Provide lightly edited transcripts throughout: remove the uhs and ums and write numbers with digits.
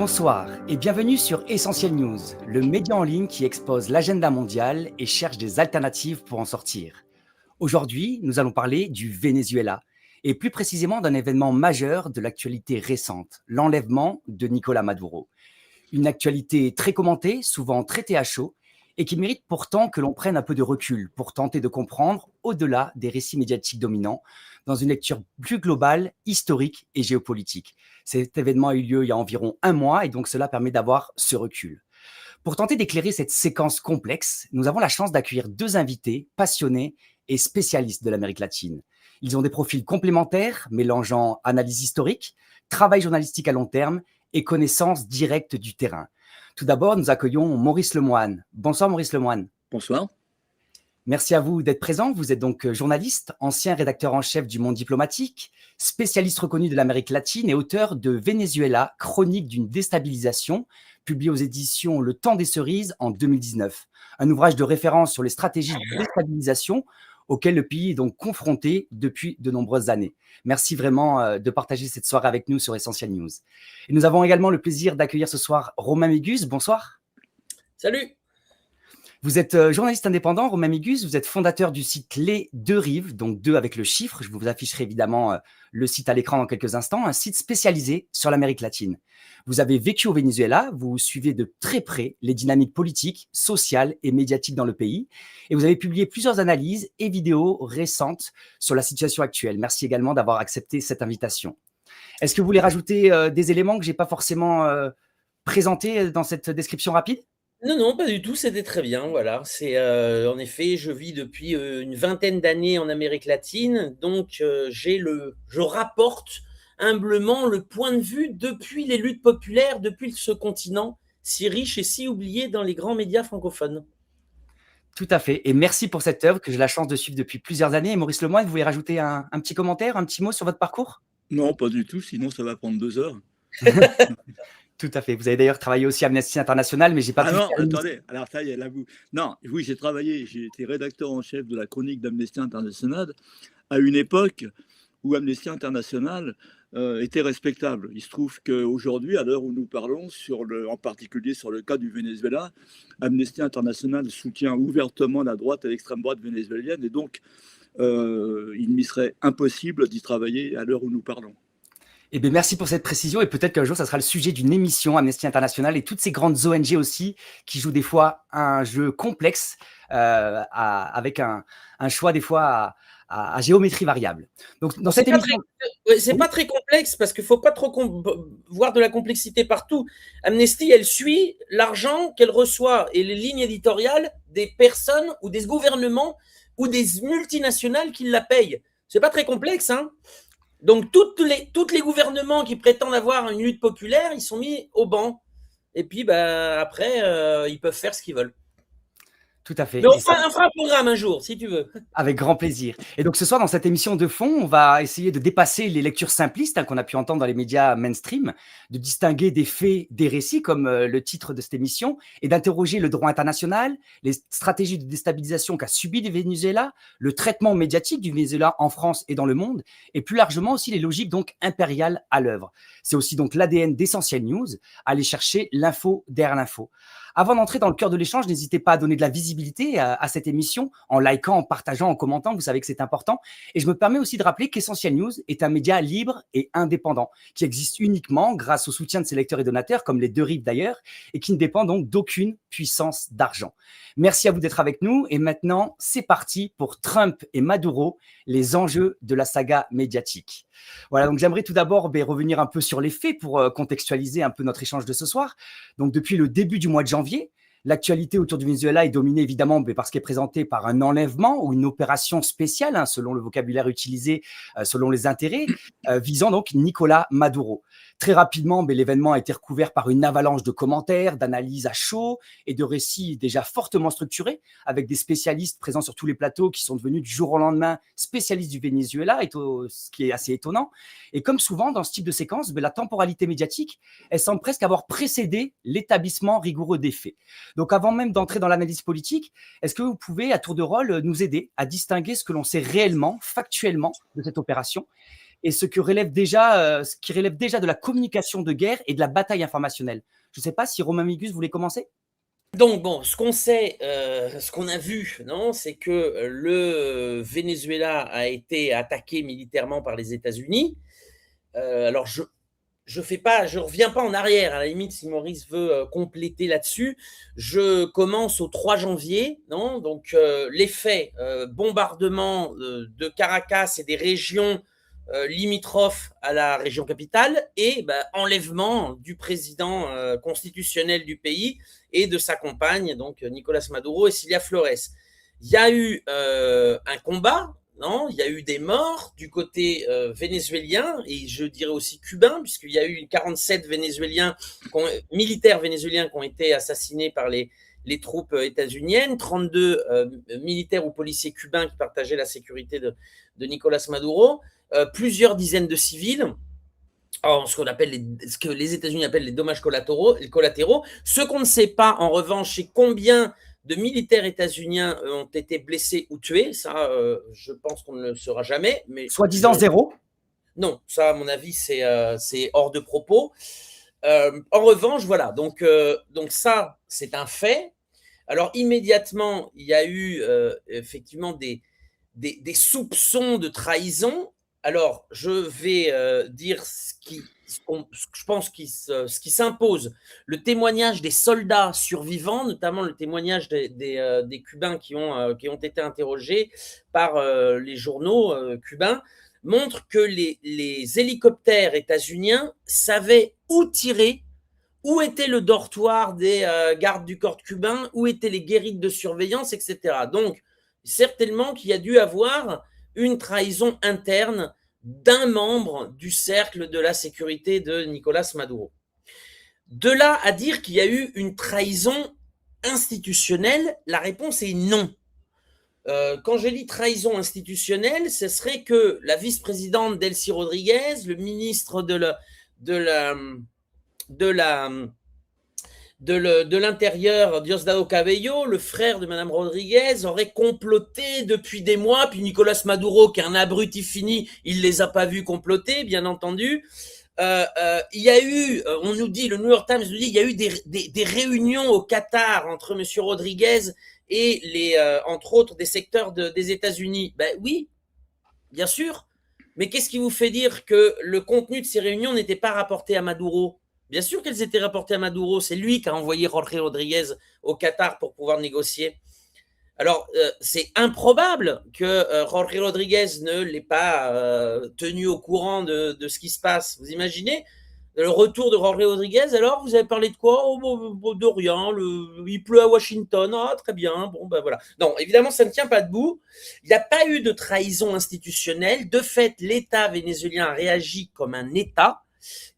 Bonsoir et bienvenue sur Essentiel News, le média en ligne qui expose l'agenda mondial et cherche des alternatives pour en sortir. Aujourd'hui, nous allons parler du Venezuela et plus précisément d'un événement majeur de l'actualité récente, l'enlèvement de Nicolás Maduro. Une actualité très commentée, souvent traitée à chaud, et qui mérite pourtant que l'on prenne un peu de recul pour tenter de comprendre au-delà des récits médiatiques dominants, dans une lecture plus globale, historique et géopolitique. Cet événement a eu lieu il y a environ un mois et donc cela permet d'avoir ce recul. Pour tenter d'éclairer cette séquence complexe, nous avons la chance d'accueillir deux invités passionnés et spécialistes de l'Amérique latine. Ils ont des profils complémentaires, mélangeant analyse historique, travail journalistique à long terme et connaissance directe du terrain. Tout d'abord, nous accueillons Maurice Lemoine. Bonsoir Maurice Lemoine. Bonsoir. Merci à vous d'être présent. Vous êtes donc journaliste, ancien rédacteur en chef du Monde diplomatique, spécialiste reconnu de l'Amérique latine et auteur de Venezuela, chronique d'une déstabilisation, publié aux éditions Le Temps des Cerises en 2019. Un ouvrage de référence sur les stratégies de déstabilisation auxquelles le pays est donc confronté depuis de nombreuses années. Merci vraiment de partager cette soirée avec nous sur Essentiel News. Et nous avons également le plaisir d'accueillir ce soir Romain Mégus. Bonsoir. Salut. Vous êtes journaliste indépendant, Romain Mégus, vous êtes fondateur du site Les Deux Rives, donc deux avec le chiffre, je vous afficherai évidemment le site à l'écran dans quelques instants, un site spécialisé sur l'Amérique latine. Vous avez vécu au Venezuela, vous suivez de très près les dynamiques politiques, sociales et médiatiques dans le pays, et vous avez publié plusieurs analyses et vidéos récentes sur la situation actuelle. Merci également d'avoir accepté cette invitation. Est-ce que vous voulez rajouter des éléments que je n'ai pas forcément présentés dans cette description rapide ? Non, pas du tout, c'était très bien, voilà. En effet, je vis depuis une vingtaine d'années en Amérique latine, donc je rapporte humblement le point de vue depuis les luttes populaires, depuis ce continent si riche et si oublié dans les grands médias francophones. Tout à fait, et merci pour cette œuvre que j'ai la chance de suivre depuis plusieurs années. Et Maurice Lemoine, vous voulez rajouter un petit commentaire, un petit mot sur votre parcours ? Non, pas du tout, sinon ça va prendre 2 heures. Tout à fait. Vous avez d'ailleurs travaillé aussi à Amnesty International, mais j'ai pas pu... non, attendez, alors ça y est, là vous... Non, oui, j'ai été rédacteur en chef de la chronique d'Amnesty International à une époque où Amnesty International était respectable. Il se trouve qu'aujourd'hui, à l'heure où nous parlons, en particulier sur le cas du Venezuela, Amnesty International soutient ouvertement la droite et l'extrême droite vénézuélienne, et donc il m'y serait impossible d'y travailler à l'heure où nous parlons. Eh bien, merci pour cette précision, et peut-être qu'un jour, ça sera le sujet d'une émission Amnesty International et toutes ces grandes ONG aussi qui jouent des fois un jeu complexe avec un choix des fois à géométrie variable. Donc, dans cette émission... C'est pas très complexe parce qu'il ne faut pas trop voir de la complexité partout. Amnesty, elle suit l'argent qu'elle reçoit et les lignes éditoriales des personnes ou des gouvernements ou des multinationales qui la payent. C'est pas très complexe, hein. Donc, tous les gouvernements qui prétendent avoir une lutte populaire, ils sont mis au banc. Et puis, après, ils peuvent faire ce qu'ils veulent. Tout à fait. Mais on fera un programme un jour, si tu veux. Avec grand plaisir. Et donc ce soir, dans cette émission de fond, on va essayer de dépasser les lectures simplistes qu'on a pu entendre dans les médias mainstream, de distinguer des faits des récits, comme le titre de cette émission, et d'interroger le droit international, les stratégies de déstabilisation qu'a subi le Venezuela, le traitement médiatique du Venezuela en France et dans le monde, et plus largement aussi les logiques donc impériales à l'œuvre. C'est aussi donc l'ADN d'Essentiel News, aller chercher l'info derrière l'info. Avant d'entrer dans le cœur de l'échange, n'hésitez pas à donner de la visibilité à cette émission en likant, en partageant, en commentant. Vous savez que c'est important. Et je me permets aussi de rappeler qu'Essentiel News est un média libre et indépendant qui existe uniquement grâce au soutien de ses lecteurs et donateurs, comme les Deux Rives d'ailleurs, et qui ne dépend donc d'aucune puissance d'argent. Merci à vous d'être avec nous. Et maintenant, c'est parti pour Trump et Maduro, les enjeux de la saga médiatique. Voilà, donc j'aimerais tout d'abord revenir un peu sur les faits pour contextualiser un peu notre échange de ce soir. Donc depuis le début du mois de janvier, l'actualité autour du Venezuela est dominée évidemment parce qu'elle est présentée par un enlèvement ou une opération spéciale, selon le vocabulaire utilisé, selon les intérêts, visant donc Nicolás Maduro. Très rapidement, l'événement a été recouvert par une avalanche de commentaires, d'analyses à chaud et de récits déjà fortement structurés, avec des spécialistes présents sur tous les plateaux qui sont devenus du jour au lendemain spécialistes du Venezuela, ce qui est assez étonnant. Et comme souvent dans ce type de séquence, la temporalité médiatique, elle semble presque avoir précédé l'établissement rigoureux des faits. Donc avant même d'entrer dans l'analyse politique, est-ce que vous pouvez, à tour de rôle, nous aider à distinguer ce que l'on sait réellement, factuellement, de cette opération et ce qui relève déjà de la communication de guerre et de la bataille informationnelle. Je ne sais pas si Romain Migus voulait commencer. Donc bon, ce qu'on sait, ce qu'on a vu, non, c'est que le Venezuela a été attaqué militairement par les États-Unis. Alors je reviens pas en arrière. À la limite, si Maurice veut compléter là-dessus, je commence au 3 janvier, non. Donc les faits, bombardement de Caracas et des régions limitrophes à la région capitale et enlèvement du président constitutionnel du pays et de sa compagne, donc Nicolás Maduro et Cilia Flores. Il y a eu un combat, non, il y a eu des morts du côté vénézuélien et je dirais aussi cubain, puisqu'il y a eu 47 militaires vénézuéliens qui ont été assassinés par les troupes états-uniennes, 32 militaires ou policiers cubains qui partageaient la sécurité de Nicolás Maduro, plusieurs dizaines de civils. Ce que les États-Unis appellent les dommages collatéraux. Ce qu'on ne sait pas, en revanche, c'est combien de militaires états-uniens ont été blessés ou tués. Ça, je pense qu'on ne le saura jamais. Soi-disant 0. Non, ça, à mon avis, c'est hors de propos. En revanche, voilà. Donc ça, c'est un fait. Alors, immédiatement, il y a eu effectivement des soupçons de trahison. Alors, je vais dire ce qui s'impose. Le témoignage des soldats survivants, notamment le témoignage des Cubains qui ont été interrogés par les journaux cubains, montre que les hélicoptères états-uniens savaient où tirer, où était le dortoir des gardes du corps cubain, où étaient les guérites de surveillance, etc. Donc, certainement qu'il y a dû avoir une trahison interne d'un membre du cercle de la sécurité de Nicolás Maduro. De là à dire qu'il y a eu une trahison institutionnelle, la réponse est non. Quand je dis trahison institutionnelle, ce serait que la vice-présidente Delcy Rodriguez, le ministre de l'Intérieur, Diosdado Cabello, le frère de Madame Rodriguez, aurait comploté depuis des mois, puis Nicolás Maduro, qui est un abruti fini, il les a pas vus comploter, bien entendu. Il y a eu, on nous dit, le New York Times nous dit, il y a eu des réunions au Qatar entre Monsieur Rodriguez et entre autres, des secteurs des États-Unis. Ben oui, bien sûr. Mais qu'est-ce qui vous fait dire que le contenu de ces réunions n'était pas rapporté à Maduro ? Bien sûr qu'elles étaient rapportées à Maduro. C'est lui qui a envoyé Jorge Rodriguez au Qatar pour pouvoir négocier. Alors, c'est improbable que Jorge Rodriguez ne l'ait pas tenu au courant de ce qui se passe. Vous imaginez le retour de Jorge Rodriguez? Alors, vous avez parlé de quoi? De rien. Il pleut à Washington. Ah, très bien. Bon, ben voilà. Non, évidemment, ça ne tient pas debout. Il n'y a pas eu de trahison institutionnelle. De fait, l'État vénézuélien a réagi comme un État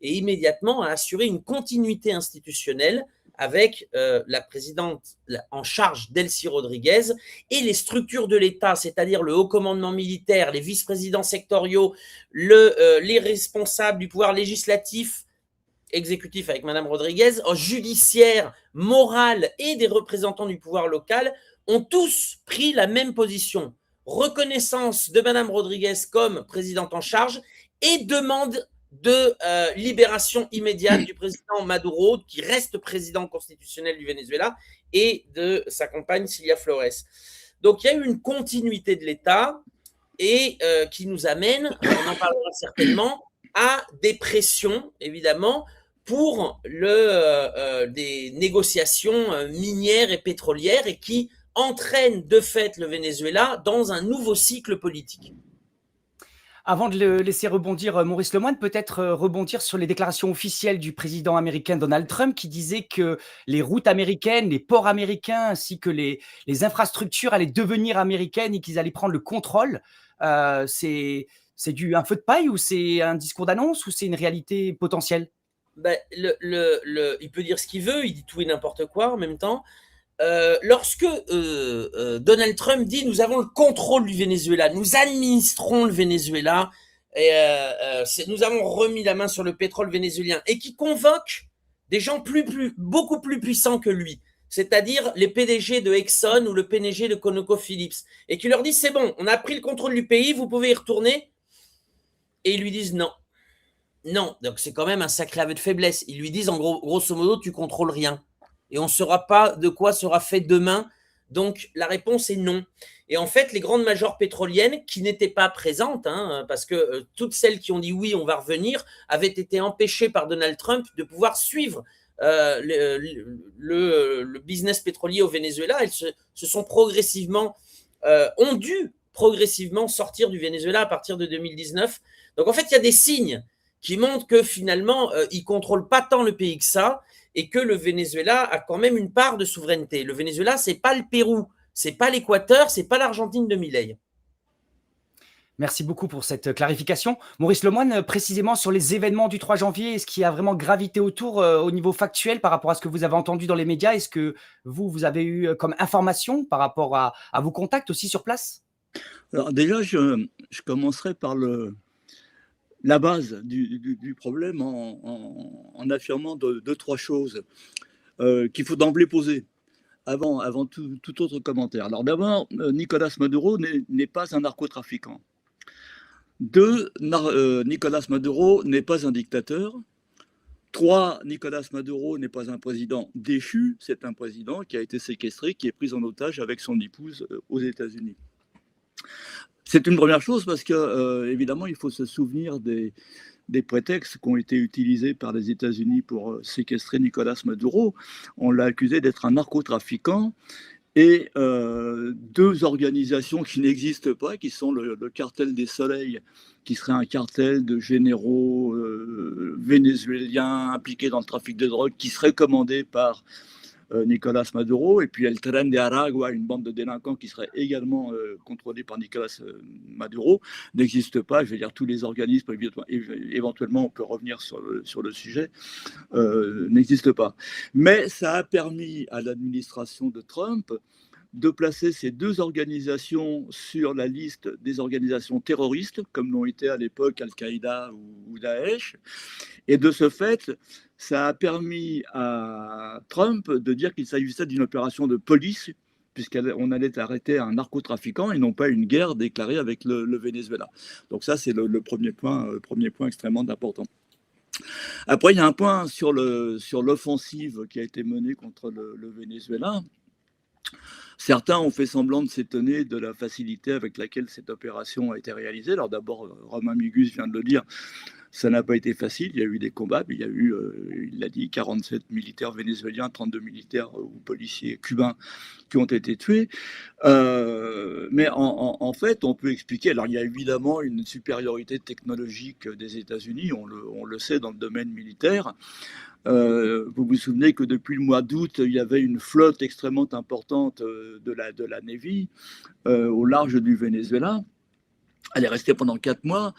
et immédiatement a assuré une continuité institutionnelle avec la présidente en charge, Delcy Rodriguez, et les structures de l'État, c'est-à-dire le haut commandement militaire, les vice-présidents sectoriaux, les responsables du pouvoir législatif, exécutif avec Madame Rodriguez, judiciaire, moral et des représentants du pouvoir local, ont tous pris la même position. Reconnaissance de Madame Rodriguez comme présidente en charge et demande de libération immédiate du président Maduro, qui reste président constitutionnel du Venezuela, et de sa compagne Cilia Flores. Donc il y a eu une continuité de l'État et qui nous amène, on en parlera certainement, à des pressions, évidemment, pour des négociations minières et pétrolières et qui entraînent de fait le Venezuela dans un nouveau cycle politique. Avant de le laisser rebondir, Maurice Lemoine, peut-être rebondir sur les déclarations officielles du président américain Donald Trump qui disait que les routes américaines, les ports américains ainsi que les infrastructures allaient devenir américaines et qu'ils allaient prendre le contrôle. C'est un feu de paille ou c'est un discours d'annonce ou c'est une réalité potentielle? Il peut dire ce qu'il veut, il dit tout et n'importe quoi en même temps. Lorsque Donald Trump dit nous avons le contrôle du Venezuela, nous administrons le Venezuela, et nous avons remis la main sur le pétrole vénézuélien, et qui convoque des gens beaucoup plus puissants que lui, c'est-à-dire les PDG de Exxon ou le PDG de ConocoPhillips, et qui leur dit c'est bon, on a pris le contrôle du pays, vous pouvez y retourner. et ils lui disent non. Non, donc c'est quand même un sacré aveu de faiblesse. Ils lui disent en gros, grosso modo, tu contrôles rien. Et on ne saura pas de quoi sera fait demain. Donc la réponse est non. Et en fait, les grandes majors pétroliennes qui n'étaient pas présentes, parce que toutes celles qui ont dit oui, on va revenir, avaient été empêchées par Donald Trump de pouvoir suivre le business pétrolier au Venezuela. Elles se sont progressivement, ont dû progressivement sortir du Venezuela à partir de 2019. Donc en fait, il y a des signes qui montrent que finalement, ils ne contrôlent pas tant le pays que ça, et que le Venezuela a quand même une part de souveraineté. Le Venezuela, ce n'est pas le Pérou, ce n'est pas l'Équateur, ce n'est pas l'Argentine de Milei. Merci beaucoup pour cette clarification. Maurice Lemoine, précisément sur les événements du 3 janvier, est-ce qu'il y a vraiment gravité autour au niveau factuel par rapport à ce que vous avez entendu dans les médias? Est-ce que vous avez eu comme information par rapport à vos contacts aussi sur place? Alors déjà, je commencerai par la base du problème en affirmant deux, trois choses qu'il faut d'emblée poser avant tout autre commentaire. Alors d'abord, Nicolas Maduro n'est pas un narcotrafiquant. Deux, Nicolas Maduro n'est pas un dictateur. Trois, Nicolas Maduro n'est pas un président déchu, c'est un président qui a été séquestré, qui est pris en otage avec son épouse aux États-Unis. C'est une première chose parce que, évidemment, il faut se souvenir des prétextes qui ont été utilisés par les États-Unis pour séquestrer Nicolas Maduro. On l'a accusé d'être un narcotrafiquant et deux organisations qui n'existent pas, qui sont le cartel des soleils, qui serait un cartel de généraux vénézuéliens impliqués dans le trafic de drogue, qui serait commandé par Nicolas Maduro, et puis El Tren de Aragua, une bande de délinquants qui serait également contrôlée par Nicolas Maduro, n'existe pas. Je veux dire, tous les organismes, éventuellement on peut revenir sur le sujet, n'existent pas. Mais ça a permis à l'administration de Trump de placer ces deux organisations sur la liste des organisations terroristes, comme l'ont été à l'époque Al-Qaïda ou Daesh. Et de ce fait, ça a permis à Trump de dire qu'il s'agissait d'une opération de police, puisqu'on allait arrêter un narcotrafiquant et non pas une guerre déclarée avec le Venezuela. Donc ça, c'est le premier point extrêmement important. Après, il y a un point sur l'offensive qui a été menée contre le Venezuela. Certains ont fait semblant de s'étonner de la facilité avec laquelle cette opération a été réalisée. Alors d'abord, Romain Migus vient de le dire, ça n'a pas été facile, il y a eu des combats, il y a eu, il l'a dit, 47 militaires vénézuéliens, 32 militaires ou policiers cubains qui ont été tués. Mais en fait, on peut expliquer, alors il y a évidemment une supériorité technologique des États-Unis, on le sait dans le domaine militaire. Vous vous souvenez que depuis le mois d'août, il y avait une flotte extrêmement importante de la Navy au large du Venezuela. Elle est restée pendant 4 mois.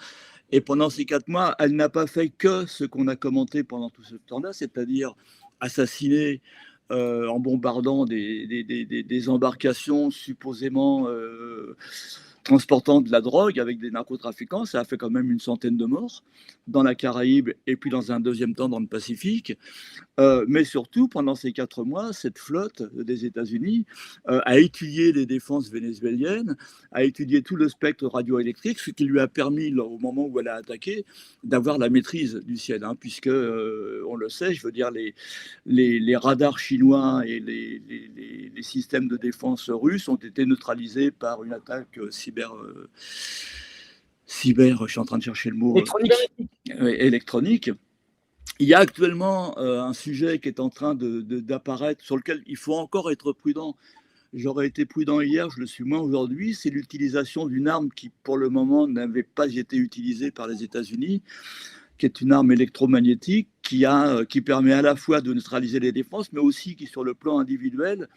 Et pendant ces 4 mois, elle n'a pas fait que ce qu'on a commenté pendant tout ce temps-là, c'est-à-dire assassiner en bombardant des embarcations supposément transportant de la drogue avec des narcotrafiquants. Ça a fait quand même une centaine de morts dans la Caraïbe et puis dans un deuxième temps dans le Pacifique. Mais surtout, pendant ces 4 mois, cette flotte des États-Unis a étudié les défenses vénézuéliennes, a étudié tout le spectre radioélectrique, ce qui lui a permis, au moment où elle a attaqué, d'avoir la maîtrise du ciel, puisque, on le sait, je veux dire, les radars chinois et les systèmes de défense russes ont été neutralisés par une attaque cyber, je suis en train de chercher le mot, électronique. Il y a actuellement un sujet qui est en train d'apparaître, sur lequel il faut encore être prudent. J'aurais été prudent hier, je le suis moins aujourd'hui. C'est l'utilisation d'une arme qui, pour le moment, n'avait pas été utilisée par les États-Unis, qui est une arme électromagnétique qui permet à la fois de neutraliser les défenses, mais aussi qui, sur le plan individuel,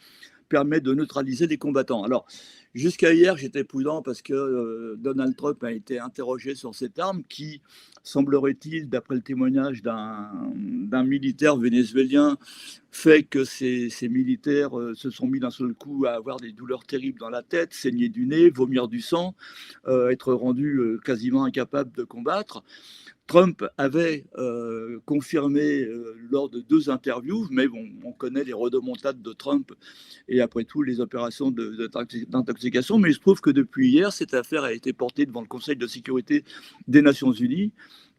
permet de neutraliser les combattants. Alors, jusqu'à hier, j'étais prudent parce que Donald Trump a été interrogé sur cette arme qui, semblerait-il, d'après le témoignage d'un militaire vénézuélien, fait que ces militaires se sont mis d'un seul coup à avoir des douleurs terribles dans la tête, saigner du nez, vomir du sang, être rendus quasiment incapables de combattre. Trump avait confirmé lors de 2 interviews, mais bon, on connaît les rodomontades de Trump et après tout les opérations d'intoxication, mais il se trouve que depuis hier, cette affaire a été portée devant le Conseil de sécurité des Nations Unies,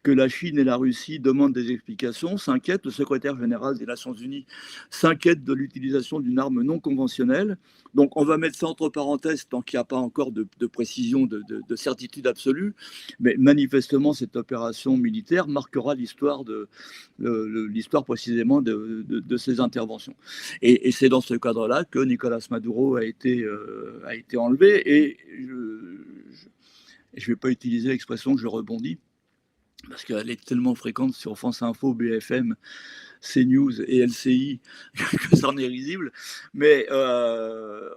que la Chine et la Russie demandent des explications, s'inquiètent, le secrétaire général des Nations Unies s'inquiète de l'utilisation d'une arme non conventionnelle. Donc on va mettre ça entre parenthèses tant qu'il n'y a pas encore de précision, de certitude absolue, mais manifestement cette opération militaire marquera l'histoire précisément de ces interventions. Et c'est dans ce cadre-là que Nicolas Maduro a été enlevé, et je ne vais pas utiliser l'expression que je rebondis, parce qu'elle est tellement fréquente sur France Info, BFM, CNews et LCI que ça en est risible. Mais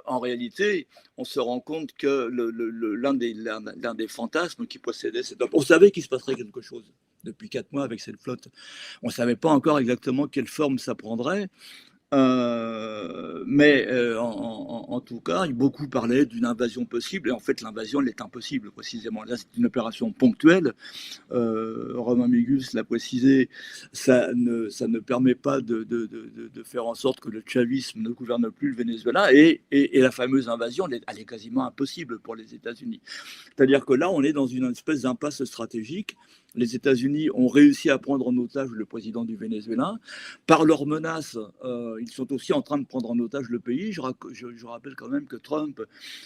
en réalité, on se rend compte que l'un des fantasmes qui possédait cette... On savait qu'il se passerait quelque chose depuis 4 mois avec cette flotte. On ne savait pas encore exactement quelle forme ça prendrait. Mais en tout cas, beaucoup parlaient d'une invasion possible, et en fait l'invasion elle est impossible précisément. Là c'est une opération ponctuelle, Romain Migus l'a précisé, ça ne permet pas de faire en sorte que le chavisme ne gouverne plus le Venezuela, et la fameuse invasion elle est quasiment impossible pour les États-Unis. C'est-à-dire que là on est dans une espèce d'impasse stratégique. Les États-Unis ont réussi à prendre en otage le président du Venezuela. Par leurs menaces, ils sont aussi en train de prendre en otage le pays. Je rappelle quand même que Trump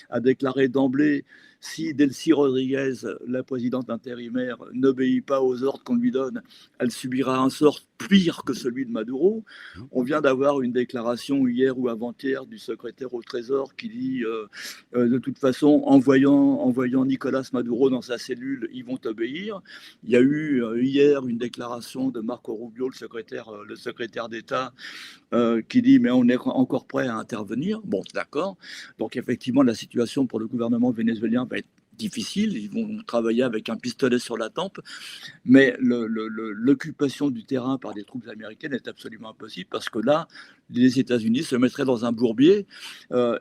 a déclaré d'emblée, si Delcy Rodriguez, la présidente intérimaire, n'obéit pas aux ordres qu'on lui donne, elle subira un sort pire que celui de Maduro. On vient d'avoir une déclaration hier ou avant-hier du secrétaire au Trésor qui dit de toute façon, en voyant Nicolas Maduro dans sa cellule, ils vont obéir. Il y a eu hier une déclaration de Marco Rubio, le secrétaire d'État, qui dit mais on est encore prêt à intervenir. Bon, d'accord. Donc effectivement, la situation pour le gouvernement vénézuélien va être difficile. Ils vont travailler avec un pistolet sur la tempe, mais l'occupation du terrain par des troupes américaines est absolument impossible, parce que là, les États-Unis se mettraient dans un bourbier,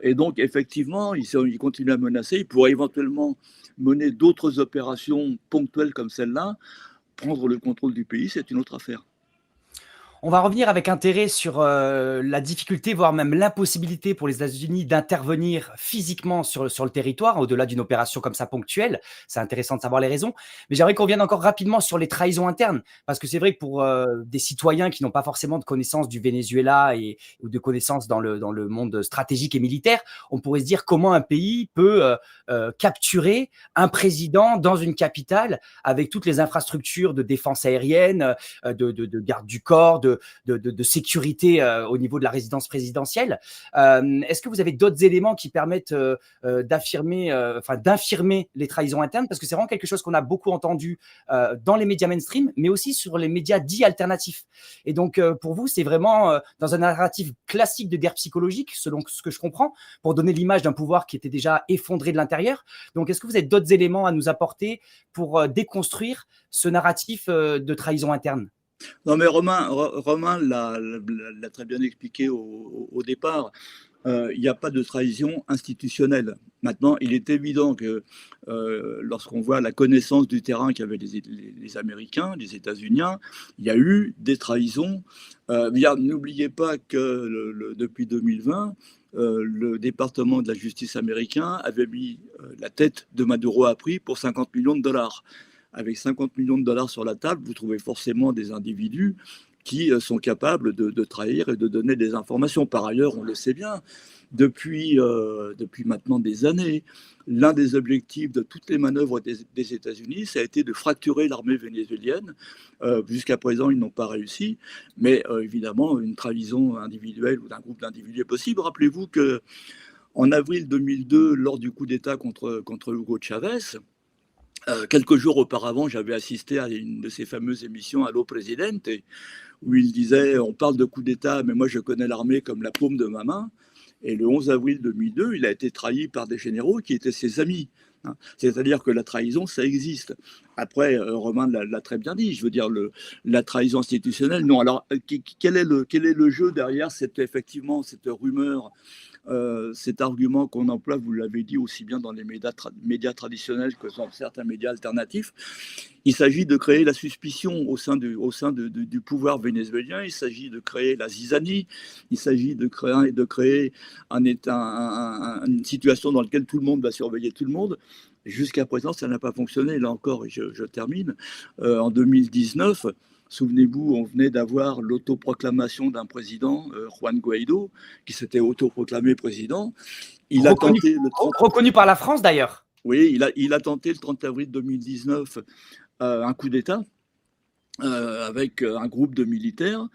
et donc effectivement, ils continuent à menacer. Ils pourraient éventuellement mener d'autres opérations ponctuelles comme celle-là. Prendre le contrôle du pays, c'est une autre affaire. On va revenir avec intérêt sur la difficulté, voire même l'impossibilité pour les États-Unis d'intervenir physiquement sur le territoire, au-delà d'une opération comme ça ponctuelle. C'est intéressant de savoir les raisons. Mais j'aimerais qu'on revienne encore rapidement sur les trahisons internes, parce que c'est vrai que pour des citoyens qui n'ont pas forcément de connaissances du Venezuela ou de connaissances dans le monde stratégique et militaire, on pourrait se dire comment un pays peut capturer un président dans une capitale avec toutes les infrastructures de défense aérienne, de garde du corps, de sécurité au niveau de la résidence présidentielle. Est-ce que vous avez d'autres éléments qui permettent d'infirmer les trahisons internes? Parce que c'est vraiment quelque chose qu'on a beaucoup entendu dans les médias mainstream, mais aussi sur les médias dits alternatifs. Et donc, pour vous, c'est vraiment dans un narratif classique de guerre psychologique, selon ce que je comprends, pour donner l'image d'un pouvoir qui était déjà effondré de l'intérieur. Donc, est-ce que vous avez d'autres éléments à nous apporter pour déconstruire ce narratif de trahison interne? Non, mais Romain l'a très bien expliqué au départ. Il n'y a pas de trahison institutionnelle. Maintenant, il est évident que lorsqu'on voit la connaissance du terrain qu'avaient les Américains, les États-Unis, il y a eu des trahisons. N'oubliez pas que depuis 2020, le département de la justice américain avait mis la tête de Maduro à prix pour 50 millions de dollars. Avec 50 millions de dollars sur la table, vous trouvez forcément des individus qui sont capables de trahir et de donner des informations. Par ailleurs, on le sait bien, depuis maintenant des années, l'un des objectifs de toutes les manœuvres des États-Unis, ça a été de fracturer l'armée vénézuélienne. Jusqu'à présent, ils n'ont pas réussi, mais évidemment, une trahison individuelle ou d'un groupe d'individus est possible. Rappelez-vous qu'en avril 2002, lors du coup d'État contre Hugo Chavez, quelques jours auparavant, j'avais assisté à une de ces fameuses émissions Allo Presidente, où il disait on parle de coup d'État, mais moi je connais l'armée comme la paume de ma main. Et le 11 avril 2002, il a été trahi par des généraux qui étaient ses amis. hein. C'est-à-dire que la trahison, ça existe. Après, Romain l'a très bien dit, je veux dire, la trahison institutionnelle, non. Alors, quel est le jeu derrière effectivement, cette rumeur, cet argument qu'on emploie, vous l'avez dit aussi bien dans les médias traditionnels que dans certains médias alternatifs? Il s'agit de créer la suspicion au sein du pouvoir vénézuélien, il s'agit de créer la zizanie, il s'agit de créer une situation dans laquelle tout le monde va surveiller tout le monde. Jusqu'à présent, ça n'a pas fonctionné. Là encore, et je termine, en 2019, souvenez-vous, on venait d'avoir l'autoproclamation d'un président, Juan Guaido, qui s'était autoproclamé président. Il a tenté reconnu par la France d'ailleurs. Oui, il a tenté le 30 avril 2019 un coup d'État avec un groupe de militaires.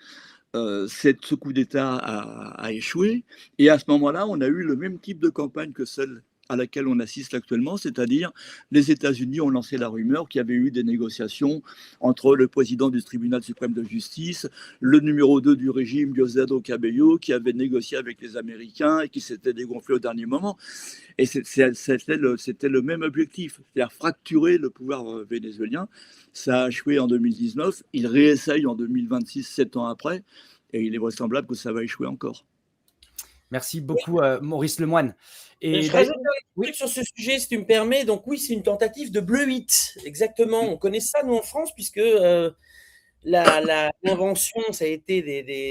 Ce coup d'État a échoué. Et à ce moment-là, on a eu le même type de campagne que celle à laquelle on assiste actuellement, c'est-à-dire les États-Unis ont lancé la rumeur qu'il y avait eu des négociations entre le président du tribunal suprême de justice, le numéro 2 du régime, Diosdado Cabello, qui avait négocié avec les Américains et qui s'était dégonflé au dernier moment. Et c'était le même objectif, c'est-à-dire fracturer le pouvoir vénézuélien. Ça a échoué en 2019, il réessaye en 2026, 7 ans après, et il est vraisemblable que ça va échouer encore. Merci beaucoup, Maurice Lemoine. Et je rajoute un truc sur ce sujet, si tu me permets. Donc oui, c'est une tentative de Bleu 8, exactement. On connaît ça, nous, en France, puisque l'invention, ça a été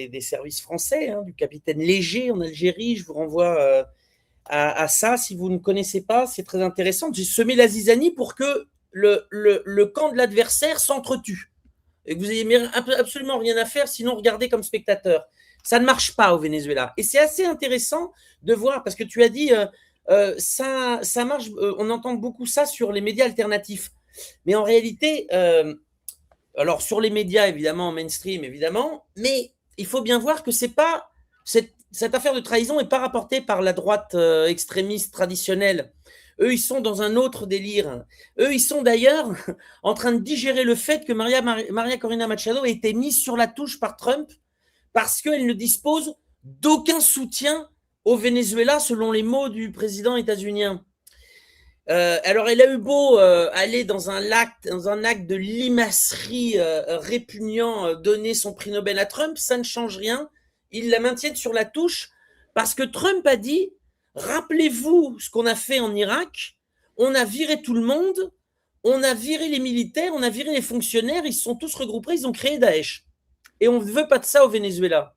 des services français, hein, du capitaine Léger en Algérie. Je vous renvoie à ça, si vous ne connaissez pas, c'est très intéressant. J'ai semé la zizanie pour que le camp de l'adversaire s'entretue et que vous ayez absolument rien à faire, sinon regardez comme spectateur. Ça ne marche pas au Venezuela. Et c'est assez intéressant de voir, parce que tu as dit, ça marche, on entend beaucoup ça sur les médias alternatifs. Mais en réalité, alors sur les médias, évidemment, mainstream, évidemment, mais il faut bien voir que c'est pas, cette affaire de trahison n'est pas rapportée par la droite extrémiste traditionnelle. Eux, ils sont dans un autre délire. Eux, ils sont d'ailleurs en train de digérer le fait que Maria Corina Machado a été mise sur la touche par Trump parce qu'elle ne dispose d'aucun soutien au Venezuela, selon les mots du président états-unien. Alors, elle a eu beau aller dans un acte de limacerie répugnant, donner son prix Nobel à Trump, ça ne change rien. Ils la maintiennent sur la touche parce que Trump a dit « Rappelez-vous ce qu'on a fait en Irak, on a viré tout le monde, on a viré les militaires, on a viré les fonctionnaires, ils se sont tous regroupés, ils ont créé Daesh. Et on ne veut pas de ça au Venezuela. »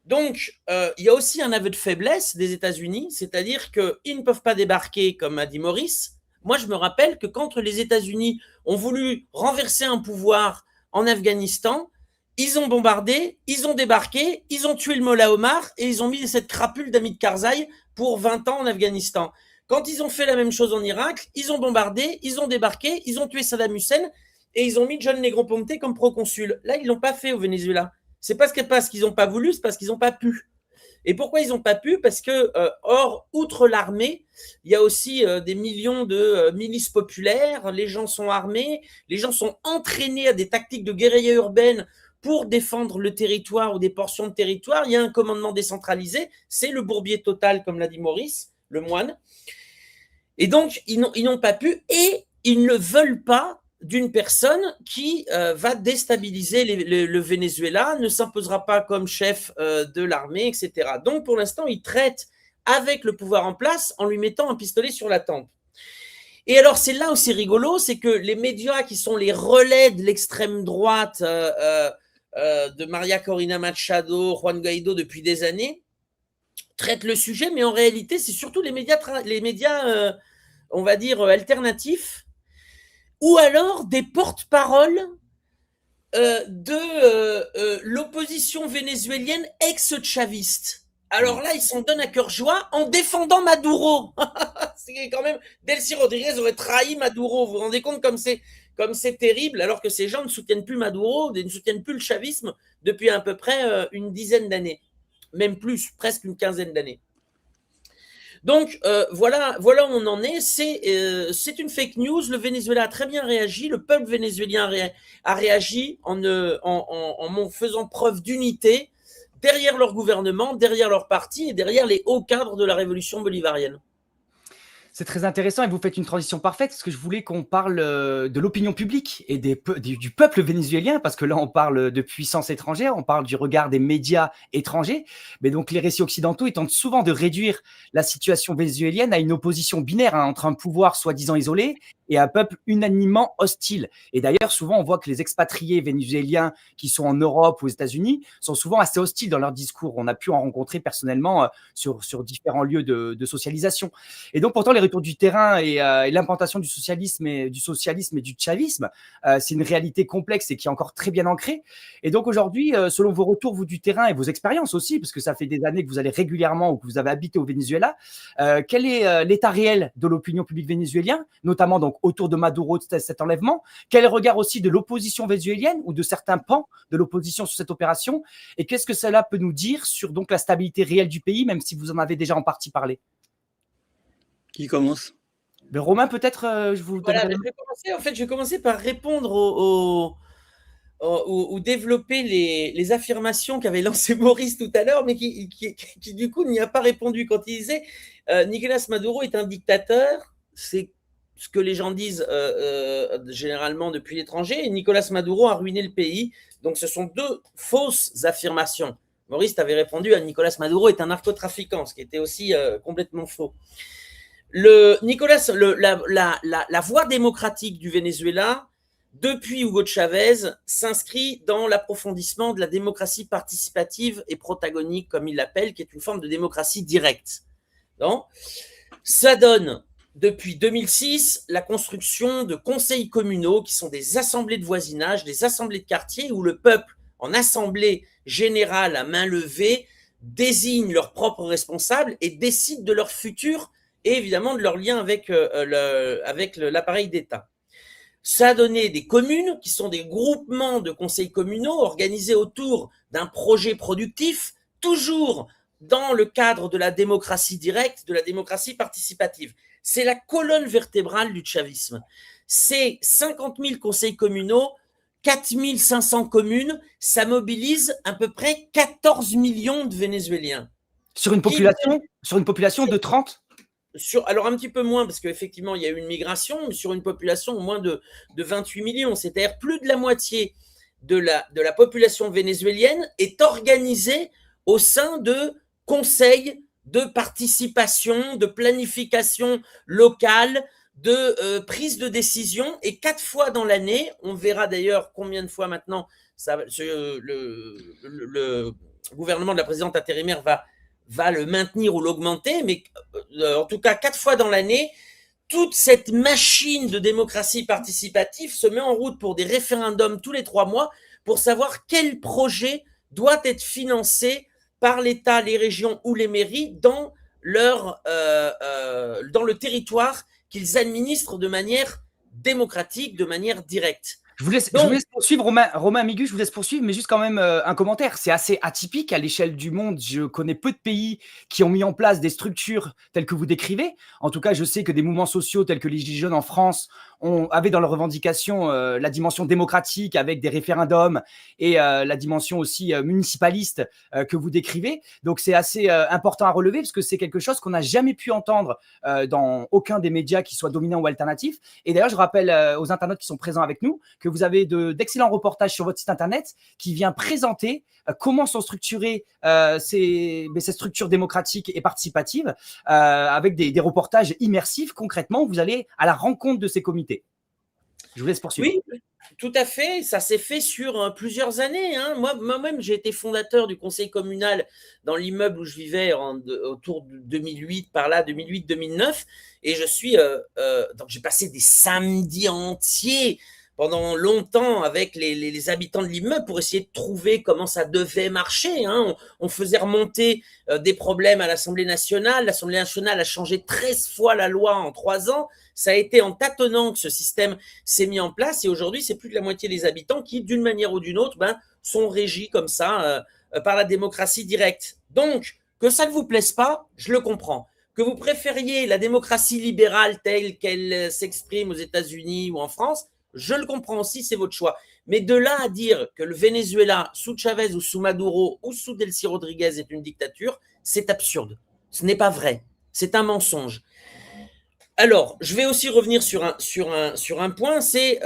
Donc, il y a aussi un aveu de faiblesse des États-Unis, c'est-à-dire qu'ils ne peuvent pas débarquer, comme a dit Maurice. Moi, je me rappelle que quand les États-Unis ont voulu renverser un pouvoir en Afghanistan, ils ont bombardé, ils ont débarqué, ils ont tué le Mollah Omar et ils ont mis cette crapule d'Hamid Karzai pour 20 ans en Afghanistan. Quand ils ont fait la même chose en Irak, ils ont bombardé, ils ont débarqué, ils ont tué Saddam Hussein et ils ont mis John Negroponte comme proconsul. Là, ils ne l'ont pas fait au Venezuela. C'est pas parce qu'ils n'ont pas voulu, c'est parce qu'ils n'ont pas pu. Et pourquoi ils n'ont pas pu? Parce que, outre l'armée, il y a aussi des millions de milices populaires, les gens sont armés, les gens sont entraînés à des tactiques de guérilla urbaine pour défendre le territoire ou des portions de territoire. Il y a un commandement décentralisé, c'est le bourbier total, comme l'a dit Maurice, le moine. Et donc, ils n'ont pas pu et ils ne veulent pas d'une personne qui va déstabiliser le Venezuela, ne s'imposera pas comme chef de l'armée, etc. Donc, pour l'instant, ils traitent avec le pouvoir en place en lui mettant un pistolet sur la tempe. Et alors, c'est là où c'est rigolo, c'est que les médias qui sont les relais de l'extrême droite de Maria Corina Machado, Juan Guaido depuis des années, traitent le sujet, mais en réalité, c'est surtout les médias on va dire, alternatifs, ou alors des porte-paroles de l'opposition vénézuélienne ex-chaviste. Alors là, ils s'en donnent à cœur joie en défendant Maduro. C'est quand même, Delcy Rodriguez aurait trahi Maduro. Vous vous rendez compte comme c'est terrible, alors que ces gens ne soutiennent plus Maduro, ne soutiennent plus le chavisme depuis à peu près une dizaine d'années. Même plus, presque une quinzaine d'années. Donc, voilà où on en est. C'est une fake news. Le Venezuela a très bien réagi. Le peuple vénézuélien a réagi en faisant preuve d'unité derrière leur gouvernement, derrière leur parti et derrière les hauts cadres de la révolution bolivarienne. C'est très intéressant et vous faites une transition parfaite parce que je voulais qu'on parle de l'opinion publique et du peuple vénézuélien parce que là on parle de puissance étrangère, on parle du regard des médias étrangers, mais donc les récits occidentaux ils tentent souvent de réduire la situation vénézuélienne à une opposition binaire entre un pouvoir soi-disant isolé et un peuple unanimement hostile. Et d'ailleurs souvent on voit que les expatriés vénézuéliens qui sont en Europe ou aux États-Unis sont souvent assez hostiles dans leur discours. On a pu en rencontrer personnellement sur différents lieux de socialisation. Et donc, pourtant, les retours du terrain et l'implantation du socialisme et du chavisme, c'est une réalité complexe et qui est encore très bien ancrée. Et donc, aujourd'hui, selon vos retours, vous, du terrain et vos expériences aussi, parce que ça fait des années que vous allez régulièrement ou que vous avez habité au Venezuela, quel est l'état réel de l'opinion publique vénézuélienne, notamment donc autour de Maduro, de cet enlèvement? Quel est le regard aussi de l'opposition vénézuélienne ou de certains pans de l'opposition sur cette opération? Et qu'est-ce que cela peut nous dire sur donc la stabilité réelle du pays, même si vous en avez déjà en partie parlé? Qui commence? Mais Romain, peut-être, je vous Voilà, donnerai. je vais commencer par répondre ou développer les affirmations qu'avait lancées Maurice tout à l'heure, mais qui du coup n'y a pas répondu quand il disait Nicolas Maduro est un dictateur. C'est ce que les gens disent généralement depuis l'étranger, et Nicolas Maduro a ruiné le pays. Donc ce sont deux fausses affirmations. Maurice avait répondu à Nicolas Maduro est un narcotrafiquant, ce qui était aussi complètement faux. La voie démocratique du Venezuela, depuis Hugo Chavez, s'inscrit dans l'approfondissement de la démocratie participative et protagonique, comme il l'appelle, qui est une forme de démocratie directe. Donc, ça donne, depuis 2006, la construction de conseils communaux qui sont des assemblées de voisinage, des assemblées de quartier où le peuple, en assemblée générale à main levée, désigne leurs propres responsables et décide de leur futur et évidemment de leur lien avec l'appareil d'État. Ça a donné des communes qui sont des groupements de conseils communaux organisés autour d'un projet productif, toujours dans le cadre de la démocratie directe, de la démocratie participative. C'est la colonne vertébrale du chavisme. C'est 50 000 conseils communaux, 4 500 communes, ça mobilise à peu près 14 millions de Vénézuéliens. Sur une population de 30? Alors un petit peu moins, parce qu'effectivement, il y a eu une migration, mais sur une population au moins de 28 millions. C'est-à-dire plus de la moitié de la population vénézuélienne est organisée au sein de conseils de participation, de planification locale, de prise de décision. Et 4 fois dans l'année, on verra d'ailleurs combien de fois maintenant le gouvernement de la présidente intérimaire va le maintenir ou l'augmenter, mais en tout cas 4 fois dans l'année, toute cette machine de démocratie participative se met en route pour des référendums tous les 3 mois pour savoir quel projet doit être financé par l'État, les régions ou les mairies dans le territoire qu'ils administrent de manière démocratique, de manière directe. Je vous laisse poursuivre, Romain Migu, je vous laisse poursuivre, mais juste quand même un commentaire. C'est assez atypique à l'échelle du monde. Je connais peu de pays qui ont mis en place des structures telles que vous décrivez. En tout cas, je sais que des mouvements sociaux tels que les Gilets jaunes en France avaient dans leurs revendications la dimension démocratique avec des référendums et la dimension aussi municipaliste que vous décrivez. Donc, c'est assez important à relever parce que c'est quelque chose qu'on n'a jamais pu entendre dans aucun des médias qui soient dominants ou alternatifs. Et d'ailleurs, je rappelle aux internautes qui sont présents avec nous que vous avez d'excellents reportages sur votre site internet qui vient présenter comment sont structurées ces structures démocratiques et participatives avec des reportages immersifs. Concrètement, vous allez à la rencontre de ces comités. Je vous laisse poursuivre. Oui, tout à fait. Ça s'est fait sur plusieurs années. Moi-même, j'ai été fondateur du conseil communal dans l'immeuble où je vivais autour de 2008, par là, 2008-2009. Et donc j'ai passé des samedis entiers pendant longtemps avec les habitants de l'immeuble pour essayer de trouver comment ça devait marcher. On faisait remonter des problèmes à l'Assemblée nationale. L'Assemblée nationale a changé 13 fois la loi en 3 ans. Ça a été en tâtonnant que ce système s'est mis en place. Et aujourd'hui, c'est plus que la moitié des habitants qui, d'une manière ou d'une autre, sont régis comme ça par la démocratie directe. Donc, que ça ne vous plaise pas, je le comprends. Que vous préfériez la démocratie libérale telle qu'elle s'exprime aux États-Unis ou en France, je le comprends aussi, c'est votre choix. Mais de là à dire que le Venezuela, sous Chavez ou sous Maduro ou sous Delcy Rodriguez est une dictature, c'est absurde. Ce n'est pas vrai. C'est un mensonge. Alors, je vais aussi revenir sur un point, c'est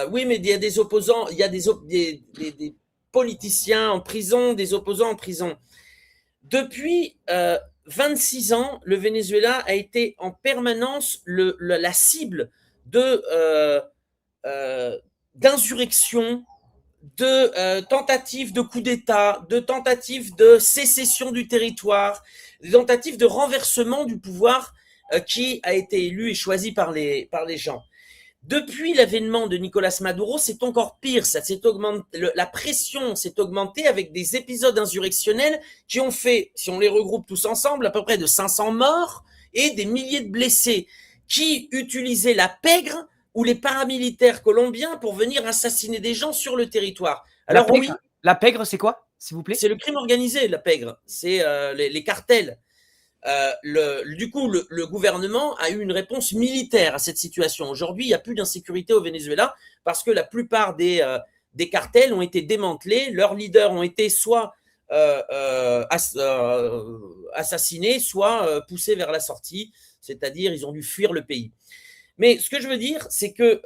oui, mais il y a des opposants, il y a des politiciens en prison, des opposants en prison. Depuis 26 ans, le Venezuela a été en permanence la cible de d'insurrections, de tentatives de coup d'État, de tentatives de sécession du territoire, de tentatives de renversement du pouvoir qui a été élu et choisi par les gens. Depuis l'avènement de Nicolas Maduro, c'est encore pire. La pression s'est augmentée avec des épisodes insurrectionnels qui ont fait, si on les regroupe tous ensemble, à peu près de 500 morts et des milliers de blessés qui utilisaient la pègre ou les paramilitaires colombiens pour venir assassiner des gens sur le territoire. Alors la pègre, c'est quoi, s'il vous plaît? C'est le crime organisé, la pègre. C'est les cartels. Du coup, le gouvernement a eu une réponse militaire à cette situation. Aujourd'hui, il n'y a plus d'insécurité au Venezuela parce que la plupart des cartels ont été démantelés. Leurs leaders ont été soit assassinés, soit poussés vers la sortie, c'est-à-dire ils ont dû fuir le pays. Mais ce que je veux dire, c'est que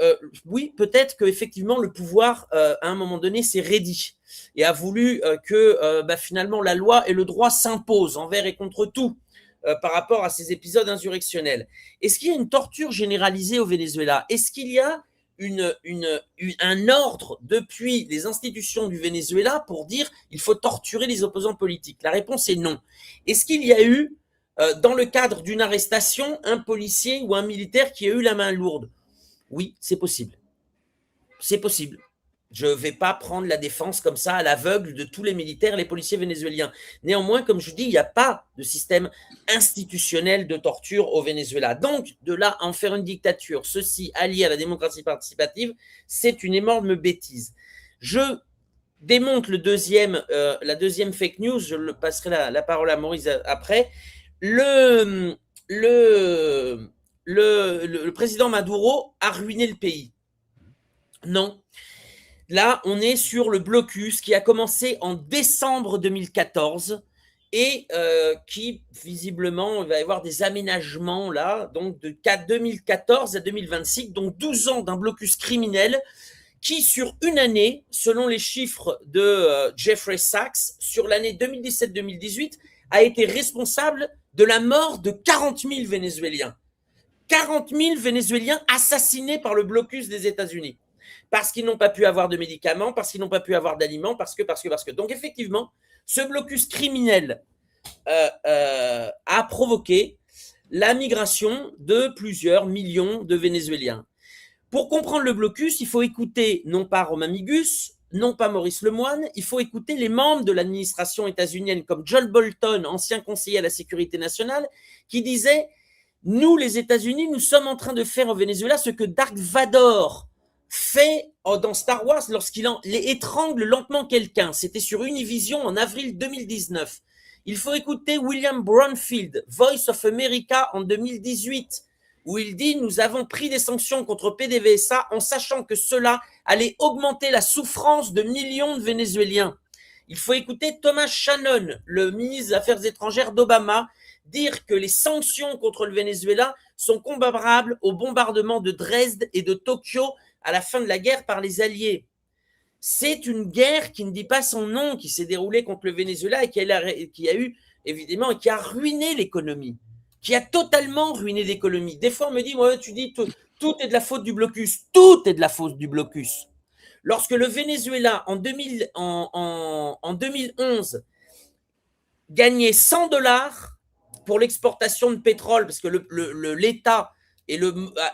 oui, peut-être qu'effectivement le pouvoir, à un moment donné, s'est raidi et a voulu que finalement la loi et le droit s'imposent envers et contre tout par rapport à ces épisodes insurrectionnels. Est-ce qu'il y a une torture généralisée au Venezuela? Est-ce qu'il y a un ordre depuis les institutions du Venezuela pour dire il faut torturer les opposants politiques? La réponse est non. Est-ce qu'il y a eu dans le cadre d'une arrestation, un policier ou un militaire qui a eu la main lourde? Oui, c'est possible. C'est possible. Je ne vais pas prendre la défense comme ça à l'aveugle de tous les militaires et les policiers vénézuéliens. Néanmoins, comme je dis, il n'y a pas de système institutionnel de torture au Venezuela. Donc, de là à en faire une dictature, ceci allié à la démocratie participative, c'est une énorme bêtise. Je démonte la deuxième fake news, je passerai la parole à Maurice après. Le président Maduro a ruiné le pays. Non. Là, on est sur le blocus qui a commencé en décembre 2014 et qui, visiblement, il va y avoir des aménagements là, donc de 2014 à 2026, donc 12 ans d'un blocus criminel qui, sur une année, selon les chiffres de Jeffrey Sachs, sur l'année 2017-2018, a été responsable de la mort de 40 000 Vénézuéliens. 40 000 Vénézuéliens assassinés par le blocus des États-Unis. Parce qu'ils n'ont pas pu avoir de médicaments, parce qu'ils n'ont pas pu avoir d'aliments, parce que. Donc, effectivement, ce blocus criminel a provoqué la migration de plusieurs millions de Vénézuéliens. Pour comprendre le blocus, il faut écouter non pas Romain Migus, non pas Maurice Lemoine, il faut écouter les membres de l'administration états-unienne comme John Bolton, ancien conseiller à la sécurité nationale, qui disait « Nous, les États-Unis, nous sommes en train de faire au Venezuela ce que Dark Vador fait dans Star Wars lorsqu'il étrangle lentement quelqu'un. » C'était sur Univision en avril 2019. Il faut écouter William Bromfield, Voice of America en 2018, où il dit « Nous avons pris des sanctions contre PDVSA en sachant que cela allait augmenter la souffrance de millions de Vénézuéliens. » Il faut écouter Thomas Shannon, le ministre des Affaires étrangères d'Obama, dire que les sanctions contre le Venezuela sont comparables au bombardement de Dresde et de Tokyo à la fin de la guerre par les Alliés. C'est une guerre qui ne dit pas son nom, qui s'est déroulée contre le Venezuela et qui a eu, évidemment, et qui a ruiné l'économie, qui a totalement ruiné l'économie. Des fois, on me dit, ouais, tu dis, tout est de la faute du blocus. Tout est de la faute du blocus. Lorsque le Venezuela, en 2011, gagnait $100 pour l'exportation de pétrole, parce que l'État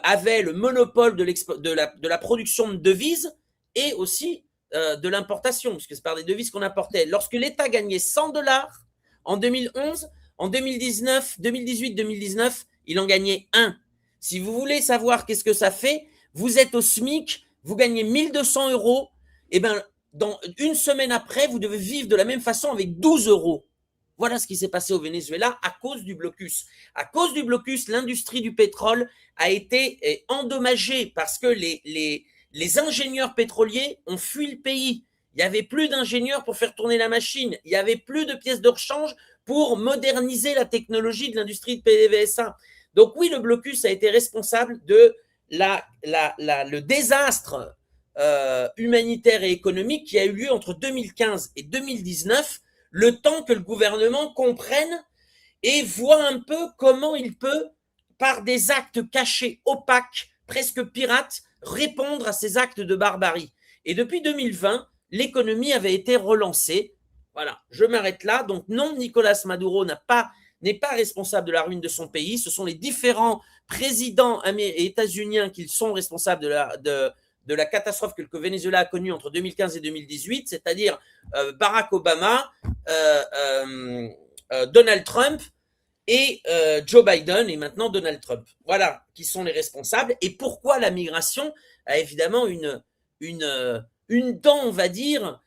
avait le monopole de la production de devises et aussi de l'importation, puisque c'est par des devises qu'on importait. Lorsque l'État gagnait $100 en 2011, en 2018-2019, il en gagnait 1. Si vous voulez savoir qu'est-ce que ça fait, vous êtes au SMIC, vous gagnez 1200 €, et bien, dans une semaine après, vous devez vivre de la même façon avec 12 €. Voilà ce qui s'est passé au Venezuela à cause du blocus. À cause du blocus, l'industrie du pétrole a été endommagée parce que les ingénieurs pétroliers ont fui le pays. Il n'y avait plus d'ingénieurs pour faire tourner la machine. Il n'y avait plus de pièces de rechange pour moderniser la technologie de l'industrie de PDVSA. Donc oui, le blocus a été responsable de le désastre humanitaire et économique qui a eu lieu entre 2015 et 2019, le temps que le gouvernement comprenne et voit un peu comment il peut, par des actes cachés, opaques, presque pirates, répondre à ces actes de barbarie. Et depuis 2020, l'économie avait été relancée. Voilà, je m'arrête là. Donc non, Nicolas Maduro n'est pas responsable de la ruine de son pays. Ce sont les différents présidents états-uniens qui sont responsables de la catastrophe que le Venezuela a connue entre 2015 et 2018, c'est-à-dire Barack Obama, Donald Trump et Joe Biden et maintenant Donald Trump. Voilà qui sont les responsables. Et pourquoi la migration a évidemment une dent, on va dire,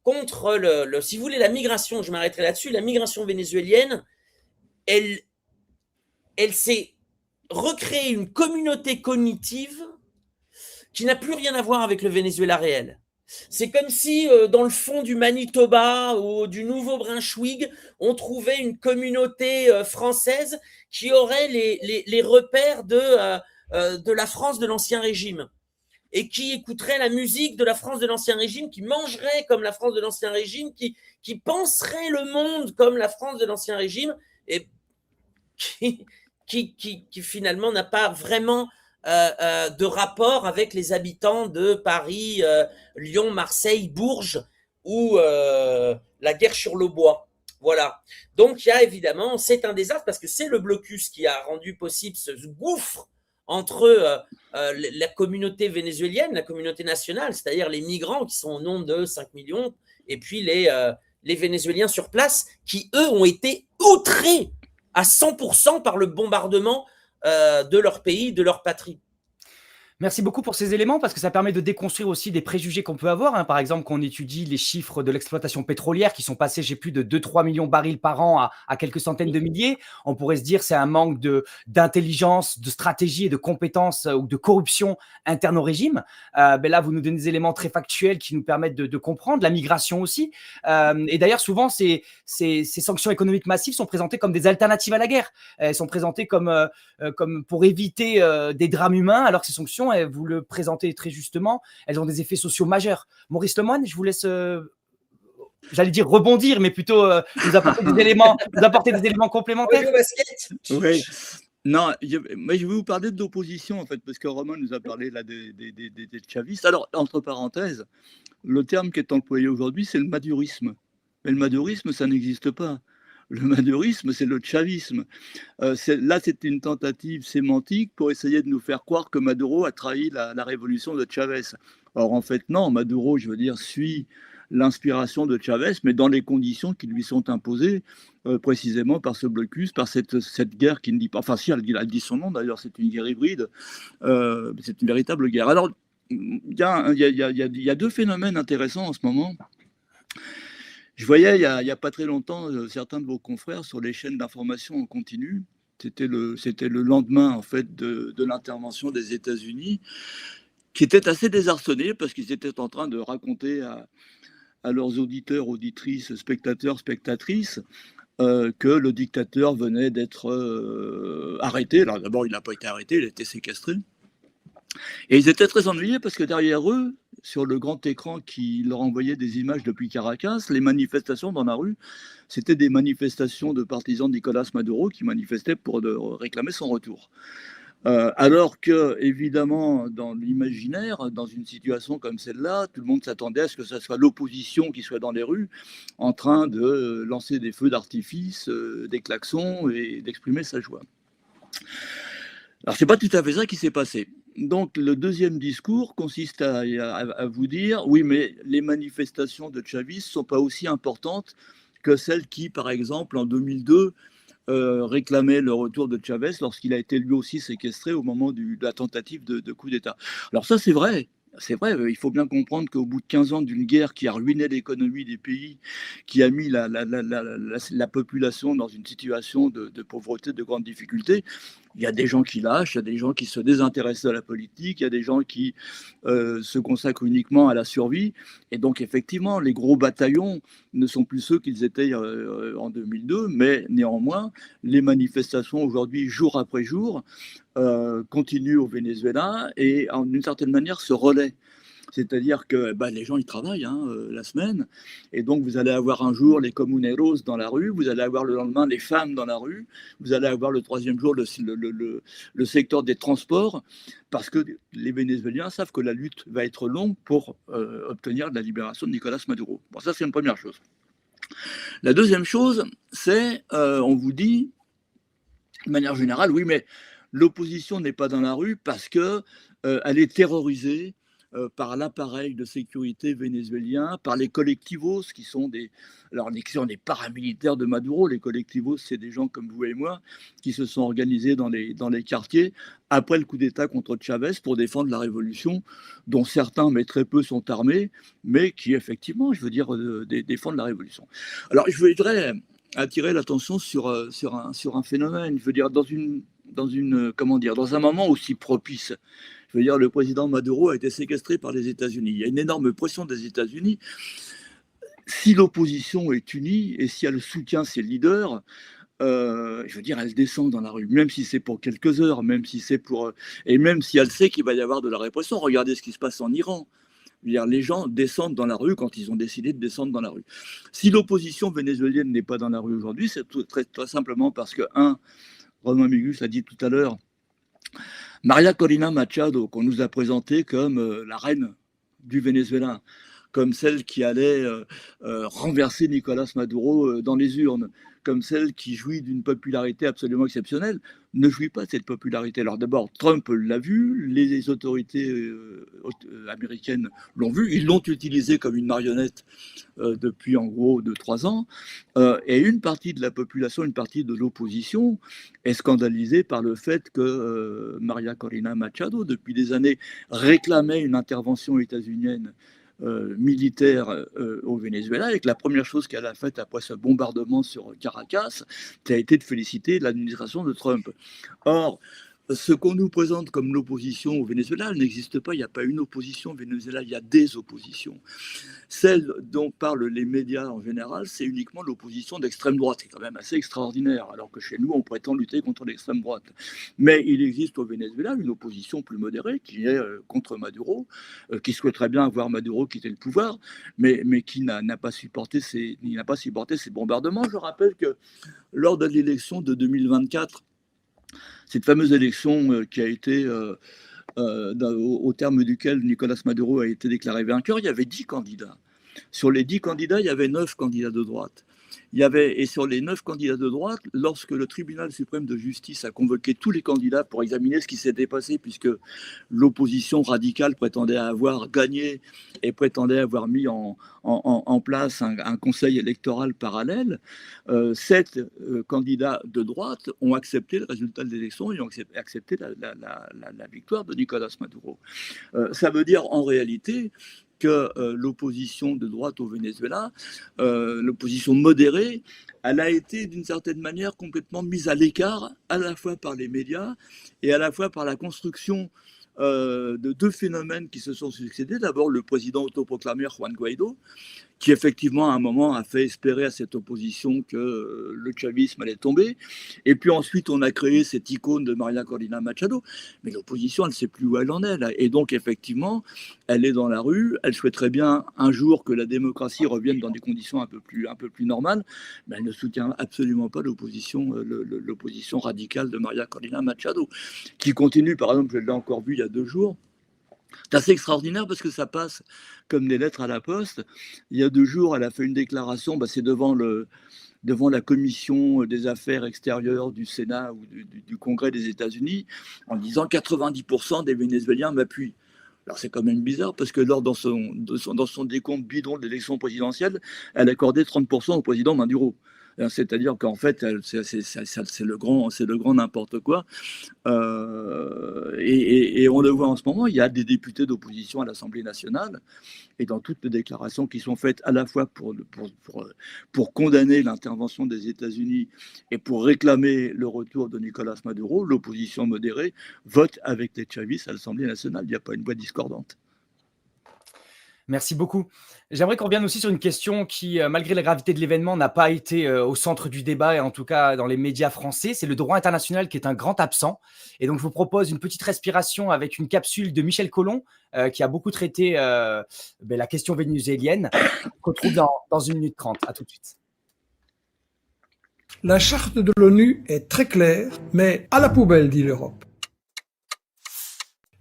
contre si vous voulez, la migration, je m'arrêterai là-dessus, la migration vénézuélienne, elle s'est recréée une communauté cognitive qui n'a plus rien à voir avec le Venezuela réel. C'est comme si dans le fond du Manitoba ou du Nouveau-Brunswick, on trouvait une communauté française qui aurait les repères de la France de l'Ancien Régime et qui écouterait la musique de la France de l'Ancien Régime, qui mangerait comme la France de l'Ancien Régime, qui penserait le monde comme la France de l'Ancien Régime et qui finalement n'a pas vraiment de rapport avec les habitants de Paris, Lyon, Marseille, Bourges ou la Guerre-sur-le-Bois. Voilà. Donc, il y a évidemment, c'est un désastre parce que c'est le blocus qui a rendu possible ce gouffre entre la communauté vénézuélienne, la communauté nationale, c'est-à-dire les migrants qui sont au nombre de 5 millions, et puis les Vénézuéliens sur place qui, eux, ont été outrés à 100% par le bombardement de leur pays, de leur patrie. Merci beaucoup pour ces éléments parce que ça permet de déconstruire aussi des préjugés qu'on peut avoir. Par exemple, quand on étudie les chiffres de l'exploitation pétrolière qui sont passés chez plus de 2-3 millions de barils par an à quelques centaines de milliers, on pourrait se dire que c'est un manque d'intelligence, de stratégie et de compétences ou de corruption interne au régime. Là, vous nous donnez des éléments très factuels qui nous permettent de comprendre. La migration aussi. Et d'ailleurs, souvent, ces sanctions économiques massives sont présentées comme des alternatives à la guerre. Elles sont présentées comme pour éviter des drames humains, alors que ces sanctions, vous le présentez très justement, elles ont des effets sociaux majeurs. Maurice Lemoine, je vous laisse, j'allais dire rebondir, mais plutôt nous apporter des éléments complémentaires. Oui. Non, mais je vais vous parler de l'opposition, en fait, parce que Romain nous a parlé là des chavistes. Alors, entre parenthèses, le terme qui est employé aujourd'hui, c'est le madurisme. Mais le madurisme, ça n'existe pas. Le madurisme, c'est le chavisme. Là, c'est une tentative sémantique pour essayer de nous faire croire que Maduro a trahi la révolution de Chavez. Or, en fait, non, Maduro, je veux dire, suit l'inspiration de Chavez, mais dans les conditions qui lui sont imposées, précisément par ce blocus, par cette guerre qui ne dit pas... Enfin, si, elle dit son nom, d'ailleurs, c'est une guerre hybride. C'est une véritable guerre. Alors, il y a deux phénomènes intéressants en ce moment. Je voyais il y a pas très longtemps certains de vos confrères sur les chaînes d'information en continu. C'était le lendemain en fait de l'intervention des États-Unis, qui étaient assez désarçonnés parce qu'ils étaient en train de raconter à leurs auditeurs, auditrices, spectateurs, spectatrices que le dictateur venait d'être arrêté. Alors d'abord, il n'a pas été arrêté, il a été séquestré. Et ils étaient très ennuyés parce que derrière eux, sur le grand écran qui leur envoyait des images depuis Caracas, les manifestations dans la rue, c'était des manifestations de partisans de Nicolas Maduro qui manifestaient pour réclamer son retour. Alors que, évidemment, dans l'imaginaire, dans une situation comme celle-là, tout le monde s'attendait à ce que ce soit l'opposition qui soit dans les rues, en train de lancer des feux d'artifice, des klaxons et d'exprimer sa joie. Alors, c'est pas tout à fait ça qui s'est passé. Donc, le deuxième discours consiste à vous dire, oui, mais les manifestations de chavistes ne sont pas aussi importantes que celles qui, par exemple, en 2002, réclamaient le retour de Chavez lorsqu'il a été lui aussi séquestré au moment de la tentative de coup d'État. Alors ça, c'est vrai. c'est vrai, il faut bien comprendre qu'au bout de 15 ans d'une guerre qui a ruiné l'économie des pays, qui a mis la population dans une situation de pauvreté, de grandes difficultés, il y a des gens qui lâchent, il y a des gens qui se désintéressent de la politique, il y a des gens qui se consacrent uniquement à la survie. Et donc, effectivement, les gros bataillons ne sont plus ceux qu'ils étaient en 2002, mais néanmoins, les manifestations aujourd'hui, jour après jour, continuent au Venezuela et, d'une certaine manière, se relaient. C'est-à-dire que les gens, ils travaillent la semaine. Et donc, vous allez avoir un jour les comuneros dans la rue, vous allez avoir le lendemain les femmes dans la rue, vous allez avoir le troisième jour le secteur des transports, parce que les Vénézuéliens savent que la lutte va être longue pour obtenir la libération de Nicolas Maduro. Bon, ça, c'est une première chose. La deuxième chose, c'est, on vous dit, de manière générale, oui, mais l'opposition n'est pas dans la rue parce qu'elle est terrorisée par l'appareil de sécurité vénézuélien, par les collectivos, qui sont des paramilitaires de Maduro. Les collectivos, c'est des gens comme vous et moi qui se sont organisés dans les quartiers après le coup d'État contre Chavez pour défendre la révolution, dont certains, mais très peu, sont armés, mais qui, effectivement, défendent la révolution. Alors, je voudrais attirer l'attention sur un phénomène. Je veux dire, dans un moment aussi propice. Je veux dire, le président Maduro a été séquestré par les États-Unis. Il y a une énorme pression des États-Unis. Si l'opposition est unie et si elle soutient ses leaders, elle descend dans la rue, même si c'est pour quelques heures, même si elle sait qu'il va y avoir de la répression. Regardez ce qui se passe en Iran. Les gens descendent dans la rue quand ils ont décidé de descendre dans la rue. Si l'opposition vénézuélienne n'est pas dans la rue aujourd'hui, c'est très simplement parce que, Romain Migus l'a dit tout à l'heure, María Corina Machado, qu'on nous a présentée comme la reine du Venezuela, comme celle qui allait renverser Nicolas Maduro dans les urnes, comme celle qui jouit d'une popularité absolument exceptionnelle, ne jouit pas de cette popularité. Alors d'abord, Trump l'a vu, les autorités américaines l'ont vu, ils l'ont utilisé comme une marionnette depuis en gros 2-3 ans, et une partie de la population, une partie de l'opposition est scandalisée par le fait que María Corina Machado, depuis des années, réclamait une intervention états-unienne militaire au Venezuela, et que la première chose qu'elle a faite après ce bombardement sur Caracas, ça a été de féliciter l'administration de Trump. Or, ce qu'on nous présente comme l'opposition au Venezuela, elle n'existe pas. Il n'y a pas une opposition au Venezuela, il y a des oppositions. Celle dont parlent les médias en général, c'est uniquement l'opposition d'extrême droite. C'est quand même assez extraordinaire, alors que chez nous, on prétend lutter contre l'extrême droite. Mais il existe au Venezuela une opposition plus modérée qui est contre Maduro, qui souhaiterait bien voir Maduro quitter le pouvoir, mais qui n'a pas supporté ces bombardements. Je rappelle que lors de l'élection de 2024, cette fameuse élection qui a été, au terme duquel Nicolas Maduro a été déclaré vainqueur, il y avait 10 candidats. Sur les 10 candidats, il y avait 9 candidats de droite. Et sur les 9 candidats de droite, lorsque le tribunal suprême de justice a convoqué tous les candidats pour examiner ce qui s'était passé, puisque l'opposition radicale prétendait avoir gagné et prétendait avoir mis en place un conseil électoral parallèle, 7 candidats de droite ont accepté le résultat de l'élection et ont accepté la victoire de Nicolas Maduro. Ça veut dire en réalité que l'opposition de droite au Venezuela, l'opposition modérée, elle a été d'une certaine manière complètement mise à l'écart, à la fois par les médias et à la fois par la construction de deux phénomènes qui se sont succédés. D'abord, le président autoproclamé Juan Guaidó, qui effectivement à un moment a fait espérer à cette opposition que le chavisme allait tomber. Et puis ensuite, on a créé cette icône de María Corina Machado. Mais l'opposition, elle ne sait plus où elle en est, là. Et donc, effectivement, elle est dans la rue. Elle souhaiterait bien un jour que la démocratie revienne dans des conditions un peu plus normales. Mais elle ne soutient absolument pas l'opposition radicale de María Corina Machado, qui continue, par exemple, je l'ai encore vu il y a 2 jours. C'est assez extraordinaire parce que ça passe comme des lettres à la poste. Il y a 2 jours, elle a fait une déclaration, c'est devant la commission des affaires extérieures du Sénat ou du Congrès des États-Unis, en disant 90% des Vénézuéliens m'appuient. Alors c'est quand même bizarre parce que dans son décompte bidon de l'élection présidentielle, elle accordait 30% au président Maduro. C'est-à-dire qu'en fait, c'est le grand n'importe quoi. Et on le voit en ce moment, il y a des députés d'opposition à l'Assemblée nationale, et dans toutes les déclarations qui sont faites à la fois pour condamner l'intervention des États-Unis et pour réclamer le retour de Nicolas Maduro, l'opposition modérée vote avec les chavistes à l'Assemblée nationale. Il n'y a pas une voix discordante. Merci beaucoup. J'aimerais qu'on revienne aussi sur une question qui, malgré la gravité de l'événement, n'a pas été au centre du débat, et en tout cas dans les médias français. C'est le droit international qui est un grand absent. Et donc, je vous propose une petite respiration avec une capsule de Michel Collomb, qui a beaucoup traité la question vénézuélienne, qu'on trouve dans 1 minute 30. À tout de suite. La charte de l'ONU est très claire, mais à la poubelle, dit l'Europe.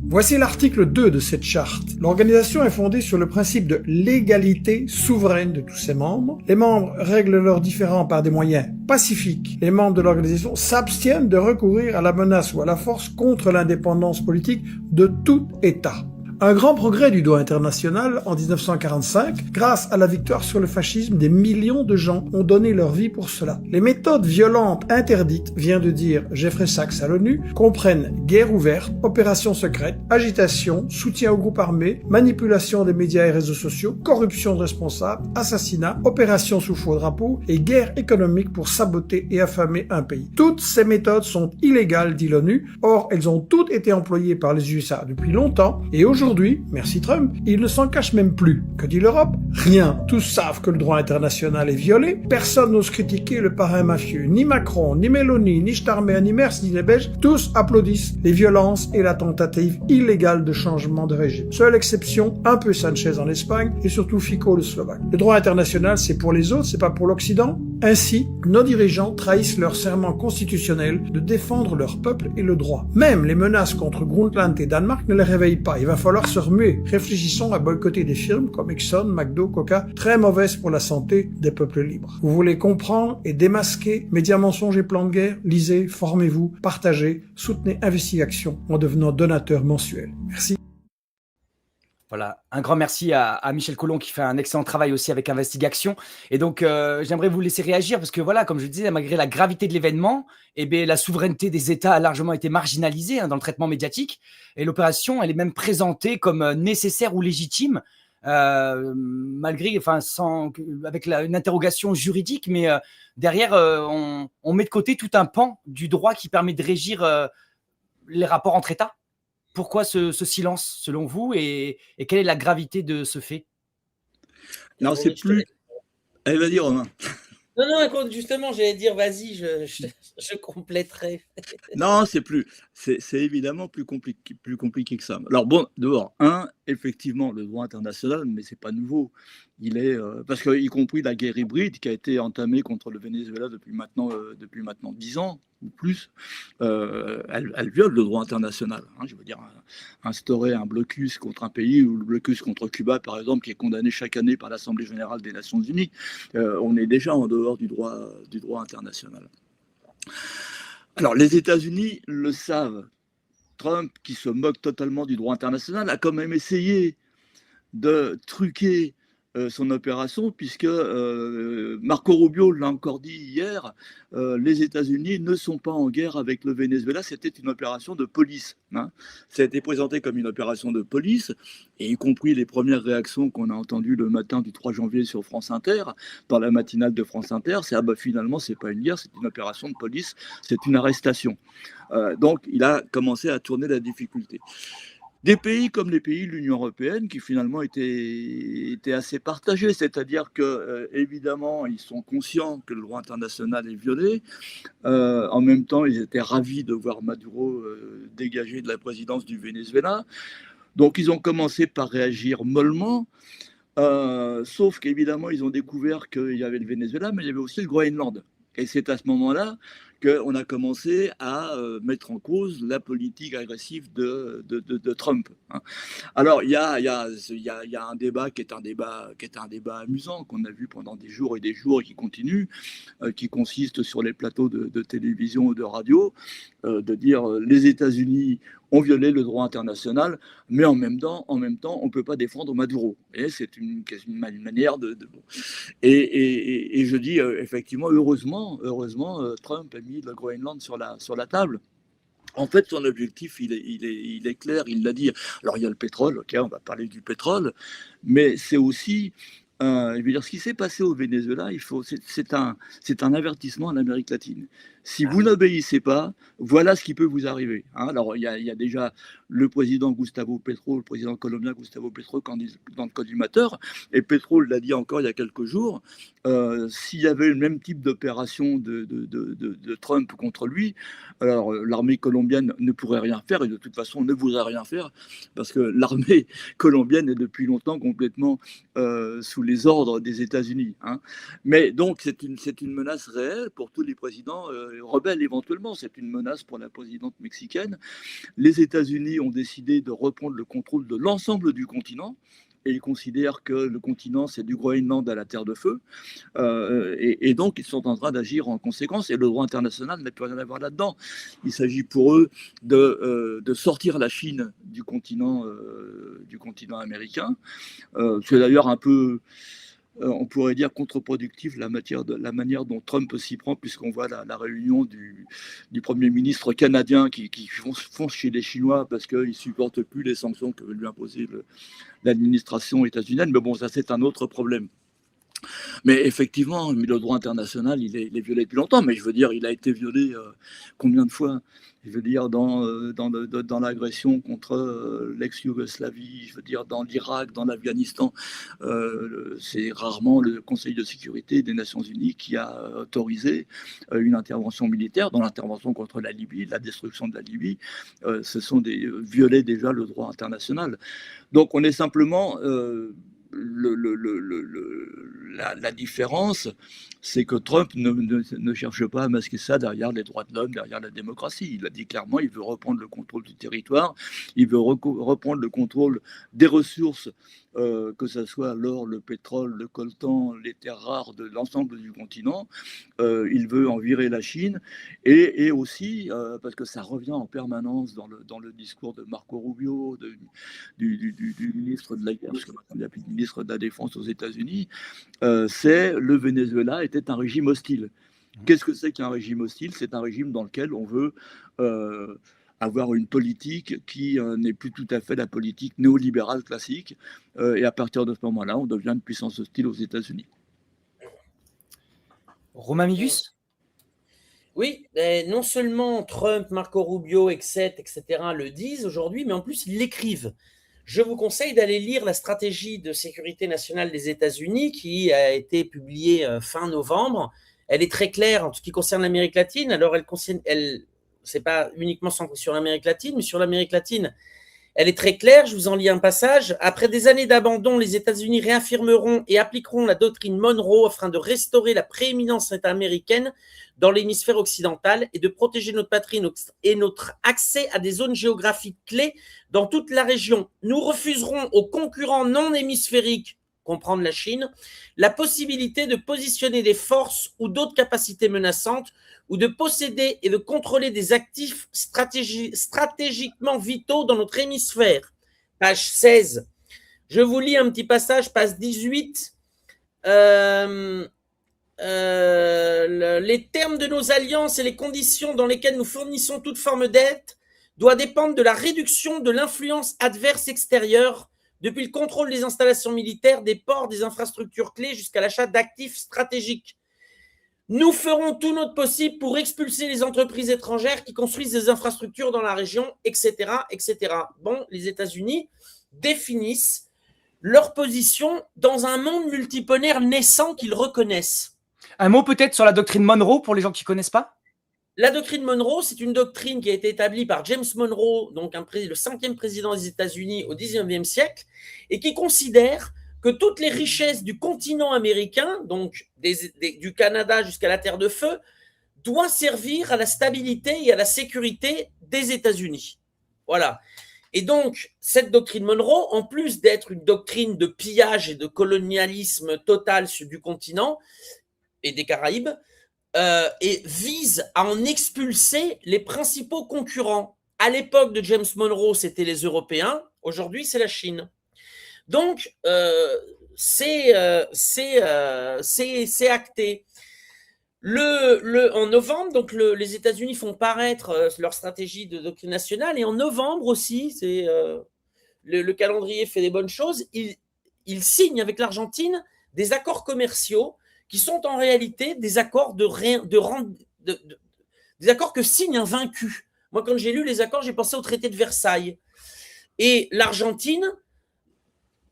Voici l'article 2 de cette charte. L'organisation est fondée sur le principe de l'égalité souveraine de tous ses membres. Les membres règlent leurs différends par des moyens pacifiques. Les membres de l'organisation s'abstiennent de recourir à la menace ou à la force contre l'indépendance politique de tout État. Un grand progrès du droit international en 1945, grâce à la victoire sur le fascisme, des millions de gens ont donné leur vie pour cela. Les méthodes violentes interdites, vient de dire Jeffrey Sachs à l'ONU, comprennent guerre ouverte, opérations secrètes, agitation, soutien aux groupes armés, manipulation des médias et réseaux sociaux, corruption de responsables, assassinat, opérations sous faux drapeau et guerre économique pour saboter et affamer un pays. Toutes ces méthodes sont illégales, dit l'ONU. Or, elles ont toutes été employées par les USA depuis longtemps et aujourd'hui, merci Trump, il ne s'en cache même plus. Que dit l'Europe? Rien. Tous savent que le droit international est violé. Personne n'ose critiquer le parrain mafieux. Ni Macron, ni Meloni, ni Starmer, ni Merz, ni les Belges. Tous applaudissent les violences et la tentative illégale de changement de régime. Seule exception, un peu Sanchez en Espagne et surtout Fico le Slovaque. Le droit international, c'est pour les autres, c'est pas pour l'Occident. Ainsi, nos dirigeants trahissent leur serment constitutionnel de défendre leur peuple et le droit. Même les menaces contre Groenland et Danemark ne les réveillent pas. Il va falloir se remuer. Réfléchissons à boycotter des firmes comme Exxon, McDo, Coca, très mauvaises pour la santé des peuples libres. Vous voulez comprendre et démasquer médias mensonges et plans de guerre? Lisez, formez-vous, partagez, soutenez Investigation en devenant donateur mensuel. Merci. Voilà, un grand merci à Michel Collomb qui fait un excellent travail aussi avec Investigation. Et donc, j'aimerais vous laisser réagir parce que voilà, comme je le disais, malgré la gravité de l'événement, la souveraineté des États a largement été marginalisée dans le traitement médiatique. Et l'opération, elle est même présentée comme nécessaire ou légitime, malgré, avec une interrogation juridique, mais derrière, on met de côté tout un pan du droit qui permet de régir les rapports entre États. Pourquoi ce silence, selon vous, et quelle est la gravité de ce fait? Non, c'est plus... Allez, vas-y, Romain. Non, justement, j'allais dire, vas-y, je compléterai. Non, c'est évidemment plus compliqué que ça. Alors bon, d'abord, effectivement, le droit international, mais c'est pas nouveau. Il est parce que, y compris la guerre hybride qui a été entamée contre le Venezuela depuis maintenant 10 ans ou plus, elle viole le droit international. Je veux dire, instaurer un blocus contre un pays, ou le blocus contre Cuba, par exemple, qui est condamné chaque année par l'Assemblée générale des Nations Unies, on est déjà en dehors du droit international. Alors, les États-Unis le savent. Trump, qui se moque totalement du droit international, a quand même essayé de truquer son opération, puisque Marco Rubio l'a encore dit hier, les États-Unis ne sont pas en guerre avec le Venezuela, c'était une opération de police. Ça a été présenté comme une opération de police, et y compris les premières réactions qu'on a entendues le matin du 3 janvier sur France Inter, dans la matinale de France Inter, c'est finalement c'est pas une guerre, c'est une opération de police, c'est une arrestation. Donc il a commencé à tourner la difficulté. Des pays comme les pays de l'Union européenne qui finalement étaient assez partagés, c'est-à-dire que évidemment ils sont conscients que le droit international est violé. En même temps, ils étaient ravis de voir Maduro dégager de la présidence du Venezuela. Donc ils ont commencé par réagir mollement, sauf qu'évidemment ils ont découvert qu'il y avait le Venezuela, mais il y avait aussi le Groenland. Et c'est à ce moment-là qu'on a commencé à mettre en cause la politique agressive de Trump. Hein. Alors, il y a un débat qui est un débat amusant, qu'on a vu pendant des jours et et qui continue, qui consiste sur les plateaux de télévision ou de radio, de dire les États-Unis ont violé le droit international, mais en même temps, on ne peut pas défendre Maduro. Et c'est une manière de bon. Et je dis effectivement, heureusement, Trump a mis le Groenland sur la table. En fait, son objectif, il est clair, il l'a dit. Alors, il y a le pétrole, ok, on va parler du pétrole, mais c'est aussi, je veux dire, ce qui s'est passé au Venezuela, c'est un avertissement à l'Amérique latine. Si vous n'obéissez pas, voilà ce qui peut vous arriver. Hein. Alors, il y a déjà le président Gustavo Petro, le président colombien Gustavo Petro, dans le collimateur, et Petro l'a dit encore il y a quelques jours, s'il y avait le même type d'opération de Trump contre lui, alors l'armée colombienne ne pourrait rien faire, et de toute façon ne voudrait rien faire, parce que l'armée colombienne est depuis longtemps complètement sous les ordres des États-Unis. Hein. Mais donc, c'est une menace réelle pour tous les présidents rebelles éventuellement. C'est une menace pour la présidente mexicaine. Les États-Unis ont décidé de reprendre le contrôle de l'ensemble du continent. Et ils considèrent que le continent, c'est du Groenland à la Terre de Feu. Et donc, ils sont en train d'agir en conséquence. Et le droit international n'a plus rien à voir là-dedans. Il s'agit pour eux de sortir la Chine du continent américain. C'est d'ailleurs un peu... on pourrait dire contre-productif la manière dont Trump s'y prend, puisqu'on voit la réunion du Premier ministre canadien qui fonce chez les Chinois parce qu'ils ne supportent plus les sanctions que veut lui imposer l'administration états-unienne. Mais bon, ça c'est un autre problème. Mais effectivement, le droit international, il est violé depuis longtemps. Mais je veux dire, il a été violé combien de fois? Je veux dire, dans l'agression contre l'ex-Yougoslavie, je veux dire, dans l'Irak, dans l'Afghanistan. C'est rarement le Conseil de sécurité des Nations Unies qui a autorisé une intervention militaire. Dans l'intervention contre la Libye, la destruction de la Libye, ce sont violer déjà le droit international. Donc on est simplement... la différence, c'est que Trump ne cherche pas à masquer ça derrière les droits de l'homme, derrière la démocratie. Il a dit clairement, il veut reprendre le contrôle du territoire, il veut reprendre le contrôle des ressources, que ce soit l'or, le pétrole, le coltan, les terres rares de l'ensemble du continent. Il veut en virer la Chine et aussi, parce que ça revient en permanence dans le discours de Marco Rubio, du ministre de la guerre, parce que maintenant il n'y a plus de ministre de la Défense aux États-Unis, c'est le Venezuela était un régime hostile. Qu'est-ce que c'est qu'un régime hostile? C'est un régime dans lequel on veut avoir une politique qui n'est plus tout à fait la politique néolibérale classique. Et à partir de ce moment-là, on devient une puissance hostile aux États-Unis. Romain Milius? Oui, non seulement Trump, Marco Rubio, etc. le disent aujourd'hui, mais en plus ils l'écrivent. Je vous conseille d'aller lire la stratégie de sécurité nationale des États-Unis qui a été publiée fin novembre. Elle est très claire en ce qui concerne l'Amérique latine. Alors, c'est pas uniquement sur l'Amérique latine, mais sur l'Amérique latine, elle est très claire. Je vous en lis un passage. Après des années d'abandon, les États-Unis réaffirmeront et appliqueront la doctrine Monroe afin de restaurer la prééminence américaine dans l'hémisphère occidental et de protéger notre patrie et notre accès à des zones géographiques clés dans toute la région. Nous refuserons aux concurrents non hémisphériques, comprendre la Chine, la possibilité de positionner des forces ou d'autres capacités menaçantes ou de posséder et de contrôler des actifs stratégiquement vitaux dans notre hémisphère. Page 16. Je vous lis un petit passage, page 18. Les termes de nos alliances et les conditions dans lesquelles nous fournissons toute forme d'aide doivent dépendre de la réduction de l'influence adverse extérieure depuis le contrôle des installations militaires, des ports, des infrastructures clés jusqu'à l'achat d'actifs stratégiques. Nous ferons tout notre possible pour expulser les entreprises étrangères qui construisent des infrastructures dans la région, etc., etc. Bon, les États-Unis définissent leur position dans un monde multipolaire naissant qu'ils reconnaissent. Un mot peut-être sur la doctrine Monroe pour les gens qui ne connaissent pas? La doctrine Monroe, c'est une doctrine qui a été établie par James Monroe, donc le 5e président des États-Unis au 19e siècle, et qui considère que toutes les richesses du continent américain, donc du Canada jusqu'à la Terre de Feu, doit servir à la stabilité et à la sécurité des États-Unis. Voilà. Et donc, cette doctrine Monroe, en plus d'être une doctrine de pillage et de colonialisme total du continent et des Caraïbes, et vise à en expulser les principaux concurrents. À l'époque de James Monroe, c'était les Européens. Aujourd'hui, c'est la Chine. Donc, c'est acté. En novembre, donc les États-Unis font paraître leur stratégie de doctrine nationale, et en novembre aussi, le calendrier fait des bonnes choses. Ils signent avec l'Argentine des accords commerciaux qui sont en réalité des accords des accords que signe un vaincu. Moi, quand j'ai lu les accords, j'ai pensé au traité de Versailles. Et l'Argentine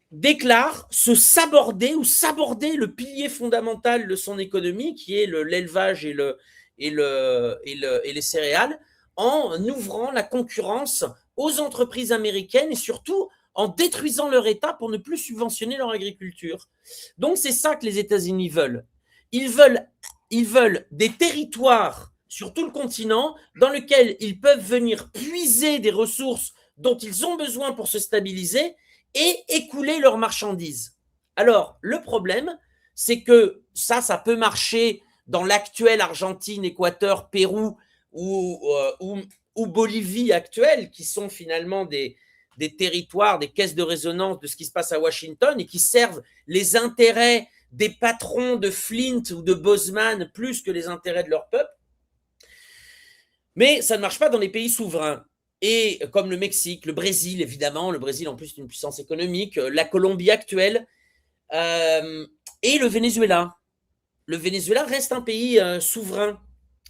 déclare saborder le pilier fondamental de son économie, qui est l'élevage et les céréales, en ouvrant la concurrence aux entreprises américaines et surtout en détruisant leur État pour ne plus subventionner leur agriculture. Donc c'est ça que les États-Unis veulent. Ils veulent des territoires sur tout le continent dans lesquels ils peuvent venir puiser des ressources dont ils ont besoin pour se stabiliser et écouler leurs marchandises. Alors, le problème, c'est que ça peut marcher dans l'actuelle Argentine, Équateur, Pérou ou Bolivie actuelle, qui sont finalement des territoires, des caisses de résonance de ce qui se passe à Washington et qui servent les intérêts des patrons de Flint ou de Bozeman plus que les intérêts de leur peuple. Mais ça ne marche pas dans les pays souverains. Et comme le Mexique, le Brésil, évidemment, le Brésil en plus est une puissance économique, la Colombie actuelle, et le Venezuela. Le Venezuela reste un pays souverain.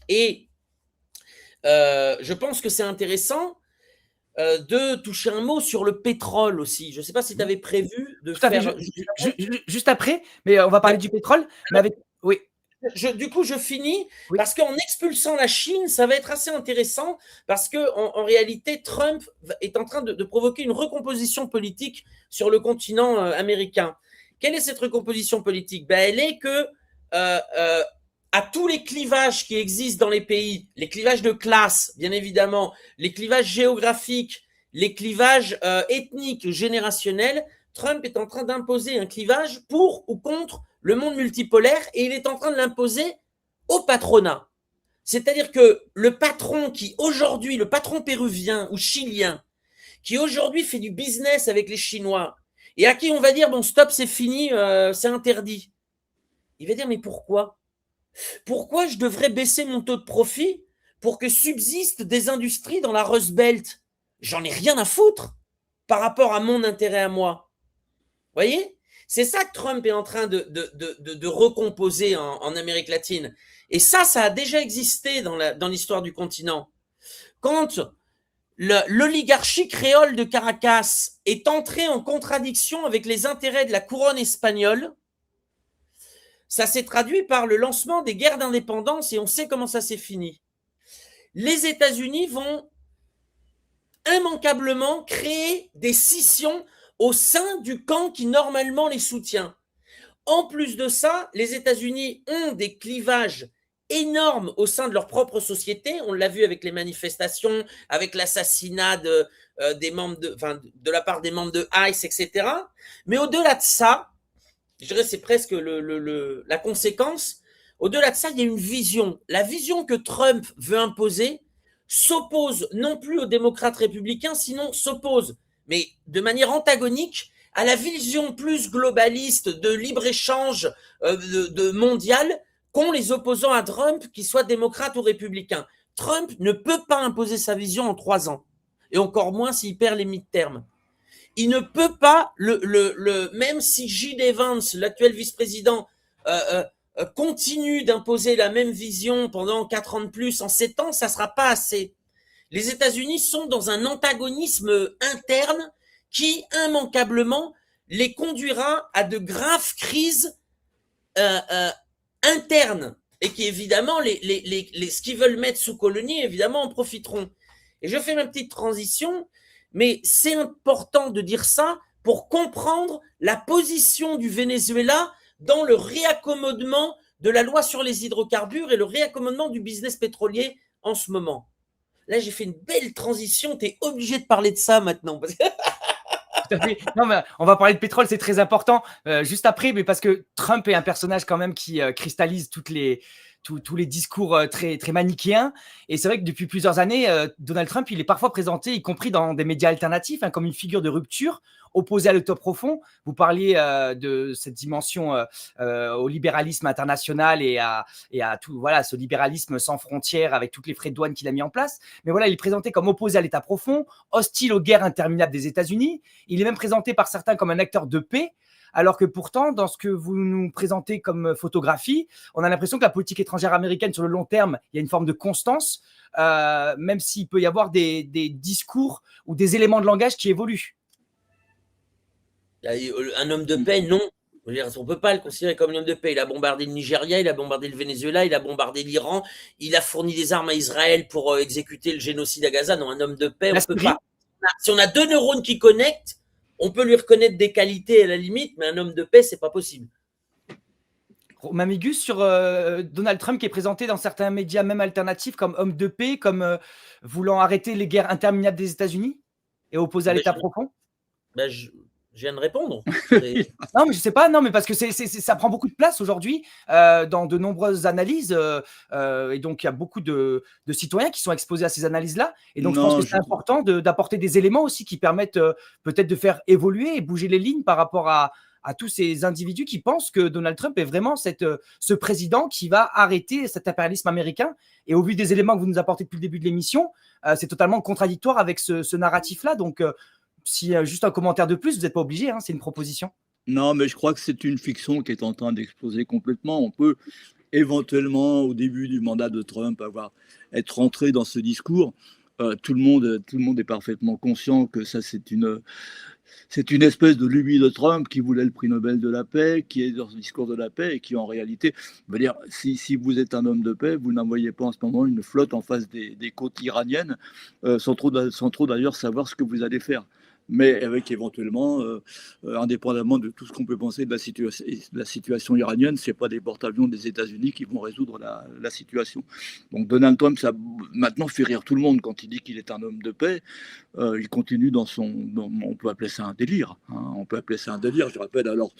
Et je pense que c'est intéressant de toucher un mot sur le pétrole aussi. Je ne sais pas si tu avais prévu de faire… Juste après, mais on va parler du pétrole, mais avec… Oui. Du coup, je finis parce qu'en expulsant la Chine, ça va être assez intéressant parce qu'en réalité, Trump est en train de provoquer une recomposition politique sur le continent américain. Quelle est cette recomposition politique ? Elle est que à tous les clivages qui existent dans les pays, les clivages de classe, bien évidemment, les clivages géographiques, les clivages ethniques, générationnels, Trump est en train d'imposer un clivage pour ou contre le monde multipolaire, et il est en train de l'imposer au patronat. C'est-à-dire que le patron le patron péruvien ou chilien, qui aujourd'hui fait du business avec les Chinois, et à qui on va dire, bon stop, c'est fini, c'est interdit. Il va dire, mais pourquoi ? Pourquoi je devrais baisser mon taux de profit pour que subsistent des industries dans la Rust Belt ? J'en ai rien à foutre par rapport à mon intérêt à moi. Vous voyez ? C'est ça que Trump est en train de recomposer en Amérique latine. Et ça a déjà existé dans l'histoire du continent. Quand l'oligarchie créole de Caracas est entrée en contradiction avec les intérêts de la couronne espagnole, ça s'est traduit par le lancement des guerres d'indépendance, et on sait comment ça s'est fini. Les États-Unis vont immanquablement créer des scissions au sein du camp qui normalement les soutient. En plus de ça, les États-Unis ont des clivages énormes au sein de leur propre société. On l'a vu avec les manifestations, avec l'assassinat de la part des membres de ICE, etc. Mais au-delà de ça, je dirais c'est presque la conséquence. Au-delà de ça, il y a une vision. La vision que Trump veut imposer s'oppose non plus aux démocrates républicains, sinon s'oppose, mais de manière antagonique, à la vision plus globaliste de libre-échange mondial qu'ont les opposants à Trump, qu'ils soient démocrates ou républicains. Trump ne peut pas imposer sa vision en 3 ans, et encore moins s'il perd les mi-termes. Il ne peut pas, même si J.D. Vance, l'actuel vice-président, continue d'imposer la même vision pendant 4 ans de plus, en 7 ans, ça ne sera pas assez. Les États-Unis sont dans un antagonisme interne qui, immanquablement, les conduira à de graves crises internes, et qui, évidemment, ce qu'ils veulent mettre sous colonie, évidemment, en profiteront. Et je fais ma petite transition, mais c'est important de dire ça pour comprendre la position du Venezuela dans le réaccommodement de la loi sur les hydrocarbures et le réaccommodement du business pétrolier en ce moment. Là, j'ai fait une belle transition. Tu es obligé de parler de ça maintenant. Tout à fait. Non, mais on va parler de pétrole, c'est très important. Juste après, mais parce que Trump est un personnage quand même qui cristallise tous les discours très, très manichéens. Et c'est vrai que depuis plusieurs années, Donald Trump, il est parfois présenté, y compris dans des médias alternatifs, comme une figure de rupture opposée à le top profond. Vous parliez de cette dimension au libéralisme international et à tout, voilà, ce libéralisme sans frontières avec toutes les frais de douane qu'il a mis en place. Mais voilà, il est présenté comme opposé à l'État profond, hostile aux guerres interminables des États-Unis. Il est même présenté par certains comme un acteur de paix. Alors que pourtant, dans ce que vous nous présentez comme photographie, on a l'impression que la politique étrangère américaine, sur le long terme, il y a une forme de constance, même s'il peut y avoir des discours ou des éléments de langage qui évoluent. Un homme de paix, non. On ne peut pas le considérer comme un homme de paix. Il a bombardé le Nigeria, il a bombardé le Venezuela, il a bombardé l'Iran, il a fourni des armes à Israël pour exécuter le génocide à Gaza. Non, un homme de paix, on ne peut pas. Si on a deux neurones qui connectent, on peut lui reconnaître des qualités à la limite, mais un homme de paix, c'est pas possible. Mamigus, sur Donald Trump qui est présenté dans certains médias même alternatifs comme homme de paix, comme voulant arrêter les guerres interminables des États-Unis et opposé à l'État profond. Je viens de répondre. Non, mais je sais pas, non, mais parce que ça prend beaucoup de place aujourd'hui dans de nombreuses analyses et donc il y a beaucoup de citoyens qui sont exposés à ces analyses-là. Et donc je pense que c'est important d'apporter des éléments aussi qui permettent peut-être de faire évoluer et bouger les lignes par rapport à tous ces individus qui pensent que Donald Trump est vraiment ce président qui va arrêter cet impérialisme américain. Et au vu des éléments que vous nous apportez depuis le début de l'émission, c'est totalement contradictoire avec ce narratif-là. Donc, si juste un commentaire de plus, vous n'êtes pas obligé, c'est une proposition. Non, mais je crois que c'est une fiction qui est en train d'exploser complètement. On peut éventuellement, au début du mandat de Trump, être rentré dans ce discours. Tout le monde est parfaitement conscient que ça, c'est une espèce de lubie de Trump qui voulait le prix Nobel de la paix, qui est dans ce discours de la paix et qui, en réalité, veut dire, si vous êtes un homme de paix, vous n'envoyez pas en ce moment une flotte en face des côtes iraniennes, sans trop d'ailleurs savoir ce que vous allez faire. Mais avec éventuellement, indépendamment de tout ce qu'on peut penser de la situation iranienne, ce n'est pas des porte-avions des États-Unis qui vont résoudre la situation. Donc Donald Trump, ça maintenant fait rire tout le monde quand il dit qu'il est un homme de paix. Il continue on peut appeler ça un délire. On peut appeler ça un délire. Je rappelle alors,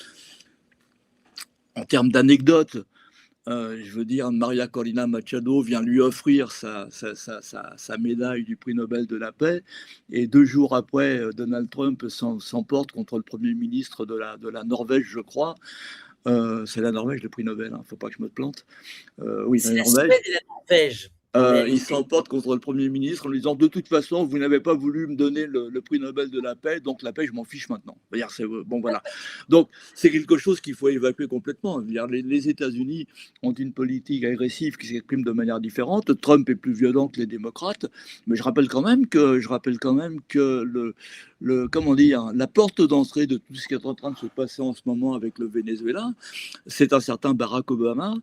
en termes d'anecdotes, je veux dire, Maria Corina Machado vient lui offrir sa médaille du prix Nobel de la paix, et 2 jours après, Donald Trump s'emporte contre le Premier ministre de la Norvège, je crois. C'est la Norvège, le prix Nobel, il ne faut pas que je me plante. Oui, c'est la Suède et la Norvège. Il s'emporte contre le Premier ministre en lui disant « De toute façon, vous n'avez pas voulu me donner le prix Nobel de la paix, donc la paix, je m'en fiche maintenant. » Bon, voilà. Donc, c'est quelque chose qu'il faut évacuer complètement. Les États-Unis ont une politique agressive qui s'exprime de manière différente. Trump est plus violent que les démocrates, mais je rappelle quand même que comment dire, la porte d'entrée de tout ce qui est en train de se passer en ce moment avec le Venezuela, c'est un certain Barack Obama,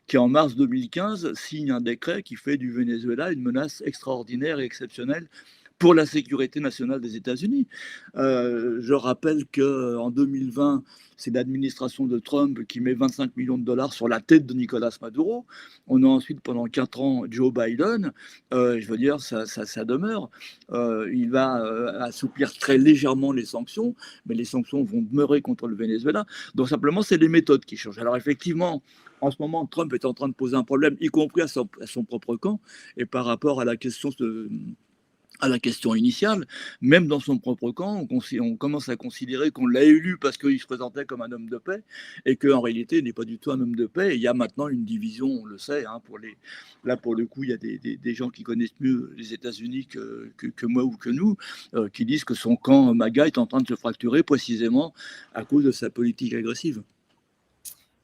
qui en mars 2015 signe un décret qui fait du Venezuela une menace extraordinaire et exceptionnelle pour la sécurité nationale des États-Unis. Je rappelle qu'en 2020, c'est l'administration de Trump qui met 25 millions de dollars sur la tête de Nicolas Maduro. On a ensuite, pendant 4 ans, Joe Biden. Je veux dire, ça demeure. Il va assouplir très légèrement les sanctions, mais les sanctions vont demeurer contre le Venezuela. Donc simplement, c'est les méthodes qui changent. Alors effectivement, en ce moment, Trump est en train de poser un problème, y compris à son propre camp, et par rapport à la question initiale, même dans son propre camp, on commence à considérer qu'on l'a élu parce qu'il se présentait comme un homme de paix, et qu'en réalité, il n'est pas du tout un homme de paix. Et il y a maintenant une division, on le sait, là pour le coup, il y a des gens qui connaissent mieux les États-Unis que moi ou que nous, qui disent que son camp MAGA est en train de se fracturer précisément à cause de sa politique agressive.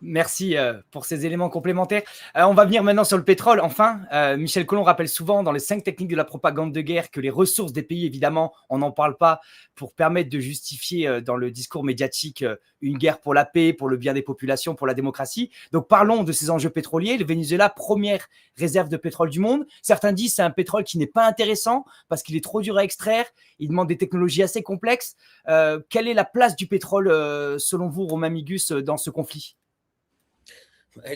Merci pour ces éléments complémentaires. On va venir maintenant sur le pétrole. Enfin, Michel Collomb rappelle souvent dans les 5 techniques de la propagande de guerre que les ressources des pays, évidemment, on n'en parle pas pour permettre de justifier dans le discours médiatique une guerre pour la paix, pour le bien des populations, pour la démocratie. Donc parlons de ces enjeux pétroliers. Le Venezuela, première réserve de pétrole du monde. Certains disent que c'est un pétrole qui n'est pas intéressant parce qu'il est trop dur à extraire. Il demande des technologies assez complexes. Quelle est la place du pétrole, selon vous, Romain Migus, dans ce conflit ?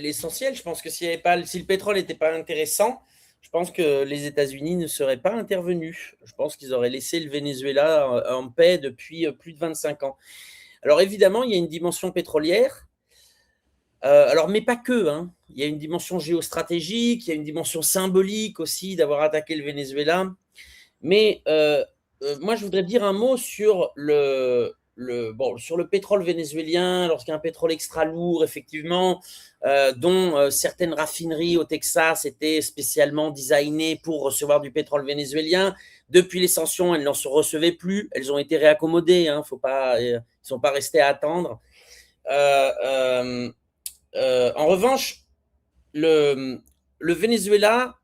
L'essentiel, je pense que si le pétrole n'était pas intéressant, je pense que les États-Unis ne seraient pas intervenus. Je pense qu'ils auraient laissé le Venezuela en paix depuis plus de 25 ans. Alors évidemment, il y a une dimension pétrolière, mais pas que. Hein. Il y a une dimension géostratégique, il y a une dimension symbolique aussi d'avoir attaqué le Venezuela. Mais moi, je voudrais dire un mot sur sur le pétrole vénézuélien, lorsqu'il y a un pétrole extra lourd, effectivement, dont certaines raffineries au Texas étaient spécialement designées pour recevoir du pétrole vénézuélien. Depuis les sanctions, elles n'en se recevaient plus. Elles ont été réaccommodées. Hein, ils ne sont pas restés à attendre. En revanche, le Venezuela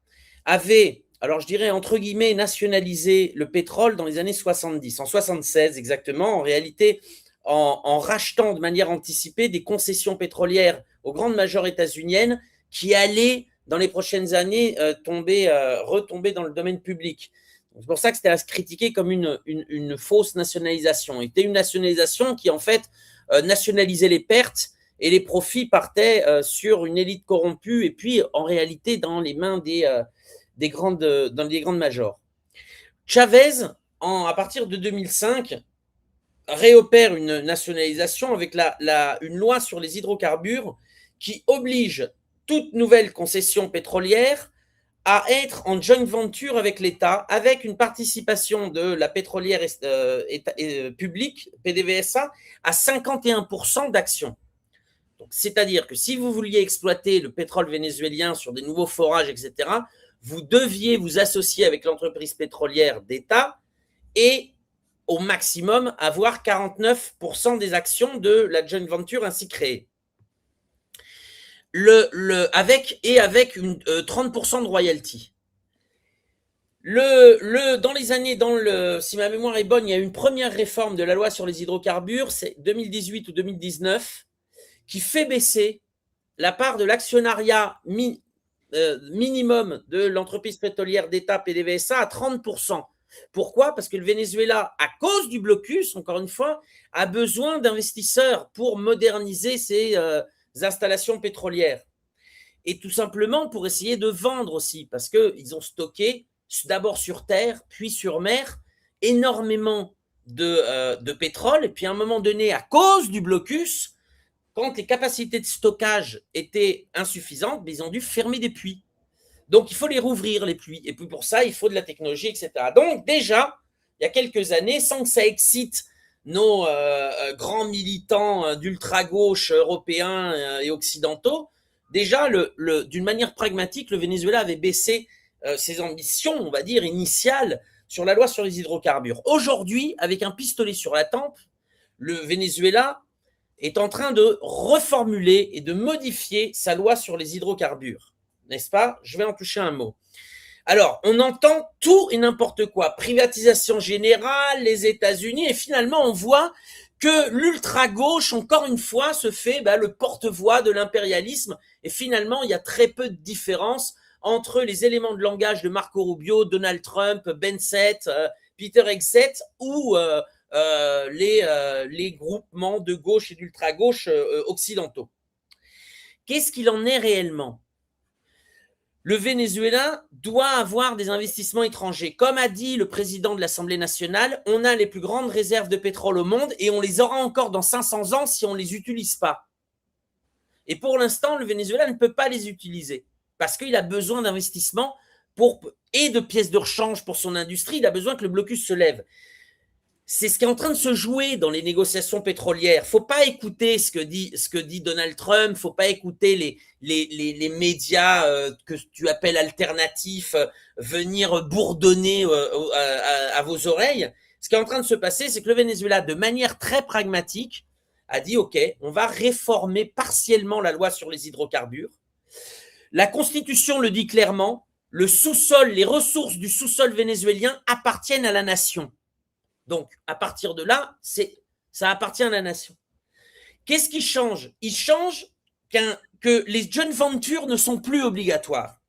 avait, alors je dirais entre guillemets, nationalisé le pétrole dans les années 70, en 76 exactement, en réalité en rachetant de manière anticipée des concessions pétrolières aux grandes majors états-uniennes qui allaient dans les prochaines années retomber dans le domaine public. C'est pour ça que c'était à se critiquer comme une fausse nationalisation. C'était une nationalisation qui en fait nationalisait les pertes et les profits partaient sur une élite corrompue et puis en réalité dans les mains des grandes majors. Chavez, à partir de 2005, réopère une nationalisation avec une loi sur les hydrocarbures qui oblige toute nouvelle concession pétrolière à être en joint venture avec l'État, avec une participation de la pétrolière publique, PDVSA, à 51% d'actions. C'est-à-dire que si vous vouliez exploiter le pétrole vénézuélien sur des nouveaux forages, etc., vous deviez vous associer avec l'entreprise pétrolière d'État et au maximum avoir 49% des actions de la joint venture ainsi créée. Avec 30% de royalty. Dans les années, si ma mémoire est bonne, il y a eu une première réforme de la loi sur les hydrocarbures, c'est 2018 ou 2019, qui fait baisser la part de l'actionnariat minimum de l'entreprise pétrolière d'État PDVSA à 30%. Pourquoi? Parce que le Venezuela, à cause du blocus, encore une fois, a besoin d'investisseurs pour moderniser ses installations pétrolières. Et tout simplement pour essayer de vendre aussi, parce qu'ils ont stocké, d'abord sur terre, puis sur mer, énormément de pétrole. Et puis à un moment donné, à cause du blocus, quand les capacités de stockage étaient insuffisantes, ils ont dû fermer des puits. Donc, il faut les rouvrir, les puits. Et puis, pour ça, il faut de la technologie, etc. Donc, déjà, il y a quelques années, sans que ça excite nos grands militants d'ultra-gauche européens et occidentaux, déjà, d'une manière pragmatique, le Venezuela avait baissé ses ambitions, on va dire, initiales sur la loi sur les hydrocarbures. Aujourd'hui, avec un pistolet sur la tempe, le Venezuela est en train de reformuler et de modifier sa loi sur les hydrocarbures. N'est-ce pas? Je vais en toucher un mot. Alors, on entend tout et n'importe quoi. Privatisation générale, les États-Unis, et finalement, on voit que l'ultra-gauche, encore une fois, se fait le porte-voix de l'impérialisme. Et finalement, il y a très peu de différence entre les éléments de langage de Marco Rubio, Donald Trump, Benseth, Peter Hegseth ou les groupements de gauche et d'ultra-gauche occidentaux. Qu'est-ce qu'il en est réellement? Le Venezuela doit avoir des investissements étrangers. Comme a dit le président de l'Assemblée nationale, on a les plus grandes réserves de pétrole au monde et on les aura encore dans 500 ans si on ne les utilise pas. Et pour l'instant, le Venezuela ne peut pas les utiliser parce qu'il a besoin d'investissements et de pièces de rechange pour son industrie. Il a besoin que le blocus se lève. C'est ce qui est en train de se jouer dans les négociations pétrolières. Il ne faut pas écouter ce que dit Donald Trump, il ne faut pas écouter les médias que tu appelles alternatifs venir bourdonner à vos oreilles. Ce qui est en train de se passer, c'est que le Venezuela, de manière très pragmatique, a dit « Ok, on va réformer partiellement la loi sur les hydrocarbures. » La Constitution le dit clairement, le sous-sol, les ressources du sous-sol vénézuélien appartiennent à la nation. Donc, à partir de là, ça appartient à la nation. Qu'est-ce qui change? Il change que les joint ventures ne sont plus obligatoires.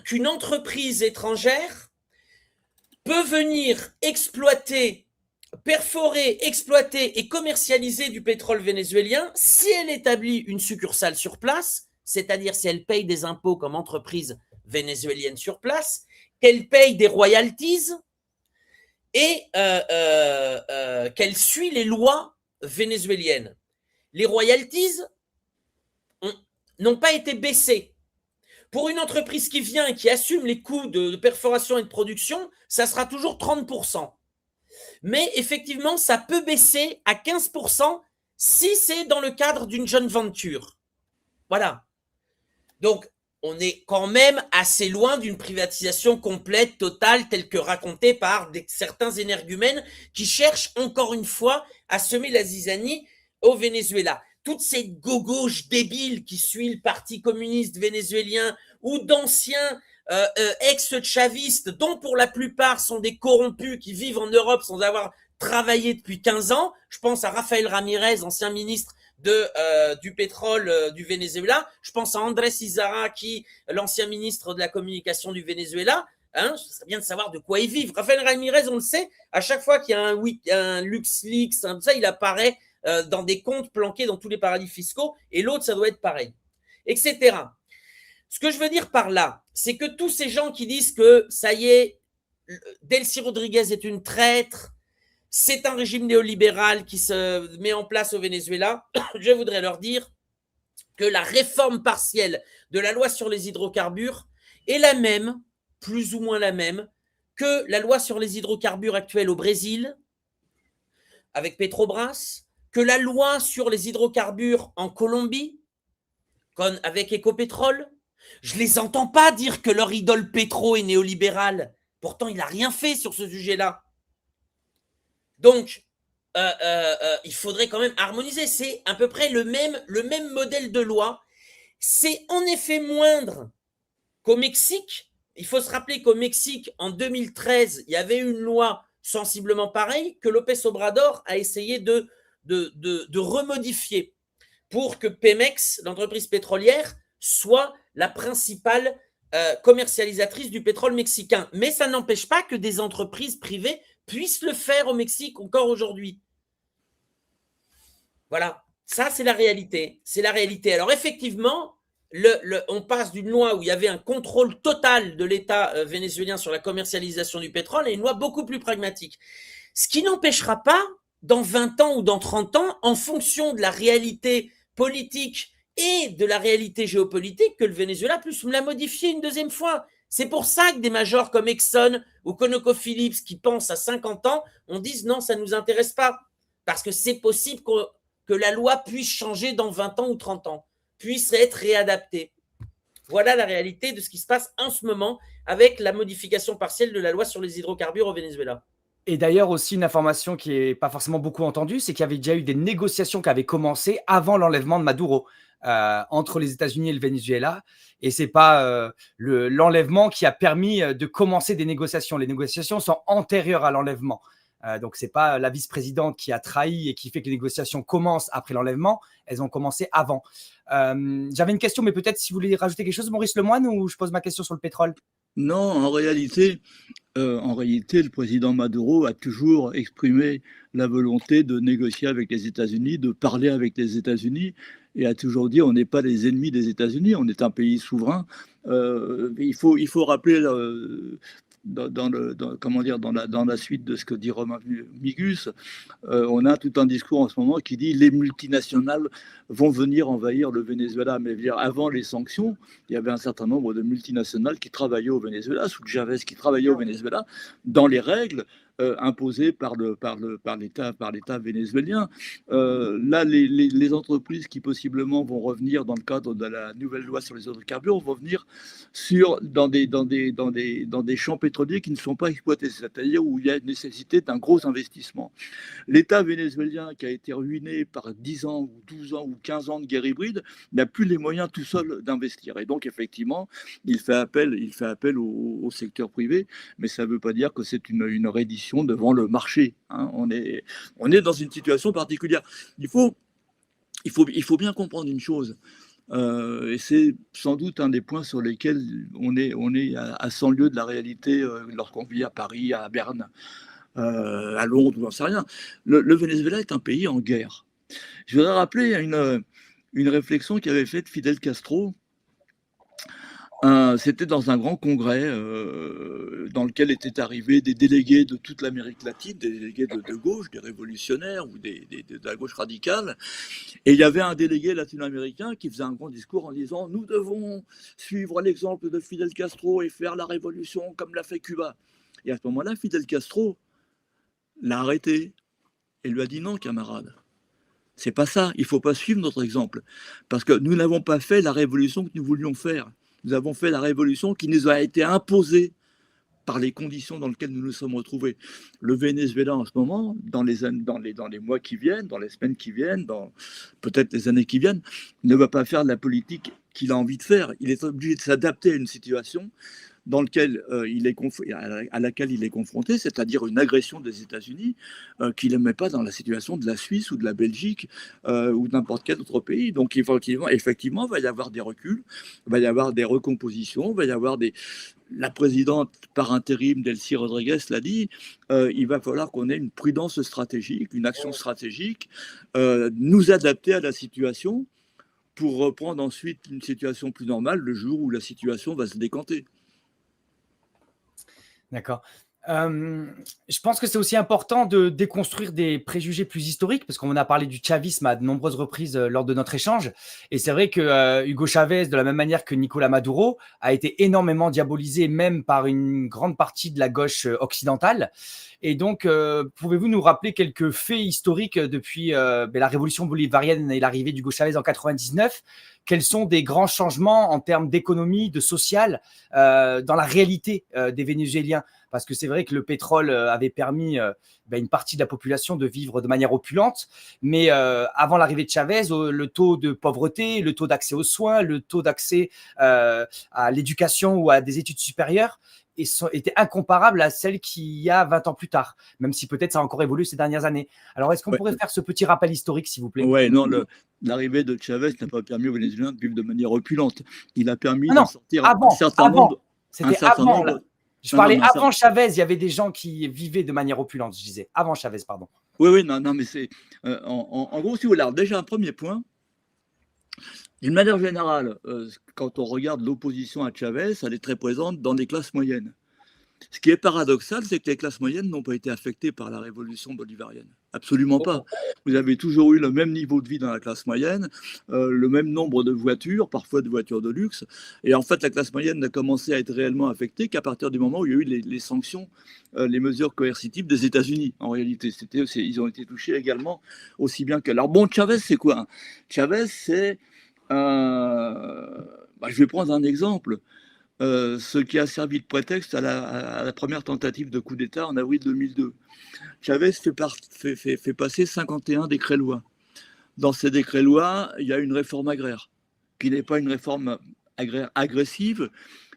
Qu'une entreprise étrangère peut venir exploiter perforer, exploiter et commercialiser du pétrole vénézuélien si elle établit une succursale sur place, c'est-à-dire si elle paye des impôts comme entreprise vénézuélienne sur place, qu'elle paye des royalties et qu'elle suit les lois vénézuéliennes. Les royalties n'ont pas été baissées. Pour une entreprise qui vient et qui assume les coûts de perforation et de production, ça sera toujours 30%. Mais effectivement, ça peut baisser à 15% si c'est dans le cadre d'une joint venture. Voilà. Donc, on est quand même assez loin d'une privatisation complète, totale, telle que racontée par certains énergumènes qui cherchent encore une fois à semer la zizanie au Venezuela. Toute cette gauche débile qui suit le Parti communiste vénézuélien ou d'anciens ex-chavistes, dont pour la plupart sont des corrompus qui vivent en Europe sans avoir travaillé depuis 15 ans. Je pense à Rafael Ramirez, ancien ministre du pétrole du Venezuela. Je pense à Andrés Izarraqui, l'ancien ministre de la communication du Venezuela. Hein, ce serait bien de savoir de quoi ils vivent. Rafael Ramirez, on le sait, à chaque fois qu'il y a un LuxLeaks, ça, il apparaît dans des comptes planqués dans tous les paradis fiscaux, et l'autre, ça doit être pareil, etc. Ce que je veux dire par là, c'est que tous ces gens qui disent que, ça y est, Delcy Rodriguez est une traître, c'est un régime néolibéral qui se met en place au Venezuela, je voudrais leur dire que la réforme partielle de la loi sur les hydrocarbures est la même, plus ou moins la même, que la loi sur les hydrocarbures actuelle au Brésil, avec Petrobras, que la loi sur les hydrocarbures en Colombie, avec Ecopetrol. Je ne les entends pas dire que leur idole pétro est néolibéral. Pourtant, il n'a rien fait sur ce sujet-là. Donc, il faudrait quand même harmoniser. C'est à peu près le même modèle de loi. C'est en effet moindre qu'au Mexique. Il faut se rappeler qu'au Mexique, en 2013, il y avait une loi sensiblement pareille que López Obrador a essayé de remodifier pour que Pemex, l'entreprise pétrolière, soit la principale commercialisatrice du pétrole mexicain. Mais ça n'empêche pas que des entreprises privées puissent le faire au Mexique encore aujourd'hui. Voilà, ça c'est la réalité. C'est la réalité. Alors effectivement, on passe d'une loi où il y avait un contrôle total de l'État vénézuélien sur la commercialisation du pétrole à une loi beaucoup plus pragmatique. Ce qui n'empêchera pas, dans 20 ans ou dans 30 ans, en fonction de la réalité politique et de la réalité géopolitique, que le Venezuela puisse la modifier une deuxième fois. C'est pour ça que des majors comme Exxon ou ConocoPhillips qui pensent à 50 ans, on dit non, ça ne nous intéresse pas. Parce que c'est possible que la loi puisse changer dans 20 ans ou 30 ans, puisse être réadaptée. Voilà la réalité de ce qui se passe en ce moment avec la modification partielle de la loi sur les hydrocarbures au Venezuela. Et d'ailleurs, aussi une information qui n'est pas forcément beaucoup entendue, c'est qu'il y avait déjà eu des négociations qui avaient commencé avant l'enlèvement de Maduro entre les États-Unis et le Venezuela. Et ce n'est pas l'enlèvement qui a permis de commencer des négociations. Les négociations sont antérieures à l'enlèvement. Donc, ce n'est pas la vice-présidente qui a trahi et qui fait que les négociations commencent après l'enlèvement. Elles ont commencé avant. J'avais une question, mais peut-être si vous voulez rajouter quelque chose, Maurice Lemoine, ou je pose ma question sur le pétrole? Non, en réalité, le président Maduro a toujours exprimé la volonté de négocier avec les États-Unis, de parler avec les États-Unis, et a toujours dit on n'est pas les ennemis des États-Unis, on est un pays souverain. Il faut rappeler dans la suite de ce que dit Romain Migus, on a tout un discours en ce moment qui dit les multinationales vont venir envahir le Venezuela. Mais avant les sanctions, il y avait un certain nombre de multinationales qui travaillaient au Venezuela, sous Chavez qui travaillaient au Venezuela, dans les règles imposées par l'État vénézuélien. Là, les entreprises qui possiblement vont revenir dans le cadre de la nouvelle loi sur les hydrocarbures vont venir dans des champs pétroliers qui ne sont pas exploités, c'est-à-dire où il y a nécessité d'un gros investissement. L'État vénézuélien, qui a été ruiné par 10 ans ou 12 ans ou 15 ans de guerre hybride, n'a plus les moyens tout seul d'investir. Et donc, effectivement, il fait appel au secteur privé, mais ça ne veut pas dire que c'est une reddition devant le marché. Hein. On est dans une situation particulière. Il faut bien comprendre une chose. Et c'est sans doute un des points sur lesquels on est à 100 lieues de la réalité lorsqu'on vit à Paris, à Berne. à Londres, j'en sais rien. Le Venezuela est un pays en guerre. Je voudrais rappeler une réflexion qu'avait faite Fidel Castro. C'était dans un grand congrès dans lequel étaient arrivés des délégués de toute l'Amérique latine, des délégués de gauche, des révolutionnaires ou de la gauche radicale. Et il y avait un délégué latino-américain qui faisait un grand discours en disant « Nous devons suivre l'exemple de Fidel Castro et faire la révolution comme l'a fait Cuba ». Et à ce moment-là, Fidel Castro l'a arrêté et lui a dit « Non, camarade, c'est pas ça, il ne faut pas suivre notre exemple. Parce que nous n'avons pas fait la révolution que nous voulions faire. Nous avons fait la révolution qui nous a été imposée par les conditions dans lesquelles nous nous sommes retrouvés. Le Venezuela, en ce moment, dans les mois qui viennent, dans les semaines qui viennent, dans peut-être les années qui viennent, ne va pas faire de la politique qu'il a envie de faire. Il est obligé de s'adapter à une situation dans lequel, à laquelle il est confronté, c'est-à-dire une agression des États-Unis qu'il ne met pas dans la situation de la Suisse ou de la Belgique ou de n'importe quel autre pays. Donc effectivement, il va y avoir des reculs, il va y avoir des recompositions, il va y avoir la présidente par intérim, Delcy Rodriguez, l'a dit, il va falloir qu'on ait une prudence stratégique, une action stratégique, nous adapter à la situation pour reprendre ensuite une situation plus normale le jour où la situation va se décanter. D'accord. Je pense que c'est aussi important de déconstruire des préjugés plus historiques, parce qu'on a parlé du chavisme à de nombreuses reprises lors de notre échange. Et c'est vrai que Hugo Chavez, de la même manière que Nicolás Maduro, a été énormément diabolisé, même par une grande partie de la gauche occidentale. Et donc, pouvez-vous nous rappeler quelques faits historiques depuis la révolution bolivarienne et l'arrivée d'Hugo Chavez en 99? Quels sont des grands changements en termes d'économie, de social, dans la réalité des Vénézuéliens? Parce que c'est vrai que le pétrole avait permis une partie de la population de vivre de manière opulente, mais avant l'arrivée de Chavez, le taux de pauvreté, le taux d'accès aux soins, le taux d'accès à l'éducation ou à des études supérieures était incomparable à celle qu'il y a 20 ans plus tard, même si peut-être ça a encore évolué ces dernières années. Alors, est-ce qu'on pourrait faire ce petit rappel historique, s'il vous plaît? Oui, non, l'arrivée de Chavez n'a pas permis aux Vénézuéliens de vivre de manière opulente. Il a permis de sortir un certain nombre. C'était avant. Je parlais avant Chavez, il y avait des gens qui vivaient de manière opulente, je disais. Avant Chavez, pardon. Oui, non, mais c'est. En gros, si vous voulez, déjà un premier point. D'une manière générale, quand on regarde l'opposition à Chavez, elle est très présente dans les classes moyennes. Ce qui est paradoxal, c'est que les classes moyennes n'ont pas été affectées par la révolution bolivarienne. Absolument pas. Vous avez toujours eu le même niveau de vie dans la classe moyenne, le même nombre de voitures, parfois de voitures de luxe. Et en fait, la classe moyenne n'a commencé à être réellement affectée qu'à partir du moment où il y a eu les sanctions, les mesures coercitives des États-Unis. En réalité, ils ont été touchés également aussi bien que. Alors bon, Chavez, c'est quoi? Chavez, c'est... je vais prendre un exemple. Ce qui a servi de prétexte à la première tentative de coup d'État en avril 2002. Chavez fait passer 51 décrets-lois. Dans ces décrets-lois, il y a une réforme agraire, qui n'est pas une réforme agraire agressive,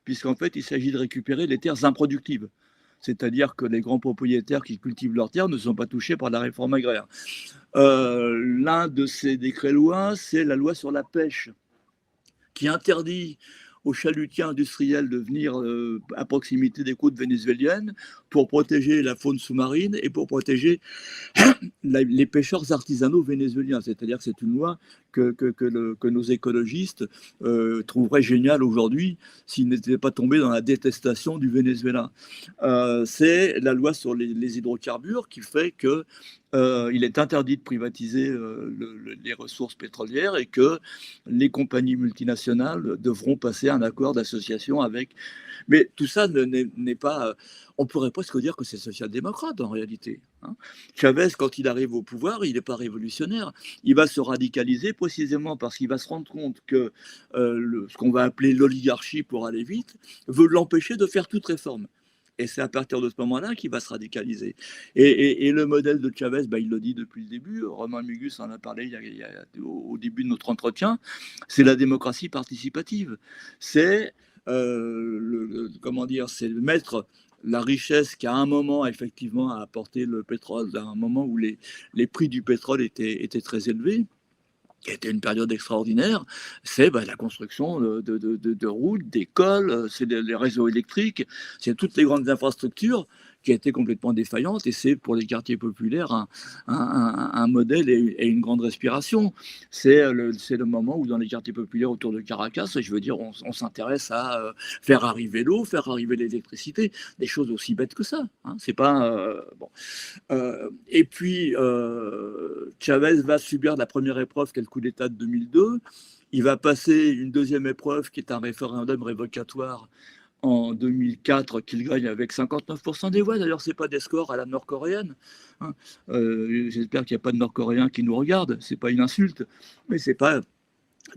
puisqu'en fait, il s'agit de récupérer les terres improductives. C'est-à-dire que les grands propriétaires qui cultivent leurs terres ne sont pas touchés par la réforme agraire. L'un de ces décrets-lois, c'est la loi sur la pêche, qui interdit aux chalutiers industriels de venir à proximité des côtes vénézuéliennes pour protéger la faune sous-marine et pour protéger les pêcheurs artisanaux vénézuéliens. C'est-à-dire que c'est une loi que nos écologistes trouveraient géniale aujourd'hui s'ils n'étaient pas tombés dans la détestation du Venezuela. C'est la loi sur les hydrocarbures qui fait que il est interdit de privatiser les ressources pétrolières et que les compagnies multinationales devront passer un accord d'association avec. Mais tout ça n'est pas. On pourrait presque dire que c'est social-démocrate en réalité. Chavez, quand il arrive au pouvoir, il n'est pas révolutionnaire. Il va se radicaliser précisément parce qu'il va se rendre compte que ce qu'on va appeler l'oligarchie pour aller vite veut l'empêcher de faire toute réforme. Et c'est à partir de ce moment-là qu'il va se radicaliser. Et le modèle de Chavez, il le dit depuis le début, Romain Mugus en a parlé au début de notre entretien, c'est la démocratie participative. C'est c'est mettre la richesse qu'à un moment, effectivement, a apporté le pétrole, à un moment où les prix du pétrole étaient très élevés, qui était une période extraordinaire, c'est la construction de routes, d'écoles, c'est les réseaux électriques, c'est toutes les grandes infrastructures qui a été complètement défaillante, et c'est pour les quartiers populaires un modèle et une grande respiration. C'est le moment où dans les quartiers populaires autour de Caracas, je veux dire, on s'intéresse à faire arriver l'eau, faire arriver l'électricité, des choses aussi bêtes que ça. Hein. C'est pas bon. Et puis Chavez va subir la première épreuve qu'est le coup d'État de 2002. Il va passer une deuxième épreuve qui est un référendum révocatoire en 2004 qu'il gagne avec 59% des voix. D'ailleurs, ce n'est pas des scores à la nord-coréenne. Hein. J'espère qu'il n'y a pas de Nord-Coréens qui nous regardent. Ce n'est pas une insulte, mais c'est pas...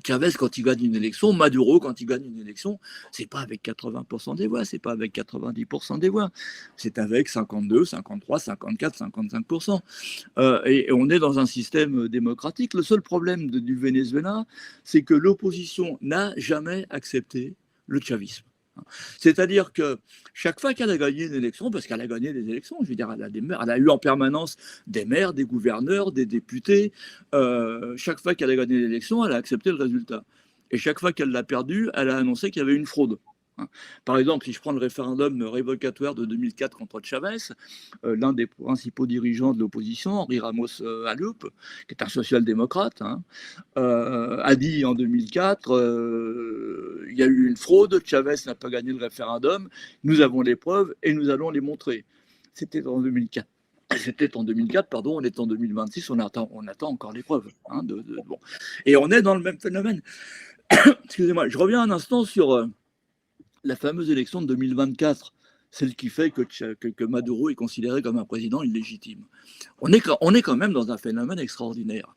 Chavez, quand il gagne une élection, Maduro, quand il gagne une élection, c'est pas avec 80% des voix, c'est pas avec 90% des voix, c'est avec 52, 53, 54, 55%. Et on est dans un système démocratique. Le seul problème du Venezuela, c'est que l'opposition n'a jamais accepté le chavisme. C'est-à-dire que chaque fois qu'elle a gagné une élection, parce qu'elle a gagné des élections, je veux dire, elle a eu en permanence des maires, des gouverneurs, des députés, chaque fois qu'elle a gagné l'élection, elle a accepté le résultat. Et chaque fois qu'elle l'a perdu, elle a annoncé qu'il y avait une fraude. Par exemple, si je prends le référendum révocatoire de 2004 contre Chavez, l'un des principaux dirigeants de l'opposition, Henri Ramos Alup, qui est un social-démocrate, a dit en 2004 il y a eu une fraude, Chavez n'a pas gagné le référendum, nous avons les preuves et nous allons les montrer. C'était en 2004. C'était en 2004, pardon, on est en 2026, on attend encore les preuves. Bon. Et on est dans le même phénomène. Excusez-moi, je reviens un instant sur la fameuse élection de 2024, celle qui fait que Maduro est considéré comme un président illégitime. On est quand même dans un phénomène extraordinaire.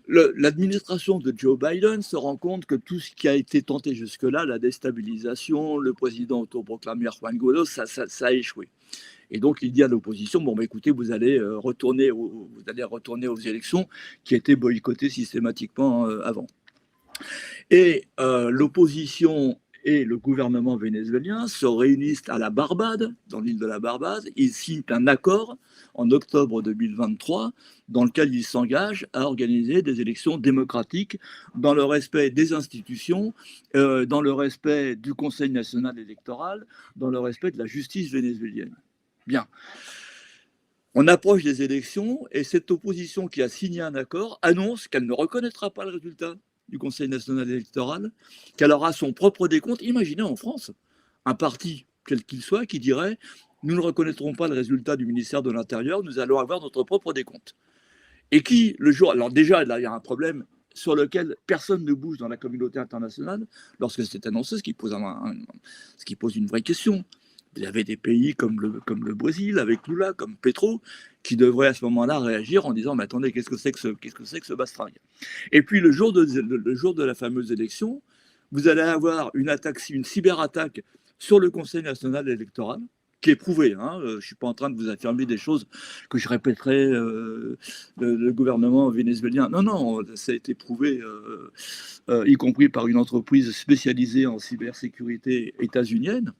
L'administration de Joe Biden se rend compte que tout ce qui a été tenté jusque-là, la déstabilisation, le président autoproclamé Juan Guaido, ça a échoué. Et donc il dit à l'opposition, bon, écoutez, vous allez retourner aux élections qui étaient boycottées systématiquement avant. Et l'opposition et le gouvernement vénézuélien se réunissent à la Barbade, dans l'île de la Barbade. Ils signent un accord en octobre 2023 dans lequel ils s'engagent à organiser des élections démocratiques dans le respect des institutions, dans le respect du Conseil national électoral, dans le respect de la justice vénézuélienne. Bien. On approche des élections et cette opposition qui a signé un accord annonce qu'elle ne reconnaîtra pas le résultat du Conseil national électoral, qu'elle aura son propre décompte. Imaginez en France un parti, quel qu'il soit, qui dirait « Nous ne reconnaîtrons pas le résultat du ministère de l'Intérieur, nous allons avoir notre propre décompte ». Et qui, le jour... Alors déjà, là, il y a un problème sur lequel personne ne bouge dans la communauté internationale lorsque c'est annoncé, ce qui pose une vraie question. Vous avez des pays comme le Brésil, avec Lula, comme Petro, qui devraient à ce moment-là réagir en disant « Mais attendez, qu'est-ce que c'est que ce bastringue ?» Et puis le jour de la fameuse élection, vous allez avoir une cyberattaque sur le Conseil national électoral, qui est prouvée. Je ne suis pas en train de vous affirmer des choses que je répéterai le gouvernement vénézuélien. Non, ça a été prouvé, y compris par une entreprise spécialisée en cybersécurité états-unienne.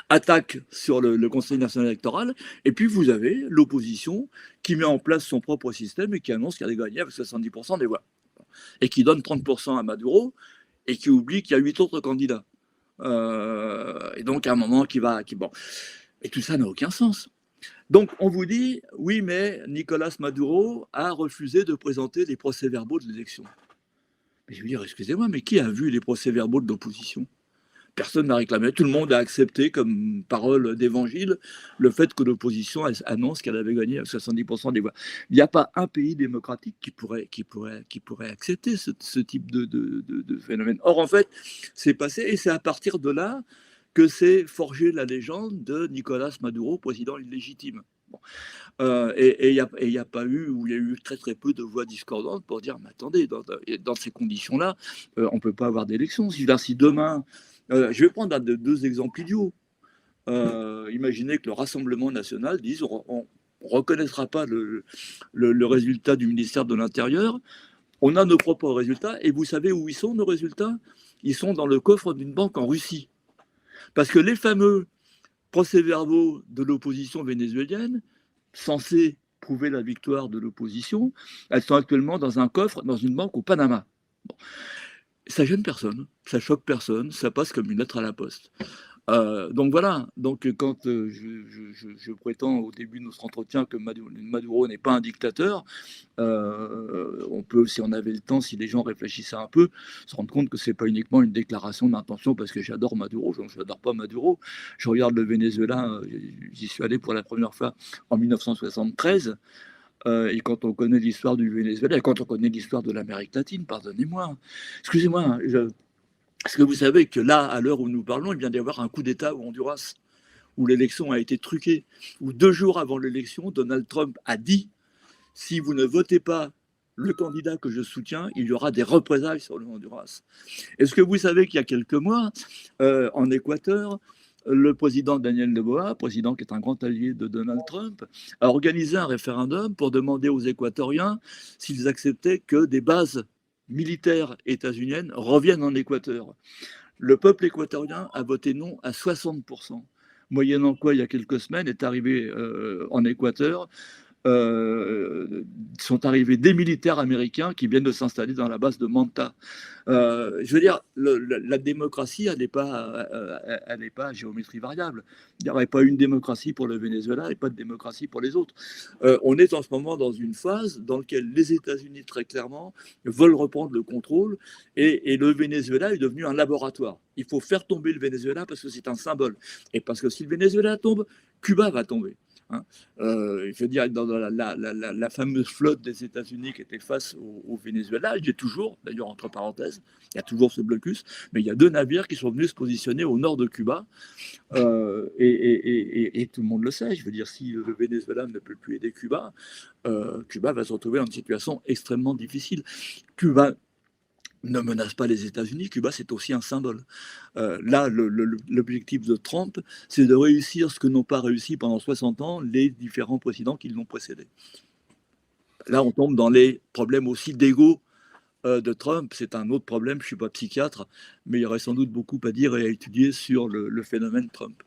Attaque sur le Conseil national électoral, et puis vous avez l'opposition qui met en place son propre système et qui annonce qu'elle a gagné avec 70% des voix, et qui donne 30% à Maduro, et qui oublie qu'il y a 8 autres candidats. Et donc à un moment bon. Et tout ça n'a aucun sens. Donc on vous dit, oui, mais Nicolas Maduro a refusé de présenter les procès-verbaux de l'élection. Mais je veux dire, excusez-moi, mais qui a vu les procès-verbaux de l'opposition ? Personne n'a réclamé. Tout le monde a accepté comme parole d'évangile le fait que l'opposition annonce qu'elle avait gagné à 70% des voix. Il n'y a pas un pays démocratique qui pourrait accepter ce type de phénomène. Or, en fait, c'est passé, et c'est à partir de là que s'est forgée la légende de Nicolas Maduro, président illégitime. Bon. Et il n'y a pas eu, ou il y a eu très très peu de voix discordantes pour dire, mais attendez, dans ces conditions-là, on ne peut pas avoir d'élection. Si demain... je vais prendre deux exemples idiots. Imaginez que le Rassemblement national dise on ne reconnaîtra pas le résultat du ministère de l'Intérieur, on a nos propres résultats, et vous savez où ils sont, nos résultats ? Ils sont dans le coffre d'une banque en Russie. Parce que les fameux procès-verbaux de l'opposition vénézuélienne, censés prouver la victoire de l'opposition, elles sont actuellement dans un coffre, dans une banque au Panama. Bon. Ça gêne personne, ça choque personne, ça passe comme une lettre à la poste. Donc voilà, donc quand je prétends au début de notre entretien que Maduro n'est pas un dictateur, on peut, si on avait le temps, si les gens réfléchissaient un peu, se rendre compte que c'est pas uniquement une déclaration d'intention parce que j'adore Maduro, je n'adore pas Maduro. Je regarde le Venezuela, j'y suis allé pour la première fois en 1973. Et quand on connaît l'histoire du Venezuela, et quand on connaît l'histoire de l'Amérique latine, pardonnez-moi, excusez-moi, hein, est-ce que vous savez que là, à l'heure où nous parlons, il vient d'y avoir un coup d'État au Honduras, où l'élection a été truquée, où 2 jours avant l'élection, Donald Trump a dit « Si vous ne votez pas le candidat que je soutiens, il y aura des représailles sur le Honduras ». Est-ce que vous savez qu'il y a quelques mois, en Équateur, le président Daniel Noboa, président qui est un grand allié de Donald Trump, a organisé un référendum pour demander aux Équatoriens s'ils acceptaient que des bases militaires états-uniennes reviennent en Équateur. Le peuple équatorien a voté non à 60%, moyennant quoi, il y a quelques semaines, est arrivé en Équateur, sont arrivés des militaires américains qui viennent de s'installer dans la base de Manta. Je veux dire, la démocratie, elle n'est pas à géométrie variable. Il n'y aurait pas une démocratie pour le Venezuela et pas de démocratie pour les autres. On est en ce moment dans une phase dans laquelle les États-Unis, très clairement, veulent reprendre le contrôle et le Venezuela est devenu un laboratoire. Il faut faire tomber le Venezuela parce que c'est un symbole. Et parce que si le Venezuela tombe, Cuba va tomber. Hein. Je veux dire, dans la fameuse flotte des États-Unis qui était face au Venezuela, il y a toujours, d'ailleurs entre parenthèses, il y a toujours ce blocus, mais il y a 2 navires qui sont venus se positionner au nord de Cuba, et tout le monde le sait. Je veux dire, si le Venezuela ne peut plus aider Cuba, Cuba va se retrouver dans une situation extrêmement difficile. Cuba ne menace pas les États-Unis, Cuba c'est aussi un symbole. Là, l'objectif de Trump, c'est de réussir ce que n'ont pas réussi pendant 60 ans les différents présidents qui l'ont précédé. Là, on tombe dans les problèmes aussi d'ego de Trump. C'est un autre problème, je ne suis pas psychiatre, mais il y aurait sans doute beaucoup à dire et à étudier sur le phénomène Trump.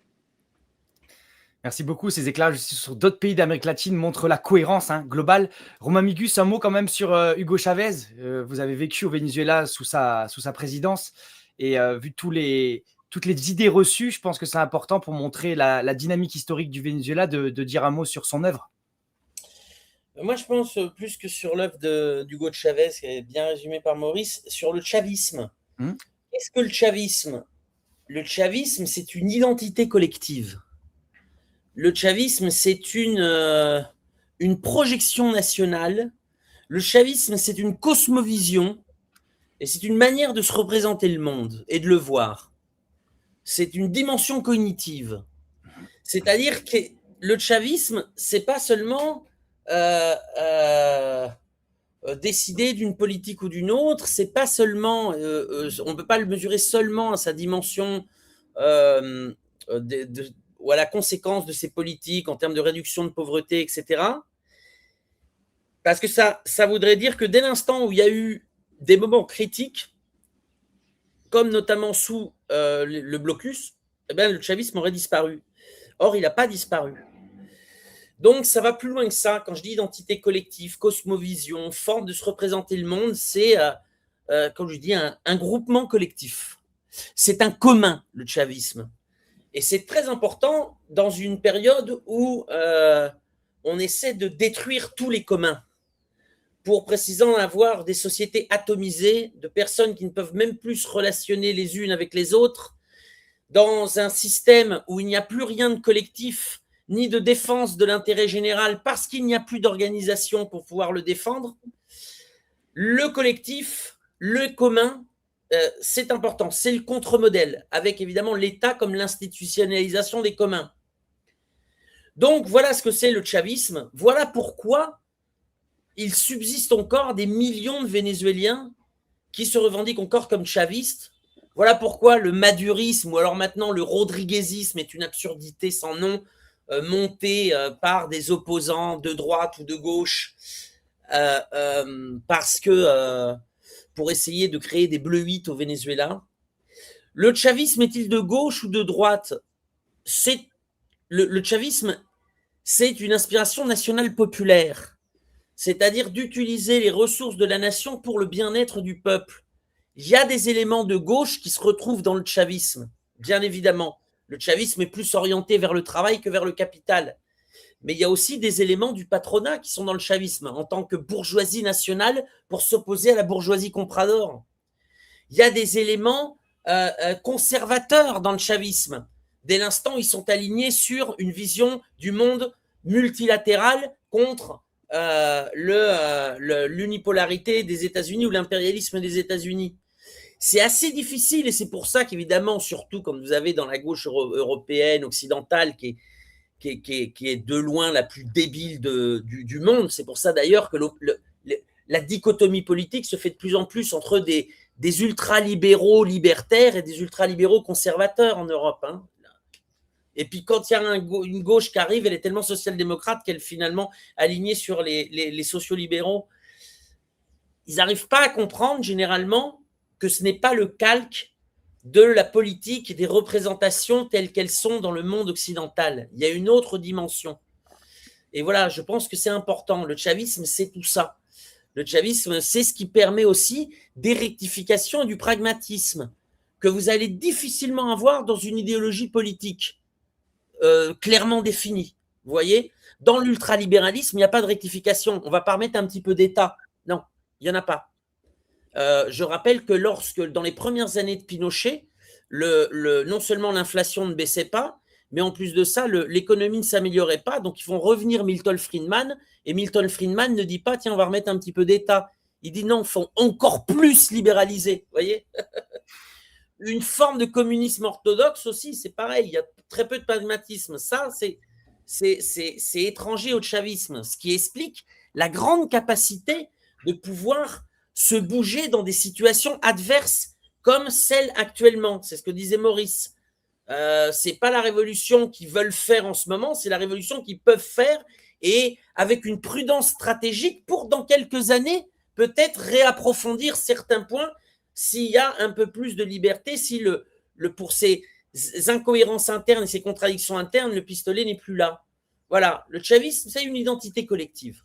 Merci beaucoup. Ces éclairages sur d'autres pays d'Amérique latine montrent la cohérence globale. Romain Migus, un mot quand même sur Hugo Chavez. Vous avez vécu au Venezuela sous sa présidence et vu toutes les idées reçues, je pense que c'est important pour montrer la dynamique historique du Venezuela de dire un mot sur son œuvre. Moi, je pense plus que sur l'œuvre d'Hugo Chavez, qui est bien résumé par Maurice, sur le chavisme. Qu'est-ce que le chavisme ? Le chavisme, c'est une identité collective. Le chavisme, c'est une projection nationale. Le chavisme, c'est une cosmovision et c'est une manière de se représenter le monde et de le voir. C'est une dimension cognitive. C'est-à-dire que le chavisme, c'est pas seulement décider d'une politique ou d'une autre, c'est pas seulement, on peut pas le mesurer seulement à sa dimension ou à la conséquence de ces politiques en termes de réduction de pauvreté, etc. Parce que ça voudrait dire que dès l'instant où il y a eu des moments critiques, comme notamment sous le blocus, eh bien, le chavisme aurait disparu. Or, il n'a pas disparu. Donc, ça va plus loin que ça. Quand je dis identité collective, cosmovision, forme de se représenter le monde, c'est, comme je dis, un groupement collectif. C'est un commun, le chavisme. Et c'est très important dans une période où on essaie de détruire tous les communs pour précisément avoir des sociétés atomisées de personnes qui ne peuvent même plus se relationner les unes avec les autres, dans un système où il n'y a plus rien de collectif ni de défense de l'intérêt général parce qu'il n'y a plus d'organisation pour pouvoir le défendre. Le collectif, le commun, c'est important, c'est le contre-modèle, avec évidemment l'État comme l'institutionnalisation des communs. Donc voilà ce que c'est le chavisme, voilà pourquoi il subsiste encore des millions de Vénézuéliens qui se revendiquent encore comme chavistes. Voilà pourquoi le madurisme ou alors maintenant le rodriguezisme est une absurdité sans nom, montée par des opposants de droite ou de gauche, parce que pour essayer de créer des bleuites au Venezuela. Le chavisme est-il de gauche ou de droite ? Le chavisme, c'est une inspiration nationale populaire, c'est-à-dire d'utiliser les ressources de la nation pour le bien-être du peuple. Il y a des éléments de gauche qui se retrouvent dans le chavisme, bien évidemment, Le chavisme est plus orienté vers le travail que vers le capital. Mais il y a aussi des éléments du patronat qui sont dans le chavisme, en tant que bourgeoisie nationale pour s'opposer à la bourgeoisie comprador. Il y a des éléments conservateurs dans le chavisme. Dès l'instant où ils sont alignés sur une vision du monde multilatéral contre l'unipolarité des États-Unis ou l'impérialisme des États-Unis. C'est assez difficile et c'est pour ça qu'évidemment, surtout comme vous avez dans la gauche européenne, occidentale, qui est de loin la plus débile du monde, c'est pour ça d'ailleurs que la dichotomie politique se fait de plus en plus entre des ultralibéraux libertaires et des ultralibéraux conservateurs en Europe. Hein. Et puis quand il y a une gauche qui arrive, elle est tellement social-démocrate qu'elle est finalement alignée sur les sociolibéraux. Ils n'arrivent pas à comprendre généralement que ce n'est pas le calque de la politique et des représentations telles qu'elles sont dans le monde occidental. Il y a une autre dimension. Et voilà, je pense que c'est important. Le chavisme, c'est tout ça. Le chavisme, c'est ce qui permet aussi des rectifications et du pragmatisme que vous allez difficilement avoir dans une idéologie politique clairement définie. Vous voyez, dans l'ultralibéralisme, il n'y a pas de rectification. On ne va pas remettre un petit peu d'État. Non, il n'y en a pas. Je rappelle que dans les premières années de Pinochet, non seulement l'inflation ne baissait pas, mais en plus de ça, l'économie ne s'améliorait pas. Donc, ils font revenir Milton Friedman. Et Milton Friedman ne dit pas, tiens, on va remettre un petit peu d'État. Il dit non, il faut encore plus libéraliser. Vous voyez, une forme de communisme orthodoxe aussi, c'est pareil. Il y a très peu de pragmatisme. Ça, c'est étranger au chavisme, ce qui explique la grande capacité de pouvoir se bouger dans des situations adverses comme celle actuellement. C'est ce que disait Maurice. C'est pas la révolution qu'ils veulent faire en ce moment, c'est la révolution qu'ils peuvent faire et avec une prudence stratégique pour dans quelques années peut-être réapprofondir certains points s'il y a un peu plus de liberté, si pour ces incohérences internes et ces contradictions internes, le pistolet n'est plus là. Voilà, le chavisme, c'est une identité collective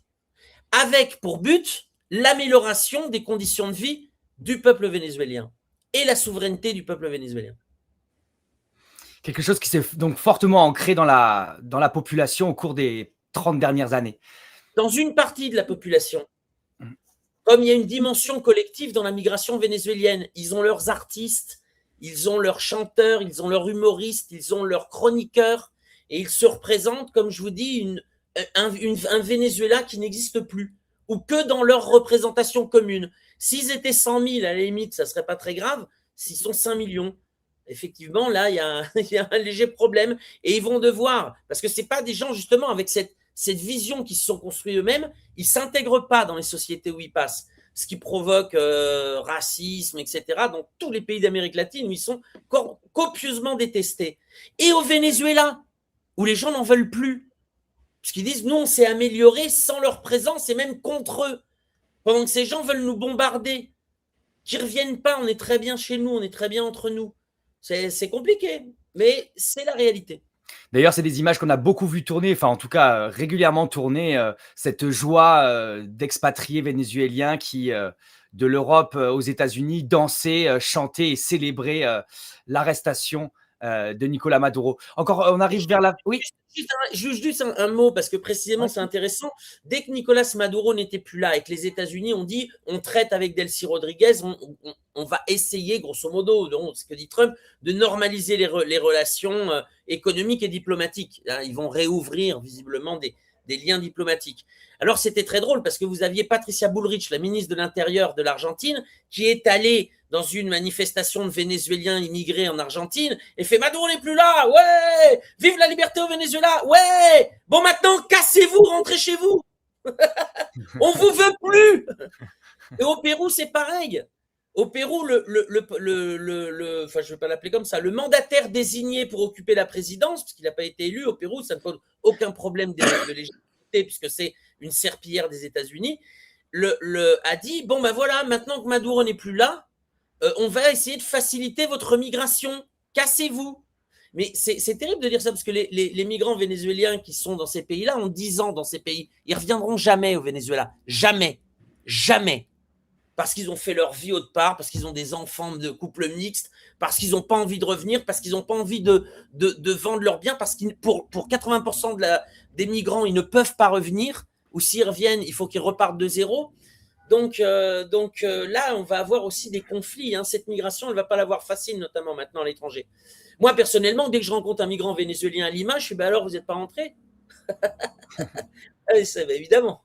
avec pour but l'amélioration des conditions de vie du peuple vénézuélien et la souveraineté du peuple vénézuélien. Quelque chose qui s'est donc fortement ancré dans la population au cours des 30 dernières années. Dans une partie de la population, comme il y a une dimension collective dans la migration vénézuélienne, ils ont leurs artistes, ils ont leurs chanteurs, ils ont leurs humoristes, ils ont leurs chroniqueurs, et ils se représentent, comme je vous dis, un Venezuela qui n'existe plus, ou que dans leur représentation commune. S'ils étaient 100 000, à la limite, ça ne serait pas très grave. S'ils sont 5 millions, effectivement, là, il y a un léger problème. Et ils vont devoir, parce que ce n'est pas des gens, justement, avec cette vision qui se sont construits eux-mêmes, ils ne s'intègrent pas dans les sociétés où ils passent. Ce qui provoque racisme, etc., dans tous les pays d'Amérique latine où ils sont copieusement détestés. Et au Venezuela, où les gens n'en veulent plus. Parce qu'ils disent, nous, on s'est amélioré sans leur présence et même contre eux. Pendant que ces gens veulent nous bombarder. Qu'ils ne reviennent pas, on est très bien chez nous, on est très bien entre nous. C'est compliqué, mais c'est la réalité. D'ailleurs, c'est des images qu'on a beaucoup vues tourner, enfin en tout cas régulièrement tourner, cette joie d'expatriés vénézuéliens qui, de l'Europe aux États-Unis, dansaient, chantaient et célébraient l'arrestation de Nicolás Maduro. Encore, on arrive vers la... Oui. Juste un mot, parce que précisément, c'est intéressant. Dès que Nicolás Maduro n'était plus là et que les États-Unis ont dit on traite avec Delcy Rodriguez, on va essayer, grosso modo, ce que dit Trump, de normaliser les relations économiques et diplomatiques. Là, ils vont réouvrir visiblement des liens diplomatiques. Alors, c'était très drôle parce que vous aviez Patricia Bullrich, la ministre de l'Intérieur de l'Argentine, qui est allée dans une manifestation de Vénézuéliens immigrés en Argentine et fait « Maduro n'est plus là, ouais, vive la liberté au Venezuela, ouais, bon maintenant, cassez-vous, rentrez chez vous, on vous veut plus !» Et au Pérou, c'est pareil. Au Pérou, enfin, je ne vais pas l'appeler comme ça, le mandataire désigné pour occuper la présidence, puisqu'il n'a pas été élu, au Pérou, ça ne pose aucun problème de légitimité, puisque c'est une serpillière des États-Unis, a dit, bon ben voilà, maintenant que Maduro n'est plus là, on va essayer de faciliter votre migration, cassez-vous. Mais c'est terrible de dire ça, parce que les migrants vénézuéliens qui sont dans ces pays-là ont 10 ans dans ces pays, ils ne reviendront jamais au Venezuela, jamais, jamais. parce qu'ils ont fait leur vie autre part, parce qu'ils ont des enfants de couple mixte, parce qu'ils n'ont pas envie de revenir, parce qu'ils n'ont pas envie de vendre leurs biens, parce que pour 80% des migrants, ils ne peuvent pas revenir, ou s'ils reviennent, il faut qu'ils repartent de zéro. Donc là, on va avoir aussi des conflits. Hein. Cette migration, elle ne va pas l'avoir facile, notamment maintenant à l'étranger. Moi, personnellement, dès que je rencontre un migrant vénézuélien à Lima, je suis alors, vous n'êtes pas rentré? Évidemment.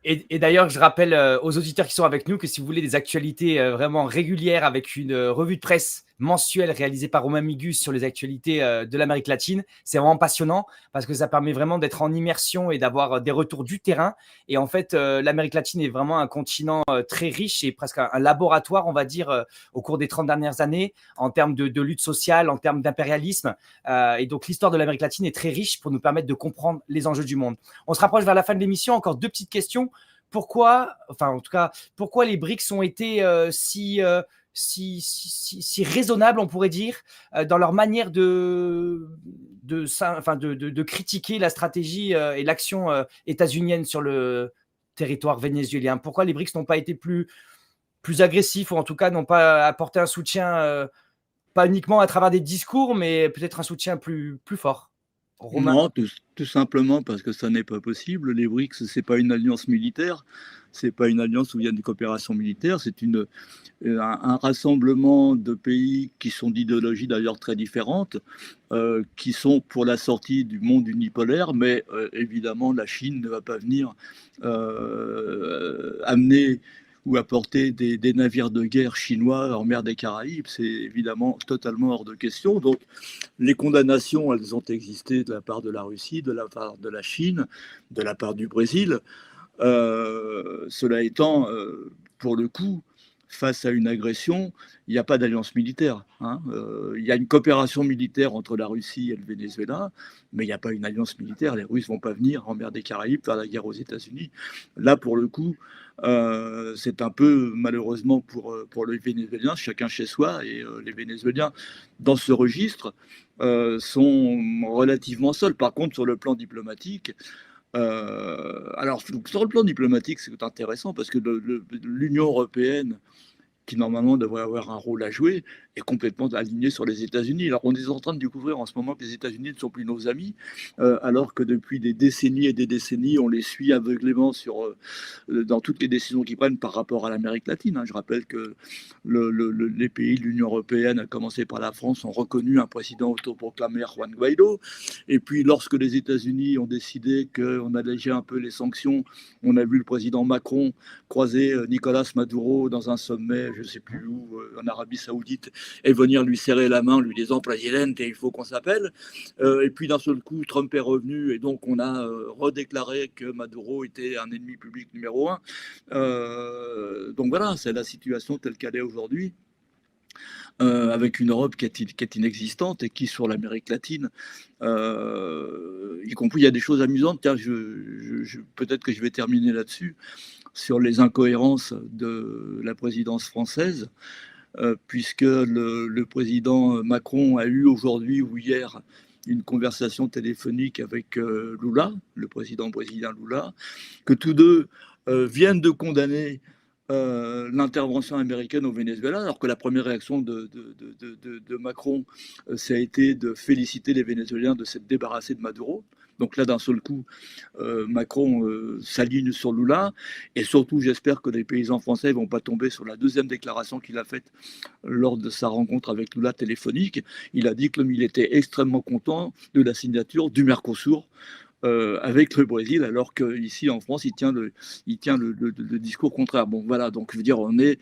Et d'ailleurs, je rappelle aux auditeurs qui sont avec nous que si vous voulez des actualités vraiment régulières avec une revue de presse mensuelle réalisée par Romain Migus sur les actualités de l'Amérique latine, c'est vraiment passionnant parce que ça permet vraiment d'être en immersion et d'avoir des retours du terrain. Et en fait, l'Amérique latine est vraiment un continent très riche et presque un laboratoire, on va dire, au cours des 30 dernières années en termes de lutte sociale, en termes d'impérialisme. Et donc, l'histoire de l'Amérique latine est très riche pour nous permettre de comprendre les enjeux du monde. On se rapproche vers la fin de l'émission. Encore 2 petites questions. Pourquoi les BRICS ont été si raisonnables, on pourrait dire, dans leur manière de critiquer la stratégie et l'action états-unienne sur le territoire vénézuélien? Pourquoi les BRICS n'ont pas été plus agressifs, ou en tout cas n'ont pas apporté un soutien, pas uniquement à travers des discours, mais peut-être un soutien plus fort? Romain? Non, tout simplement parce que ça n'est pas possible. Les BRICS, ce n'est pas une alliance militaire, ce n'est pas une alliance où il y a une coopération militaire, c'est un rassemblement de pays qui sont d'idéologies d'ailleurs très différentes, qui sont pour la sortie du monde unipolaire, mais évidemment la Chine ne va pas venir amener ou apporter des navires de guerre chinois en mer des Caraïbes, c'est évidemment totalement hors de question. Donc les condamnations, elles ont existé de la part de la Russie, de la part de la Chine, de la part du Brésil. Cela étant, pour le coup, face à une agression, il n'y a pas d'alliance militaire. Il y a une coopération militaire entre la Russie et le Venezuela, mais il n'y a pas une alliance militaire. Les Russes ne vont pas venir en mer des Caraïbes faire la guerre aux États-Unis. Là, pour le coup, c'est un peu, malheureusement, pour les Vénézuéliens, chacun chez soi, et les Vénézuéliens, dans ce registre, sont relativement seuls. Par contre, sur le plan diplomatique, alors, sur le plan diplomatique, c'est intéressant parce que l'Union européenne, qui normalement devrait avoir un rôle à jouer, est complètement alignée sur les États-Unis. Alors, on est en train de découvrir en ce moment que les États-Unis ne sont plus nos amis, alors que depuis des décennies et des décennies, on les suit aveuglément dans toutes les décisions qu'ils prennent par rapport à l'Amérique latine. Je rappelle que les pays de l'Union européenne, à commencer par la France, ont reconnu un président autoproclamé, Juan Guaido. Et puis, lorsque les États-Unis ont décidé qu'on allégeait un peu les sanctions, on a vu le président Macron croiser Nicolas Maduro dans un sommet, je ne sais plus où, en Arabie Saoudite, et venir lui serrer la main, lui disant Presidente, il faut qu'on s'appelle. Et puis d'un seul coup, Trump est revenu, et donc on a redéclaré que Maduro était un ennemi public numéro 1. Donc voilà, c'est la situation telle qu'elle est aujourd'hui. Avec une Europe qui est inexistante et qui, sur l'Amérique latine, y compris, il y a des choses amusantes. Tiens, peut-être que je vais terminer là-dessus, sur les incohérences de la présidence française, puisque le président Macron a eu aujourd'hui ou hier une conversation téléphonique avec Lula, le président brésilien Lula, que tous deux viennent de condamner l'intervention américaine au Venezuela, alors que la première réaction de Macron, ça a été de féliciter les Vénézuéliens de s'être débarrassés de Maduro. Donc là, d'un seul coup, Macron s'aligne sur Lula. Et surtout, j'espère que les paysans français ne vont pas tomber sur la deuxième déclaration qu'il a faite lors de sa rencontre avec Lula téléphonique. Il a dit qu'il était extrêmement content de la signature du Mercosur avec le Brésil, alors qu'ici en France, il tient le discours contraire. Bon, voilà, donc je veux dire, on est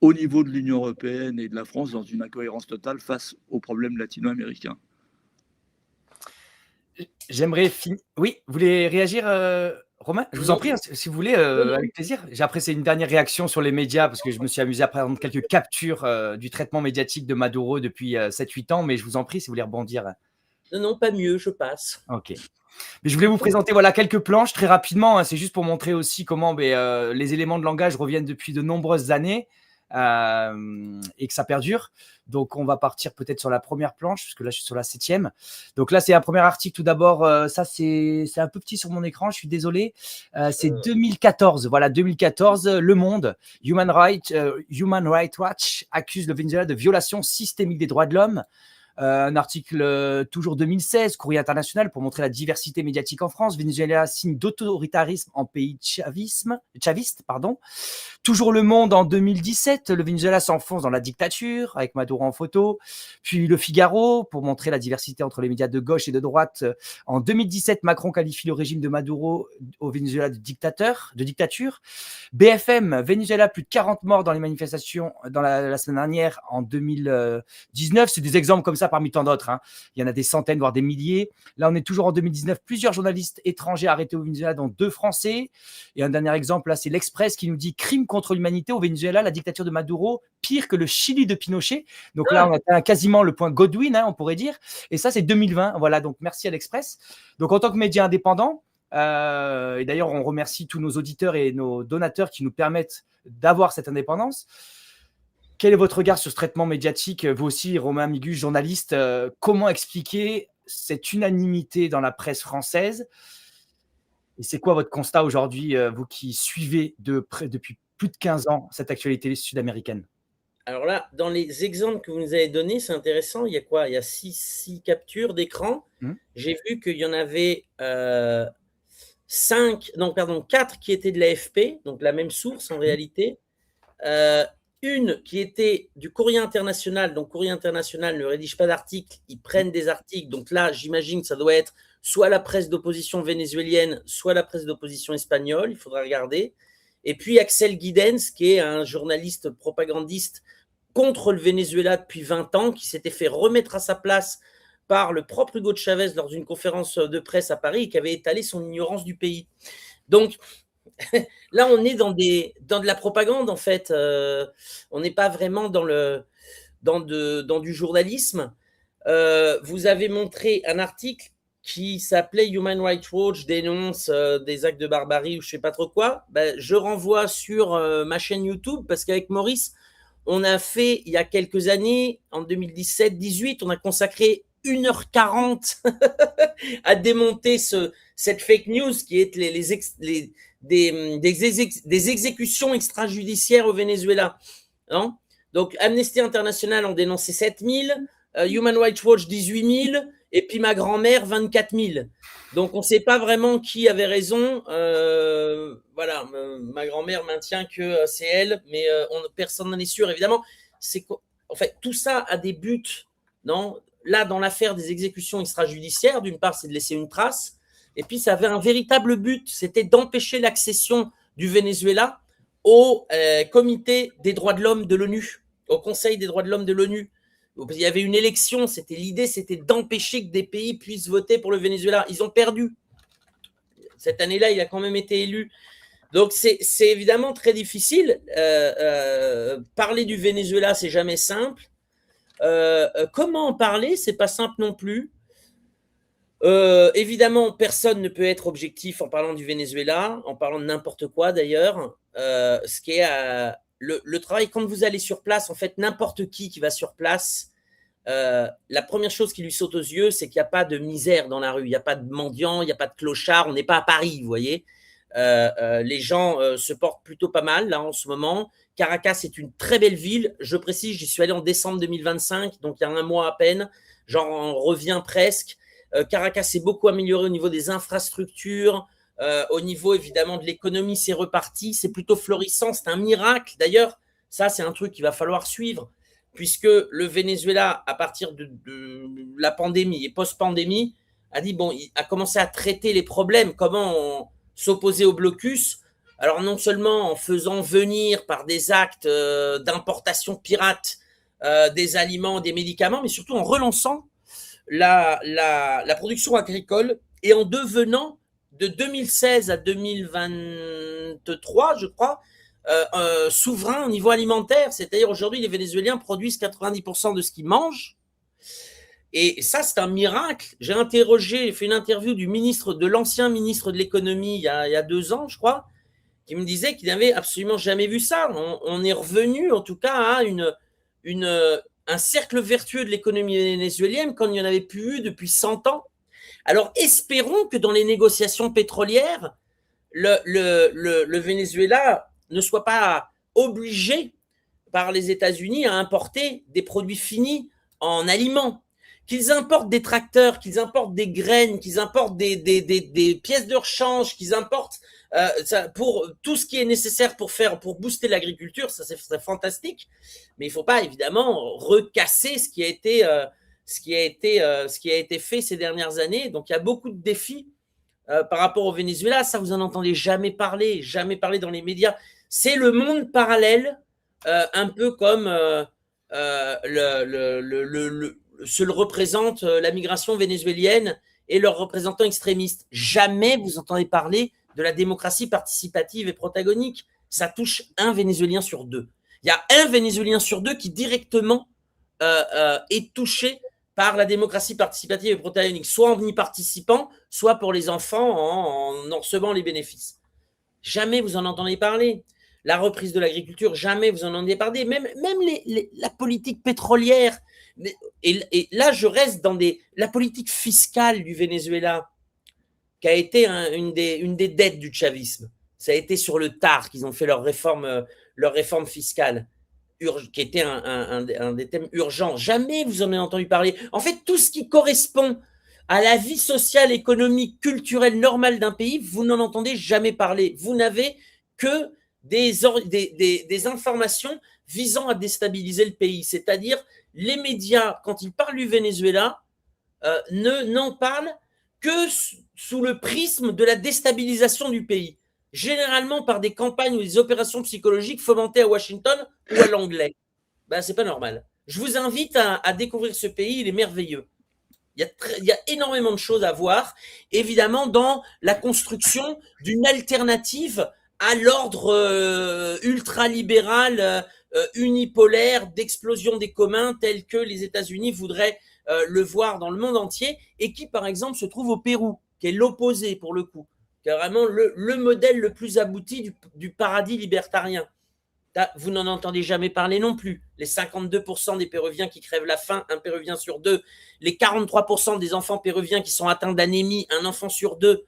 au niveau de l'Union européenne et de la France dans une incohérence totale face aux problèmes latino-américains. J'aimerais finir. Oui, vous voulez réagir, Romain? Je vous en prie, si vous voulez, avec plaisir. J'ai apprécié une dernière réaction sur les médias parce que je me suis amusé à prendre quelques captures du traitement médiatique de Maduro depuis 7-8 ans, mais je vous en prie, si vous voulez rebondir. Non, pas mieux, je passe. Ok. Mais je voulais vous présenter quelques planches très rapidement. C'est juste pour montrer aussi comment les éléments de langage reviennent depuis de nombreuses années. et que ça perdure. Donc, on va partir peut-être sur la première planche, puisque là, je suis sur la 7e. Donc là, c'est un premier article. Tout d'abord, ça, c'est un peu petit sur mon écran, je suis désolé. C'est 2014. Voilà, 2014, Le Monde, Human Rights Watch accuse le Venezuela de violation systémique des droits de l'homme. Un article toujours 2016, Courrier international, pour montrer la diversité médiatique en France. Venezuela signe d'autoritarisme en pays chaviste. Toujours Le Monde en 2017, le Venezuela s'enfonce dans la dictature, avec Maduro en photo. Puis Le Figaro, pour montrer la diversité entre les médias de gauche et de droite. En 2017, Macron qualifie le régime de Maduro au Venezuela de dictature. BFM, Venezuela, plus de 40 morts dans les manifestations dans la semaine dernière, en 2019. C'est des exemples comme ça parmi tant d'autres. Il y en a des centaines, voire des milliers. Là, on est toujours en 2019. Plusieurs journalistes étrangers arrêtés au Venezuela, dont 2 Français. Et un dernier exemple, là, c'est l'Express qui nous dit « Crime contre l'humanité au Venezuela, la dictature de Maduro, pire que le Chili de Pinochet ». Donc là, on atteint quasiment le point Godwin, on pourrait dire. Et ça, c'est 2020. Voilà, donc merci à l'Express. Donc, en tant que média indépendant, et d'ailleurs, on remercie tous nos auditeurs et nos donateurs qui nous permettent d'avoir cette indépendance. Quel est votre regard sur ce traitement médiatique? Vous aussi, Romain Migus, journaliste, comment expliquer cette unanimité dans la presse française? Et c'est quoi votre constat aujourd'hui, vous qui suivez depuis plus de 15 ans cette actualité sud-américaine? Alors là, dans les exemples que vous nous avez donnés, c'est intéressant. Il y a quoi? Il y a 6 captures d'écran. J'ai vu qu'il y en avait 4 qui étaient de l'AFP, donc la même source en réalité. Une qui était du Courrier international, donc Courrier international ne rédige pas d'articles, ils prennent des articles, donc là j'imagine que ça doit être soit la presse d'opposition vénézuélienne, soit la presse d'opposition espagnole, il faudra regarder. Et puis Axel Guidens, qui est un journaliste propagandiste contre le Venezuela depuis 20 ans, qui s'était fait remettre à sa place par le propre Hugo Chavez lors d'une conférence de presse à Paris et qui avait étalé son ignorance du pays. Donc, là, on est dans de la propagande, en fait. On n'est pas vraiment dans du journalisme. Vous avez montré un article qui s'appelait Human Rights Watch dénonce des actes de barbarie ou je ne sais pas trop quoi. Je renvoie sur ma chaîne YouTube parce qu'avec Maurice, on a fait, il y a quelques années, en 2017-18, on a consacré 1h40 à démonter cette fake news qui est des exécutions extrajudiciaires au Venezuela. Hein. Donc, Amnesty International en dénonçait 7000, Human Rights Watch 18 000, et puis ma grand-mère 24 000. Donc, on ne sait pas vraiment qui avait raison. Voilà, ma grand-mère maintient que c'est elle, mais personne n'en est sûr, évidemment. En fait, tout ça a des buts, non ? Là, dans l'affaire des exécutions extrajudiciaires, d'une part, c'est de laisser une trace, et puis ça avait un véritable but, c'était d'empêcher l'accession du Venezuela au comité des droits de l'homme de l'ONU, au Conseil des droits de l'homme de l'ONU. Il y avait une élection, l'idée, c'était d'empêcher que des pays puissent voter pour le Venezuela. Ils ont perdu. Cette année-là, il a quand même été élu. Donc, c'est évidemment très difficile. Parler du Venezuela, c'est jamais simple. Comment en parler? C'est pas simple non plus. Évidemment, personne ne peut être objectif en parlant du Venezuela, en parlant de n'importe quoi d'ailleurs. Ce qui est le travail, quand vous allez sur place, en fait, n'importe qui va sur place, la première chose qui lui saute aux yeux, c'est qu'il n'y a pas de misère dans la rue, il n'y a pas de mendiants, il n'y a pas de clochards, on n'est pas à Paris, vous voyez. Les gens se portent plutôt pas mal là en ce moment. Caracas est une très belle ville. Je précise, j'y suis allé en décembre 2025, donc il y a un mois à peine. J'en reviens presque. Caracas s'est beaucoup amélioré au niveau des infrastructures, au niveau évidemment de l'économie, c'est reparti. C'est plutôt florissant, c'est un miracle. D'ailleurs, ça c'est un truc qu'il va falloir suivre, puisque le Venezuela, à partir de la pandémie et post-pandémie, il a commencé à traiter les problèmes. Comment s'opposer au blocus? Alors non seulement en faisant venir par des actes d'importation pirate des aliments, des médicaments, mais surtout en relançant la production agricole et en devenant de 2016 à 2023, je crois, souverain au niveau alimentaire. C'est-à-dire aujourd'hui, les Vénézuéliens produisent 90% de ce qu'ils mangent. Et ça, c'est un miracle. J'ai fait une interview de l'ancien ministre de l'économie il y a 2 ans, je crois. qui me disait qu'il n'avait absolument jamais vu ça. On est revenu, en tout cas, à un cercle vertueux de l'économie vénézuélienne comme il n'y en avait plus eu depuis 100 ans. Alors, espérons que dans les négociations pétrolières, le Venezuela ne soit pas obligé par les États-Unis à importer des produits finis en aliments, qu'ils importent des tracteurs, qu'ils importent des graines, qu'ils importent des pièces de rechange, qu'ils importent pour tout ce qui est nécessaire pour booster l'agriculture, ça c'est fantastique, mais il ne faut pas évidemment recasser ce qui a été fait ces dernières années. Donc il y a beaucoup de défis par rapport au Venezuela. Ça, vous en entendez jamais parler dans les médias. C'est le monde parallèle, un peu comme se le représente la migration vénézuélienne et leurs représentants extrémistes. Jamais vous entendez parler de la démocratie participative et protagonique. Ça touche un Vénézuélien sur deux. Il y a un Vénézuélien sur deux qui directement est touché par la démocratie participative et protagonique, soit en y participant, soit pour les enfants en recevant les bénéfices. Jamais vous en entendez parler. La reprise de l'agriculture, jamais vous en entendez parler. Même la politique pétrolière. Et là, je reste dans la politique fiscale du Venezuela, qui a été une des dettes du chavisme. Ça a été sur le tard qu'ils ont fait leur réforme fiscale, qui était un des thèmes urgents. Jamais vous en avez entendu parler. En fait, tout ce qui correspond à la vie sociale, économique, culturelle normale d'un pays, vous n'en entendez jamais parler. Vous n'avez que des informations visant à déstabiliser le pays. C'est-à-dire, les médias, quand ils parlent du Venezuela, n'en parlent que sous le prisme de la déstabilisation du pays. Généralement par des campagnes ou des opérations psychologiques fomentées à Washington ou à l'anglais. C'est pas normal. Je vous invite à découvrir ce pays, il est merveilleux. Il y a énormément de choses à voir, évidemment, dans la construction d'une alternative à l'ordre ultralibéral, unipolaire, d'explosion des communs, tel que les États-Unis voudraient le voir dans le monde entier, et qui, par exemple, se trouve au Pérou, qui est l'opposé, pour le coup, qui est vraiment le modèle le plus abouti du paradis libertarien. Vous n'en entendez jamais parler non plus. Les 52% des Péruviens qui crèvent la faim, un Péruvien sur deux. Les 43% des enfants péruviens qui sont atteints d'anémie, un enfant sur deux.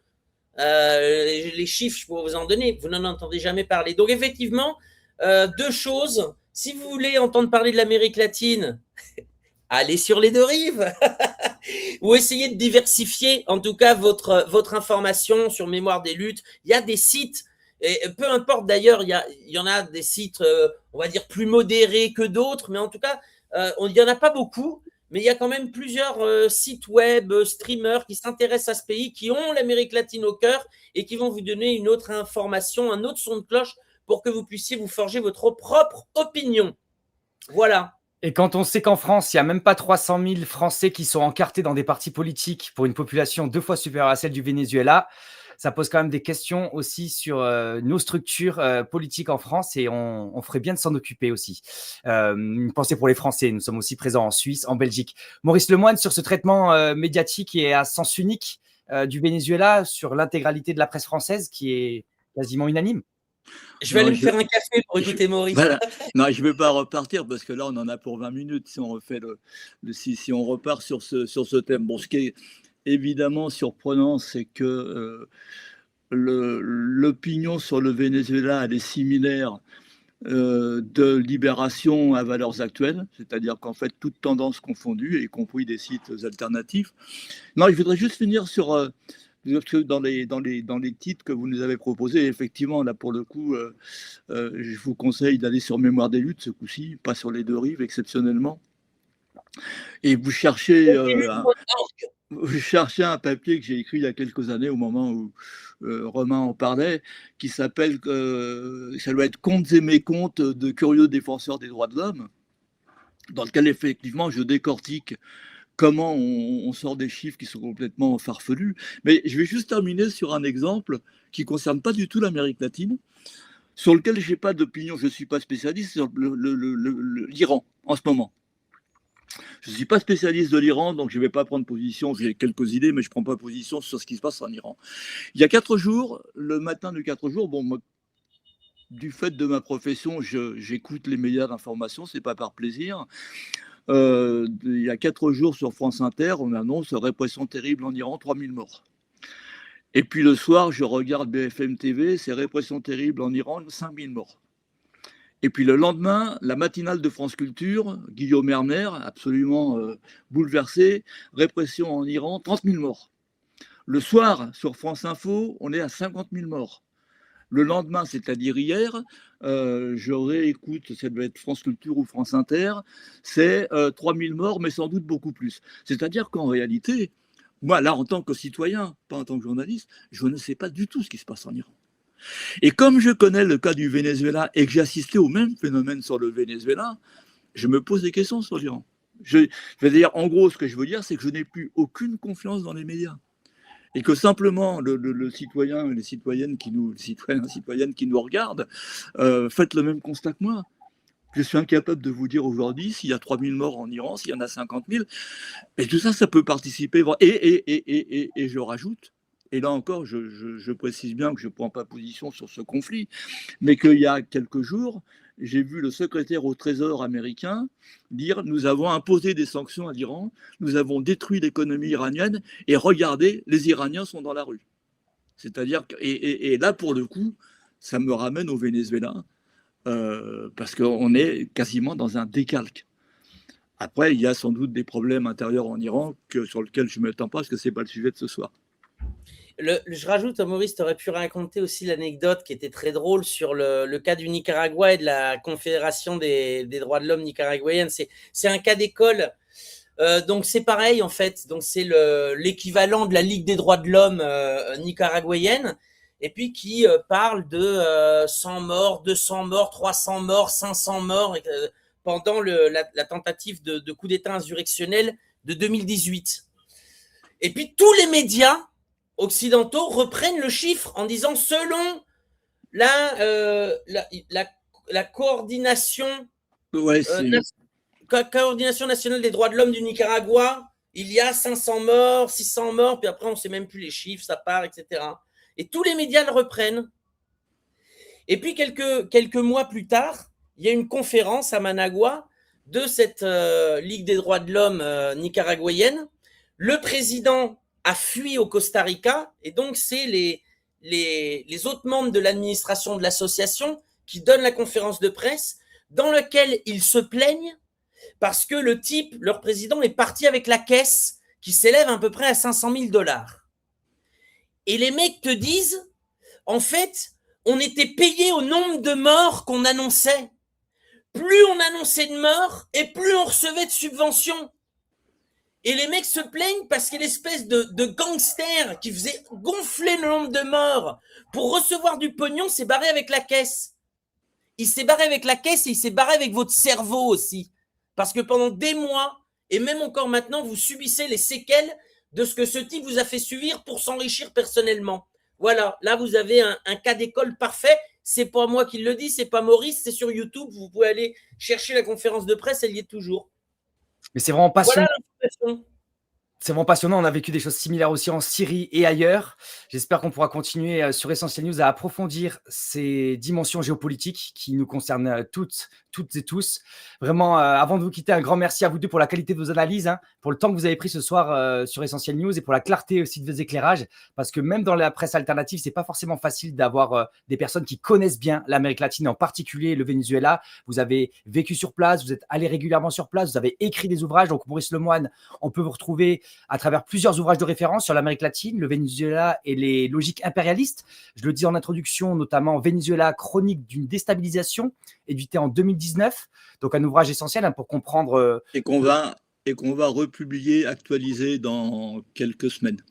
Les chiffres, je pourrais vous en donner. Vous n'en entendez jamais parler. Donc effectivement, deux choses. Si vous voulez entendre parler de l'Amérique latine, allez sur les deux rives. Ou essayez de diversifier, en tout cas, votre information sur Mémoire des luttes. Il y a des sites, et peu importe d'ailleurs, il y en a des sites, on va dire, plus modérés que d'autres, mais en tout cas, il n'y en a pas beaucoup, mais il y a quand même plusieurs sites web, streamers qui s'intéressent à ce pays, qui ont l'Amérique latine au cœur et qui vont vous donner une autre information, un autre son de cloche pour que vous puissiez vous forger votre propre opinion. Voilà. Et quand on sait qu'en France, il n'y a même pas 300 000 Français qui sont encartés dans des partis politiques pour une population 2 fois supérieure à celle du Venezuela, ça pose quand même des questions aussi sur nos structures politiques en France, et on ferait bien de s'en occuper aussi. Une pensée pour les Français, nous sommes aussi présents en Suisse, en Belgique. Maurice Lemoine, sur ce traitement médiatique et à sens unique du Venezuela, sur l'intégralité de la presse française qui est quasiment unanime. Je vais aller me faire un café pour écouter Maurice. Voilà. Non, je ne vais pas repartir parce que là, on en a pour 20 minutes si on refait si on repart sur ce thème. Bon, ce qui est évidemment surprenant, c'est que l'opinion sur le Venezuela, elle est similaire de Libération à valeurs actuelles, c'est-à-dire qu'en fait, toutes tendances confondues, y compris des sites alternatifs. Non, je voudrais juste finir sur... Parce que dans les titres que vous nous avez proposés, effectivement, là, pour le coup, je vous conseille d'aller sur Mémoire des luttes, ce coup-ci, pas sur les deux rives, exceptionnellement. Et vous cherchez un papier que j'ai écrit il y a quelques années, au moment où Romain en parlait, qui s'appelle, ça doit être Contes et mécontes de curieux défenseurs des droits de l'homme, dans lequel, effectivement, je décortique comment on sort des chiffres qui sont complètement farfelus. Mais je vais juste terminer sur un exemple qui ne concerne pas du tout l'Amérique latine, sur lequel je n'ai pas d'opinion, je ne suis pas spécialiste, sur l'Iran en ce moment. Je ne suis pas spécialiste de l'Iran, donc je ne vais pas prendre position, j'ai quelques idées, mais je ne prends pas position sur ce qui se passe en Iran. Il y a 4 jours, le matin de 4 jours, bon, du fait de ma profession, j'écoute les médias d'information, c'est pas par plaisir. Il y a 4 jours sur France Inter, on annonce répression terrible en Iran, 3000 morts. Et puis le soir, je regarde BFM TV, c'est répression terrible en Iran, 5000 morts. Et puis le lendemain, la matinale de France Culture, Guillaume Erner, absolument bouleversé, répression en Iran, 30 000 morts. Le soir, sur France Info, on est à 50 000 morts. Le lendemain, c'est-à-dire hier, je réécoute, ça doit être France Culture ou France Inter, c'est 3 000 morts, mais sans doute beaucoup plus. C'est-à-dire qu'en réalité, moi, là, en tant que citoyen, pas en tant que journaliste, je ne sais pas du tout ce qui se passe en Iran. Et comme je connais le cas du Venezuela et que j'ai assisté au même phénomène sur le Venezuela, je me pose des questions sur l'Iran. Je veux dire, en gros, ce que je veux dire, c'est que je n'ai plus aucune confiance dans les médias. Et que simplement, le citoyen et les citoyennes qui nous regardent, faites le même constat que moi. Je suis incapable de vous dire aujourd'hui s'il y a 3000 morts en Iran, s'il y en a 50 000. Et tout ça, ça peut participer. Et je rajoute, et là encore, je précise bien que je ne prends pas position sur ce conflit, mais qu'il y a quelques jours, j'ai vu le secrétaire au Trésor américain dire « Nous avons imposé des sanctions à l'Iran, nous avons détruit l'économie iranienne, et regardez, les Iraniens sont dans la rue. » C'est-à-dire que, et là, pour le coup, ça me ramène au Venezuela, parce qu'on est quasiment dans un décalque. Après, il y a sans doute des problèmes intérieurs en Iran sur lesquels je ne m'attends pas, parce que ce n'est pas le sujet de ce soir. Je rajoute, Maurice, tu aurais pu raconter aussi l'anecdote qui était très drôle sur le cas du Nicaragua et de la Confédération des droits de l'homme nicaraguayenne. C'est un cas d'école. Donc c'est pareil en fait. Donc c'est l'équivalent de la Ligue des droits de l'homme nicaraguayenne. Et puis qui parle de 100 morts, 200 morts, 300 morts, 500 morts pendant la tentative de coup d'État insurrectionnel de 2018. Et puis tous les médias occidentaux reprennent le chiffre en disant selon la coordination, coordination nationale des droits de l'homme du Nicaragua, il y a 500 morts, 600 morts, puis après on ne sait même plus les chiffres, ça part, etc. Et tous les médias le reprennent. Et puis quelques mois plus tard, il y a une conférence à Managua de cette Ligue des droits de l'homme nicaraguayenne. Le président a fui au Costa Rica, et donc c'est les autres membres de l'administration de l'association qui donnent la conférence de presse dans laquelle ils se plaignent parce que le type, leur président, est parti avec la caisse qui s'élève à peu près à 500 000 $. Et les mecs te disent, en fait, on était payé au nombre de morts qu'on annonçait. Plus on annonçait de morts, et plus on recevait de subventions. Et les mecs se plaignent parce que l'espèce de gangster qui faisait gonfler le nombre de morts pour recevoir du pognon s'est barré avec la caisse. Il s'est barré avec la caisse et il s'est barré avec votre cerveau aussi. Parce que pendant des mois, et même encore maintenant, vous subissez les séquelles de ce que ce type vous a fait subir pour s'enrichir personnellement. Voilà, là vous avez un cas d'école parfait. C'est pas moi qui le dis, c'est pas Maurice, c'est sur YouTube. Vous pouvez aller chercher la conférence de presse, elle y est toujours. Mais c'est vraiment passionnant. Voilà. C'est vraiment passionnant. On a vécu des choses similaires aussi en Syrie et ailleurs. J'espère qu'on pourra continuer sur Essentiel News à approfondir ces dimensions géopolitiques qui nous concernent toutes et tous. Vraiment, avant de vous quitter, un grand merci à vous deux pour la qualité de vos analyses, pour le temps que vous avez pris ce soir sur Essentiel News et pour la clarté aussi de vos éclairages. Parce que même dans la presse alternative, c'est pas forcément facile d'avoir des personnes qui connaissent bien l'Amérique latine, en particulier le Venezuela. Vous avez vécu sur place, vous êtes allé régulièrement sur place, vous avez écrit des ouvrages. Donc, Maurice Lemoine, on peut vous retrouver à travers plusieurs ouvrages de référence sur l'Amérique latine, le Venezuela et les logiques impérialistes. Je le dis en introduction, notamment Venezuela, chronique d'une déstabilisation, édité en 2019. Donc un ouvrage essentiel pour comprendre. Et qu'on va republier, actualiser dans quelques semaines.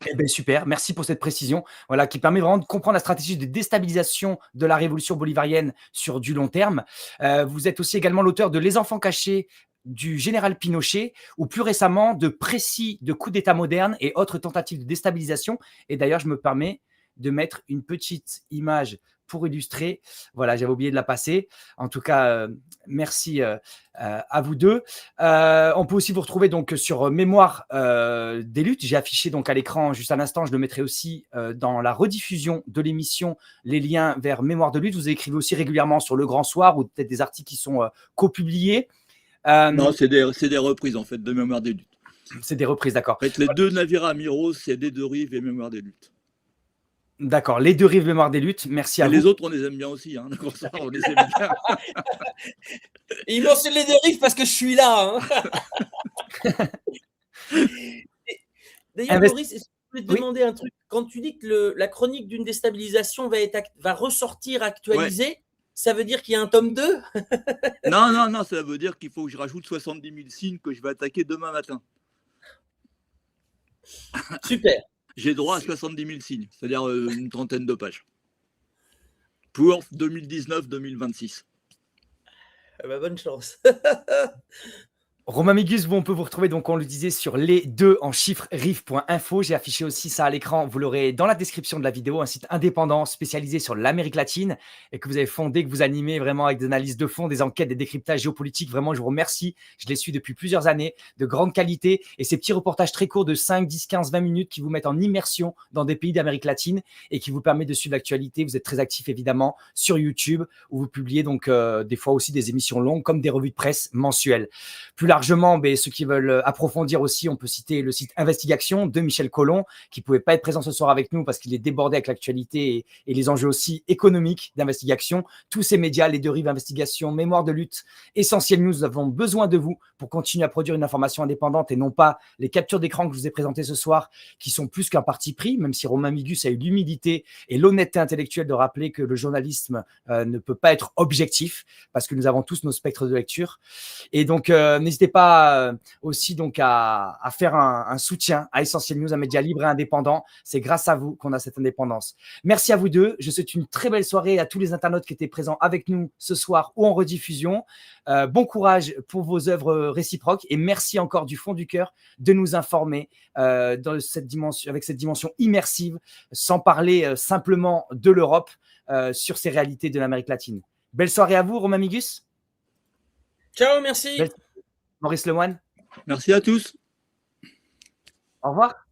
Eh bien, super, merci pour cette précision, voilà, qui permet vraiment de comprendre la stratégie de déstabilisation de la révolution bolivarienne sur du long terme. Vous êtes aussi également l'auteur de Les enfants cachés du général Pinochet, ou plus récemment de Précis de coups d'État moderne et autres tentatives de déstabilisation. Et d'ailleurs, je me permets de mettre une petite image pour illustrer. Voilà, j'avais oublié de la passer. En tout cas, merci à vous deux. On peut aussi vous retrouver donc sur Mémoire des luttes. J'ai affiché donc à l'écran juste à l'instant, je le mettrai aussi dans la rediffusion de l'émission, les liens vers Mémoire de lutte. Vous écrivez aussi régulièrement sur Le Grand Soir ou peut-être des articles qui sont copubliés. Non, c'est des reprises en fait de Mémoire des luttes. C'est des reprises, d'accord. En fait, les deux navires amiraux, c'est des deux rives et Mémoire des luttes. D'accord, les deux rives Mémoire des luttes, merci à vous. Les autres, on les aime bien aussi, hein. On les aime bien. Et il mentionne les deux rives parce que je suis là. Hein. D'ailleurs, Maurice, est-ce que je voulais te demander un truc? Quand tu dis que la chronique d'une déstabilisation va ressortir actualisée, ça veut dire qu'il y a un tome 2? Non, ça veut dire qu'il faut que je rajoute 70 000 signes que je vais attaquer demain matin. Super. J'ai droit à 70 000 signes, c'est-à-dire une trentaine de pages. Pour 2019-2026. Bonne chance. Romain Migus, on peut vous retrouver, donc on le disait, sur les deux en chiffres rive.info. J'ai affiché aussi ça à l'écran. Vous l'aurez dans la description de la vidéo, un site indépendant spécialisé sur l'Amérique latine et que vous avez fondé, que vous animez vraiment avec des analyses de fond, des enquêtes, des décryptages géopolitiques. Vraiment, je vous remercie. Je les suis depuis plusieurs années, de grande qualité. Et ces petits reportages très courts de 5, 10, 15, 20 minutes qui vous mettent en immersion dans des pays d'Amérique latine et qui vous permettent de suivre l'actualité. Vous êtes très actifs évidemment sur YouTube où vous publiez donc des fois aussi des émissions longues comme des revues de presse mensuelles. Plus largement, ceux qui veulent approfondir aussi, on peut citer le site Investigation de Michel Collomb, qui ne pouvait pas être présent ce soir avec nous parce qu'il est débordé avec l'actualité et les enjeux aussi économiques d'Investigation. Tous ces médias, les deux rives Investigation, Mémoire de lutte, Essentiel News, nous avons besoin de vous pour continuer à produire une information indépendante et non pas les captures d'écran que je vous ai présentées ce soir, qui sont plus qu'un parti pris, même si Romain Migus a eu l'humilité et l'honnêteté intellectuelle de rappeler que le journalisme ne peut pas être objectif, parce que nous avons tous nos spectres de lecture. Et donc, n'hésitez pas aussi donc à faire un soutien à Essentiel News, un média libre et indépendant. C'est grâce à vous qu'on a cette indépendance. Merci à vous deux. Je souhaite une très belle soirée à tous les internautes qui étaient présents avec nous ce soir ou en rediffusion. Bon courage pour vos œuvres réciproques et merci encore du fond du cœur de nous informer dans cette dimension, avec cette dimension immersive, sans parler simplement de l'Europe sur ces réalités de l'Amérique latine. Belle soirée à vous, Romain Migus. Ciao, merci. Maurice Lemoine. Merci à tous. Au revoir.